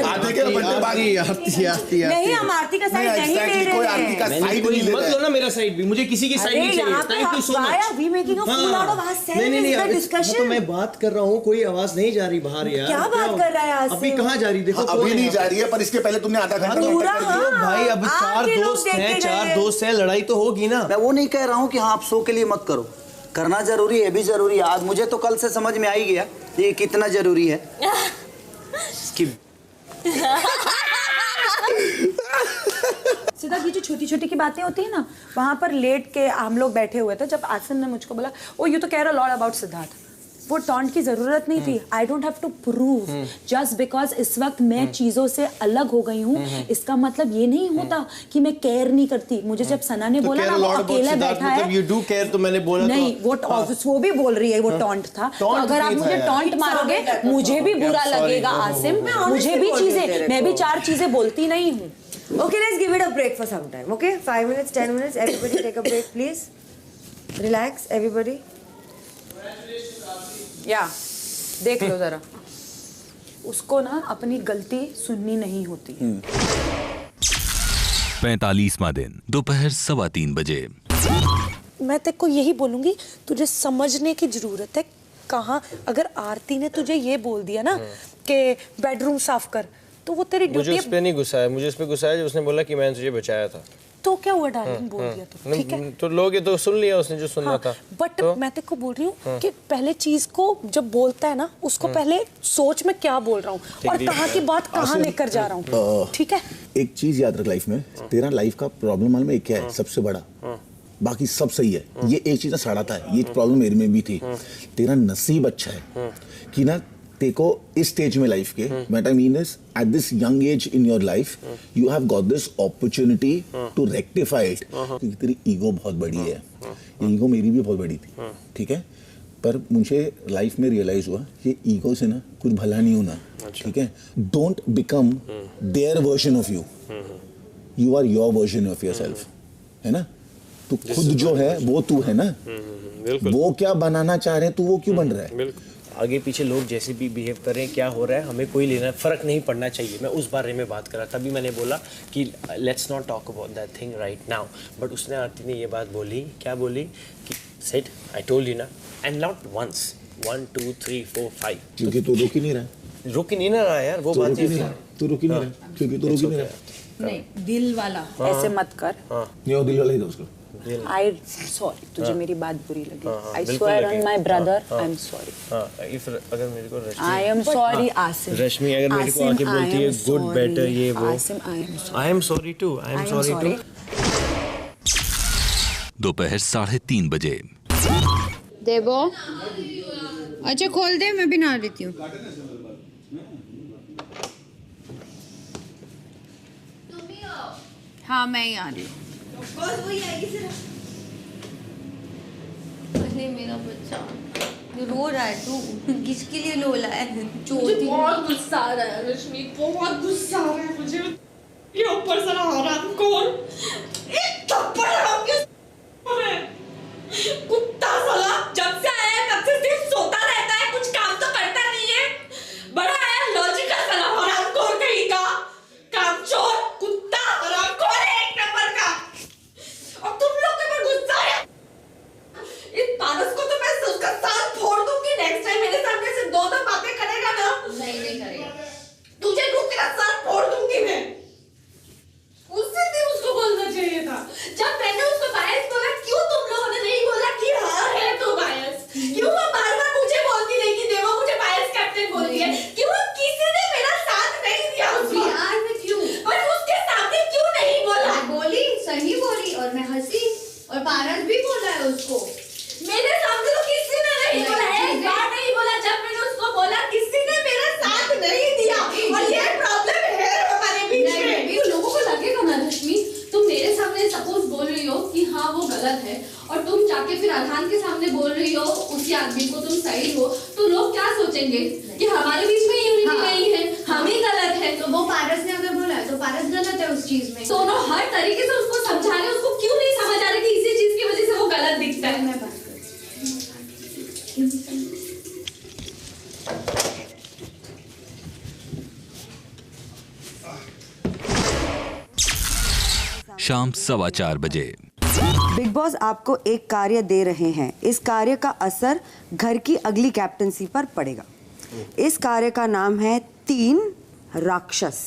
आधे के बंदे बाकी आरती नहीं, हम आरती का साइड नहीं ले रहे। कोई आरती का साइड नहीं ले रहा। मत लो ना मेरा साइड भी, मुझे किसी की साइड नहीं चाहिए। Thank you so much. We making a fool out of our नहीं डिस्कशन। तो मैं बात कर रहा हूँ, कोई आवाज नहीं जा रही बाहर यार। क्या बात कर रहा है आसिम? अभी कहाँ जा रही? देखो अभी नहीं जा रही है, पर इसके पहले तुमने आधा घंटा भाई। अब 4 दोस्त हैं, लड़ाई तो होगी ना। मैं वो नहीं कह रहा हूँ कि हाँ आप शो के लिए मत करो, करना जरूरी है, भी जरूरी है। आज मुझे तो कल से समझ में आ ही गया ये कितना जरूरी है कि सीधा ये जो छोटी छोटी की बातें होती है ना, वहां पर लेट के हम लोग बैठे हुए थे जब आसिम ने मुझको बोला ओ यू तो कह रहा लॉट अबाउट सिद्धार्थ। वो टॉन्ट की जरूरत नहीं थी। I don't have to prove just because इस वक्त मैं चीजों से अलग हो गई हूँ, इसका मतलब ये नहीं होता कि मैं केयर नहीं करती। मुझे जब सना ने बोला ना वो अकेला बैठा है, यू डू केयर, तो मैंने बोला नहीं वो भी बोल रही है वो टॉन्ट था। तो अगर आप मुझे टॉन्ट मारोगे मुझे भी बुरा लगेगा आसिम, मुझे भी चीजें, मैं भी 4 चीजें बोलती नहीं हूँ। Okay, let's give it a break for some time. Okay, 5 minutes, 10 minutes. Everybody take a break, please. Relax, everybody. या देख लो जरा, उसको ना अपनी गलती सुननी नहीं होती। 45वां दिन दोपहर 3:15 बजे। मैं तेरे को यही बोलूंगी, तुझे समझने की जरूरत है। कहाँ अगर आरती ने तुझे ये बोल दिया ना कि बेडरूम साफ कर, तो वो तेरी ड्यूटी। मुझे उस पे नहीं गुस्सा है, मुझे उस पे गुस्सा है जो उसने बोला कि मैंने तुझे बचाया था। तो क्या हुआ डार्लिंग, बोल दिया तो ठीक है। तो लोग ये तो सुन लिया उसने जो सुनना था। बट मैं तेरे को बोल रही हूँ कि पहले चीज को जब बोलता है ना, उसको पहले सोच में क्या बोल रहा हूँ और कहाँ की बात कहाँ लेकर जा रहा हूँ, ठीक है। एक चीज याद रख लाइफ में, तेरा लाइफ का प्रॉब्लम मालूम है क्या है सबसे बड़ा? बाकी सब सही है, ये एक चीज ना सड़ाता है, ये प्रॉब्लम मेरे में भी थी। तेरा नसीब अच्छा है कि ना देखो इस स्टेज में लाइफ के, what I mean is at this young age in your life you have got this opportunity to rectify it. क्योंकि तेरी ईगो बहुत बड़ी है, ये ईगो मेरी भी बहुत बड़ी थी, ठीक है। पर मुझे लाइफ में रियलाइज हुआ कि ईगो से ना कुछ भला नहीं होना, ठीक है। Don't become their version of you, you are your version of yourself, है ना। तू खुद जो है वो तू है ना, वो क्या बनाना चाह रहे हैं तू वो क्यों बन रहा है। आगे पीछे लोग जैसे भी बिहेव कर रहे हैं, क्या हो रहा है, हमें कोई लेना फर्क नहीं पड़ना चाहिए। मैं उस बारे में बात कर रहा, तभी मैंने बोला कि let's not talk about that thing right now. But उसने आरती ने ये बात बोली, क्या बोली कि सेड आई टोल्ड यू ना, एंड नॉट वंस, 1 2 3 4 5। क्योंकि तू रुक ही नहीं रहा, रुक ही नहीं ना रहा यार, वो बात है। तू रुक ही नहीं रहा, क्योंकि तू रुक ही नहीं रहा। नहीं, दिल वाला ऐसे मत कर। ये दिल वाला ही था उसको। आई सॉरी, तुझे मेरी बात बुरी लगी। I swear on my brother, I am sorry. If अगर मेरे को आई एम सॉरी आसिम, रश्मि अगर मेरे को आके बोलती है गुड बेटर ये वो, I am sorry too, I am sorry too. दोपहर 3:30 बजे। देवो, अच्छा खोल दे, मैं भी नहा लेती हूँ। हाँ मैं ही आ रही हूँ। अरे मेरा बच्चा रो रहा है, तू किसके लिए रो रहा है? मुझे बहुत गुस्सा आ रहा है रश्मि, बहुत गुस्सा आ रहा है मुझे। ये ऊपर से हराम कौन एक थप्पड़ आपके कुत्ता साला, जब से आया तब से सिर्फ सोता रहता है, कुछ काम तो करता नहीं है। बड़ा है लॉजिकल साला हरामखोर कहीं का, कामचोर कुत्ता हरामखोर है एक नंबर का। और तुम लोग के पर गुस्सा है। इस पारस को तो मैं उसका साल फोड़ दूंगी नेक्स्ट टाइम मेरे सामने से दो बातें करेगा ना। नहीं करेगा, तुझे रुक तेरा साल फोड़ दूंगी मैं। उससे भी उसको बोलना चाहिए था जब मैंने उसको बायस बोला। क्यों तुम लोगों ने नहीं बोला कि हाँ है तो बायस? क्यों वो बार-बार मुझे बोलती रही कि देवा मुझे बायस कैप्टन बोलती है? क्यों किसी ने मेरा साथ नहीं दिया उसको? यार मैं क्यों, पर उसके सामने क्यों नहीं बोला? बोली, सही बोली, और मैं हंसी, और पारस भी बोला है उसको। मेरे सामने तो किसी ने नहीं बोला, एक बार नहीं बोला। जब मैंने उसको बोला किसी ने मेरा साथ नहीं दिया, और ये प्रॉब्लम है हमारे बीच में। लोगों को लगेगा ना रश्मि, तुम मेरे सामने सपोज बोल रही हो कि हाँ वो गलत है, और तुम जाके फिर अरहान के सामने बोल रही हो उसी आदमी को तुम सही हो, तो लोग क्या सोचेंगे कि हमारे बीच में यूनिटी नहीं है, हम ही गलत है। तो वो पारस ने अगर बोला है तो पारस गलत है उस चीज में। दोनों हर तरीके से उसको समझा रहे, उसको क्यों नहीं समझ आ रहा कि इसी चीज की वजह से वो गलत दिखता है। मैं बात शाम 4:15 बजे। बिग बॉस आपको एक कार्य दे रहे हैं। इस कार्य का असर घर की अगली कैप्टनसी पर पड़ेगा। इस कार्य का नाम है 3 राक्षस।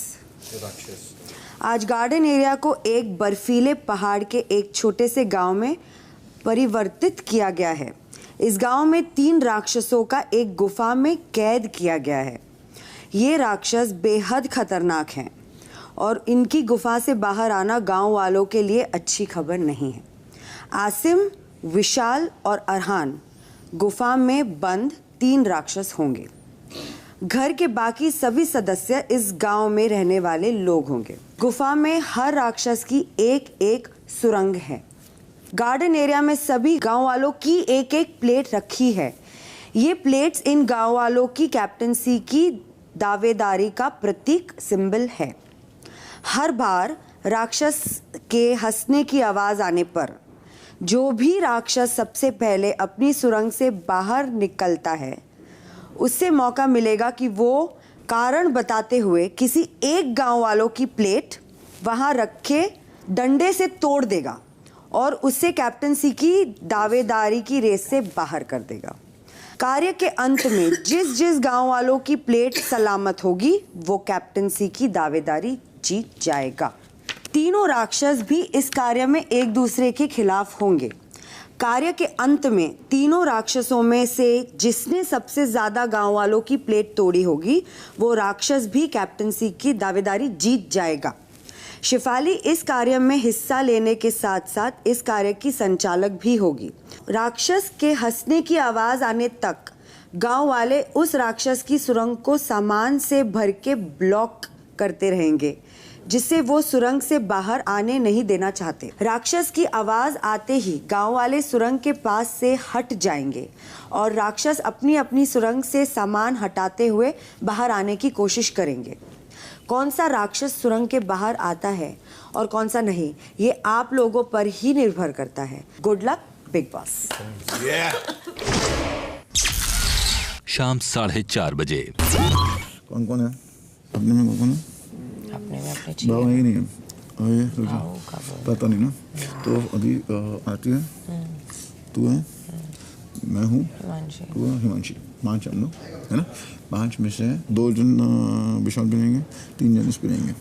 आज गार्डन एरिया को एक बर्फीले पहाड़ के एक छोटे से गांव में परिवर्तित किया गया है। इस गांव में 3 राक्षसों का एक गुफा में कैद किया गया है। ये राक्षस बेहद खतरनाक हैं और इनकी गुफा से बाहर आना गांव वालों के लिए अच्छी खबर नहीं है। आसिम, विशाल और अरहान गुफा में बंद 3 राक्षस होंगे। घर के बाकी सभी सदस्य इस गांव में रहने वाले लोग होंगे। गुफा में हर राक्षस की एक सुरंग है। गार्डन एरिया में सभी गांव वालों की एक प्लेट रखी है। ये प्लेट्स इन गांव वालों की कैप्टनसी की दावेदारी का प्रतीक सिंबल है। हर बार राक्षस के हंसने की आवाज आने पर जो भी राक्षस सबसे पहले अपनी सुरंग से बाहर निकलता है उससे मौका मिलेगा कि वो कारण बताते हुए किसी एक गांव वालों की प्लेट वहां रखे डंडे से तोड़ देगा और उससे कैप्टनसी की दावेदारी की रेस से बाहर कर देगा। कार्य के अंत में जिस गांव वालों की प्लेट सलामत होगी वो कैप्टनसी की दावेदारी जीत जाएगा। तीनों राक्षस भी इस कार्य में एक दूसरे के खिलाफ होंगे। कार्य के अंत में तीनों राक्षसों में से जिसने सबसे ज्यादा गांव वालों की प्लेट तोड़ी होगी वो राक्षस भी कैप्टनसी की दावेदारी जीत जाएगा। शिफाली इस कार्य में हिस्सा लेने के साथ साथ इस कार्य की संचालक भी होगी। राक्षस के हंसने की आवाज आने तक गांव वाले उस राक्षस की सुरंग को सामान से भर के ब्लॉक करते रहेंगे, जिससे वो सुरंग से बाहर आने नहीं देना चाहते। राक्षस की आवाज आते ही गांव वाले सुरंग के पास से हट जाएंगे और राक्षस अपनी अपनी सुरंग से सामान हटाते हुए बाहर आने की कोशिश करेंगे। कौन सा राक्षस सुरंग के बाहर आता है और कौन सा नहीं, ये आप लोगों पर ही निर्भर करता है। Good luck big boss. शाम 4:30 बजे। कौन कौन है अपने में? कौन है अपने में? अपने भाव है ही नहीं है। पता नहीं ना। तो अभी आती है, तू है, मैं हूँ, तू है, हिमांशी। 5 हम लोग है ना। 5 में से 2 जन विशाल पे रहेंगे, 3 जन इस पे रहेंगे।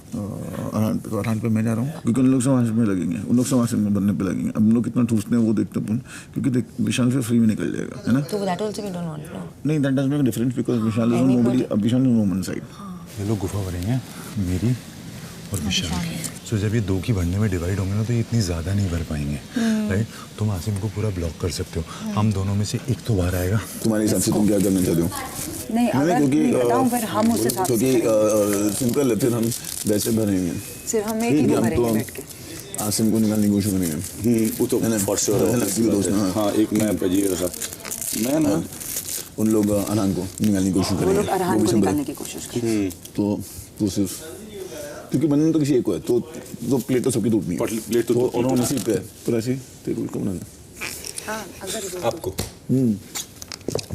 अरहान पे मैं जा रहा हूँ क्योंकि उन लोग समाज में लगेंगे, उन लोग समाज में बनने पे लगेंगे। अब लोग कितना ठूसते हैं वो देखते अपन, क्योंकि देख विशाल से फ्री में निकल जाएगा है ना। तो that also we don't want no. नहीं, that doesn't make a difference because Vishal is nobody. अब Vishal is no one side. ये लोग गुफा भरेंगे मेरी और विशाल की। सो जब ये 2 की भरने में डिवाइड होंगे ना तो ये इतनी ज़्यादा नहीं भर पाएंगे, राइट। तुम आसिम को पूरा ब्लॉक कर सकते हो, हम दोनों में से एक तो बाहर आएगा। तुम्हारे हिसाब से तुम क्या करना चाहते हो? नहीं, अगर नहीं बताऊं फिर हम उस हिसाब से क्योंकि सिंपल है, फिर हम वैसे भरेंगे, सिर्फ हम एक ही भरेंगे बैठ के। आसिम को निकालने की कोशिश करेंगे। वो तो फॉर श्योर है। हाँ, एक मैं अजीब था, मैं ना उन लोग अरहान को निकालने की कोशिश करेंगे। वो लोग अरहान को निकालने की कोशिश करेंगे। तो सिर्फ क्योंकि बनने तो किसी एक को है, तो प्लेट तो सबकी टूटनी है। प्लेट तो और इसी पे है, तो ऐसे तेरे को बनाना। हाँ, अगर आपको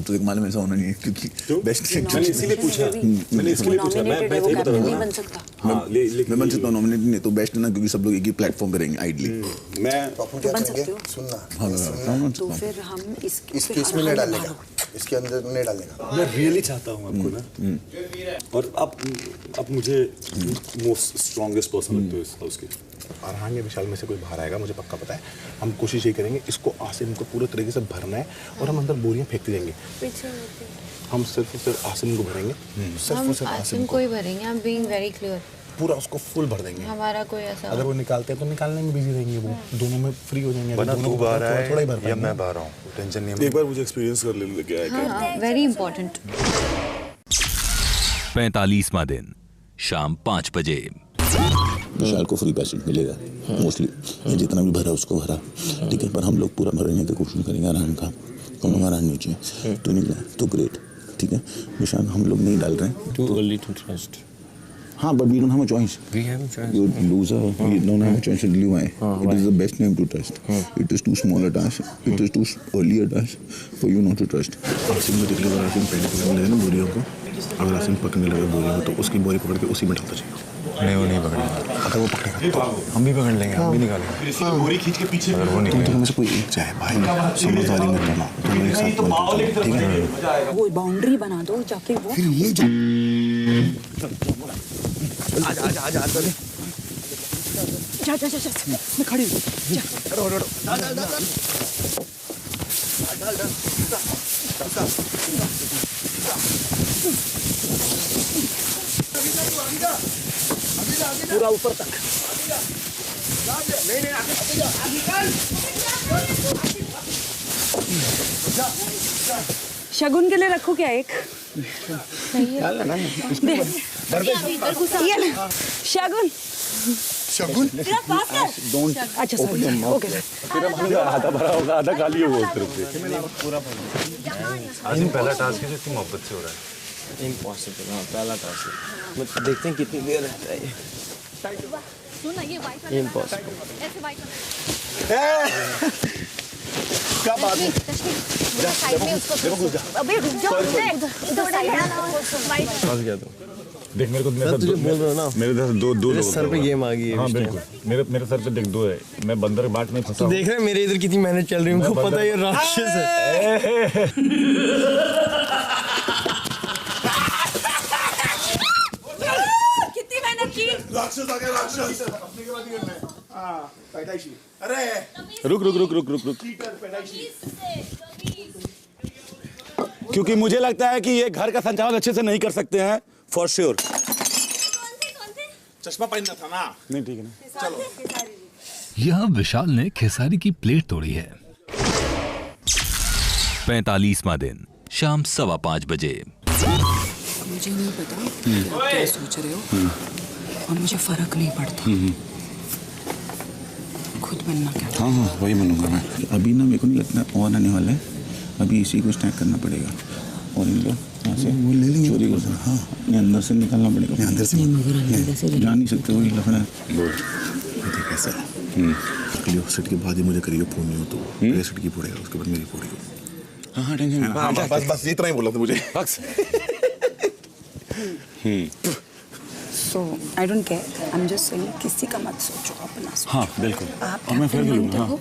तो एक मालूम ऐसा होना नहीं है क्योंकि बेस्ट मैंने इसीलिए पूछा, मैंने इसलिए पूछा। मैं नहीं बन सकता। मैं बन सकता हूँ नॉमिनेट नहीं तो बेस्ट है ना, क्योंकि सब लोग एक ही प्लेटफॉर्म पे रहेंगे आइडली। मैं तो बन सकते हो सुनना। तो फिर हम इस केस में नहीं डालेगा, इसके अंदर नहीं डालेगा। मैं रियली चाहता हूँ आपको ना, और आप मुझे मोस्ट स्ट्रॉन्गेस्ट पर्सन लगते हो इस हाउस के। अरहान या विशाल में से कोई बाहर आएगा, मुझे पक्का पता है। हम कोशिश ये करेंगे इसको आसिम को पूरे तरीके से भरना है और हम अंदर बोरियां फेंकते जाएंगे। हम सिर्फ आसिम को भरेंगे, सिर्फ आसिम को ही भरेंगे। I am being very clear. पूरा उसको फुल भर देंगे। हमारा कोई ऐसा अगर वो निकालते हैं तो निकालने में बिजी रहेंगे, वो दोनों में फ्री हो जाएंगे। तू बाहर आए थोड़ा ही भर या मैं बाहर आऊँ, टेंशन नहीं है। एक बार मुझे एक्सपीरियंस कर ले क्या है। Very important. 45वां दिन शाम 5 बजे। विशाल को फ्री पैसे मिलेगा मोस्टली, जितना भी भरा उसको भरा, ठीक है। पर हम लोग पूरा भरने की कोशिश करेंगे अरहान का। हम लोग अरहान नीचे तो निकला तो ग्रेट, ठीक है। विशाल हम लोग नहीं डाल रहे हैं। Too early to trust. हाँ, but we don't have a choice. We have a choice. You loser, we don't have a choice to live by. It is the best name to trust. It is too small a task. It is too early a task for you not to trust. Asim को दिखले बार आसिम पहले पकड़ने लगे ना बोरियों को, अगर आसिम पकड़ने लगे बोरियों को तो उसकी बोरी पकड़ के उसी में डालता चाहिए। नहीं, वो नहीं पकड़ेगा। अगर वो पकड़ेगा तो हम भी पकड़ लेंगे, हम भी निकालेंगे। बोरी खींच के पीछे अगर वो नहीं, तुम में से कोई एक जाए भाई, समझदारी मत करना, तुम मेरे साथ बनते, ठीक है। वो बाउंड्री बना दो जाके, वो फिर ये जा मैं खड़ी हूँ। पूरा ऊपर तक। नहीं शगुन के लिए रखो क्या एक? शगुन शगुन अच्छा सॉरी, ओके। आधा भरा होगा, आधा खाली होगा उस तरफ से। आज पहला टास्क है जो इतनी मोहब्बत से हो रहा है। इम्पॉसिबल। हाँ, पहला टास्क है। देखते हैं कितनी देर रहता है। इम्पॉसिबल। क्या बात है? अबे रुक जाओ, उधर साइड फंस गया तुम। देख मेरे को, तुझे बोल रहा हूँ ना, मेरे दो सर पे गेम आ गई है। हाँ बिल्कुल, मेरे सर पे देख 2 है। मैं बंदर बाट में फंसा। देख रहे मेरे इधर कितनी मेहनत चल रही है, उनको पता है ये राक्षस है। कितनी मेहनत की। राक्षस आ गया, राक्षस अपने के बाद ही करना है। हाँ, पैदाइशी। अरे रुक। क्योंकि मुझे लगता है कि ये घर का संचालन अच्छे से नहीं कर सकते हैं, फॉर श्योर। चश्मा पहनना था ना। नहीं ठीक है ना, चलो। यह विशाल ने खेसारी की प्लेट तोड़ी है। 45वां दिन, शाम 5:15 बजे। मुझे नहीं पता आप क्या सोच रहे हो और मुझे फर्क नहीं पड़ता। खुद बनना क्या? हाँ वही बनूंगा मैं। अभी ना मेरे को नहीं लगता और आने वाला है, अभी इसी को स्नैक करना पड़ेगा और इन लोग यहाँ से वो ले लेंगे, चोरी कर। हाँ अपने अंदर से निकालना पड़ेगा, अंदर से जा नहीं सकते, वही लफड़ा है। बोल कैसा है? अगले सेट के बाद ही मुझे करिए फोन नहीं हो तो मेरे सेट की फोड़ेगा, उसके बाद मेरी फोड़ेगा। हाँ टेंशन बस इतना ही बोला था मुझे बस। So I don't care. I'm just saying किसी का मत सोचो, अपना सोचो। हाँ बिल्कुल। आप और मैं फेयर लूँगा। हाँ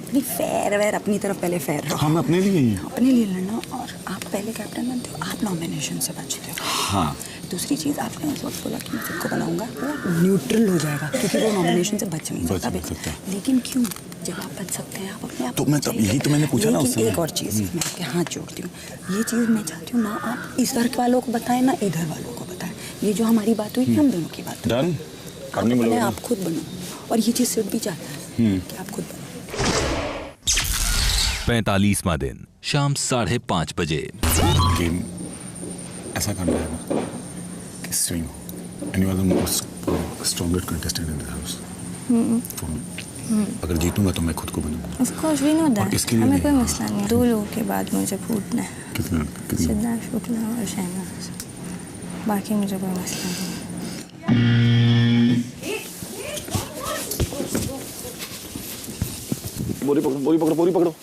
अपनी फेयर वेयर अपनी तरफ पहले फेयर रहो। हाँ मैं अपने लिए ही अपने लिए लड़ना, और आप पहले कैप्टन बनते हो, आप नॉमिनेशन से बचते हो। हाँ दूसरी चीज़ आपने उस वक्त बोला कि मैं खुद को बनाऊंगा, वो न्यूट्रल हो जाएगा क्योंकि वो नॉमिनेशन से बच नहीं सकता। लेकिन क्यों, जब आप बच सकते हैं आप अपने आप तो मैं तब यही तो मैंने पूछा ना उस समय। एक और चीज़ मैं आपके हाथ जोड़ती हूँ, ये चीज़ मैं चाहती हूँ ना आप इधर वालों को बताएं ना इधर वालों को बताएं। ये जो हमारी बात हुई हम दोनों की बात डन। आप खुद बनो, और ये चीज़ सिर्फ भी चाहता है कि आप खुद बनो। 45वां दिन, शाम 5:30 बजे। गेम ऐसा करना है ना कि स्विंग हो, and you are the most strongest contestant in the house for me. अगर जीतूंगा तो मैं खुद को बनूंगा। उसको भी नहीं होता है, हमें कोई मसला नहीं। 2 लोगों के बाद मुझे फूटना है, कितना सिद्धार्थ शुक्ला और शहनाज, बाकी मुझे कोई मसला नहीं। बोरी पकड़ो, बोरी पकड़ो, बोरी पकड़ो।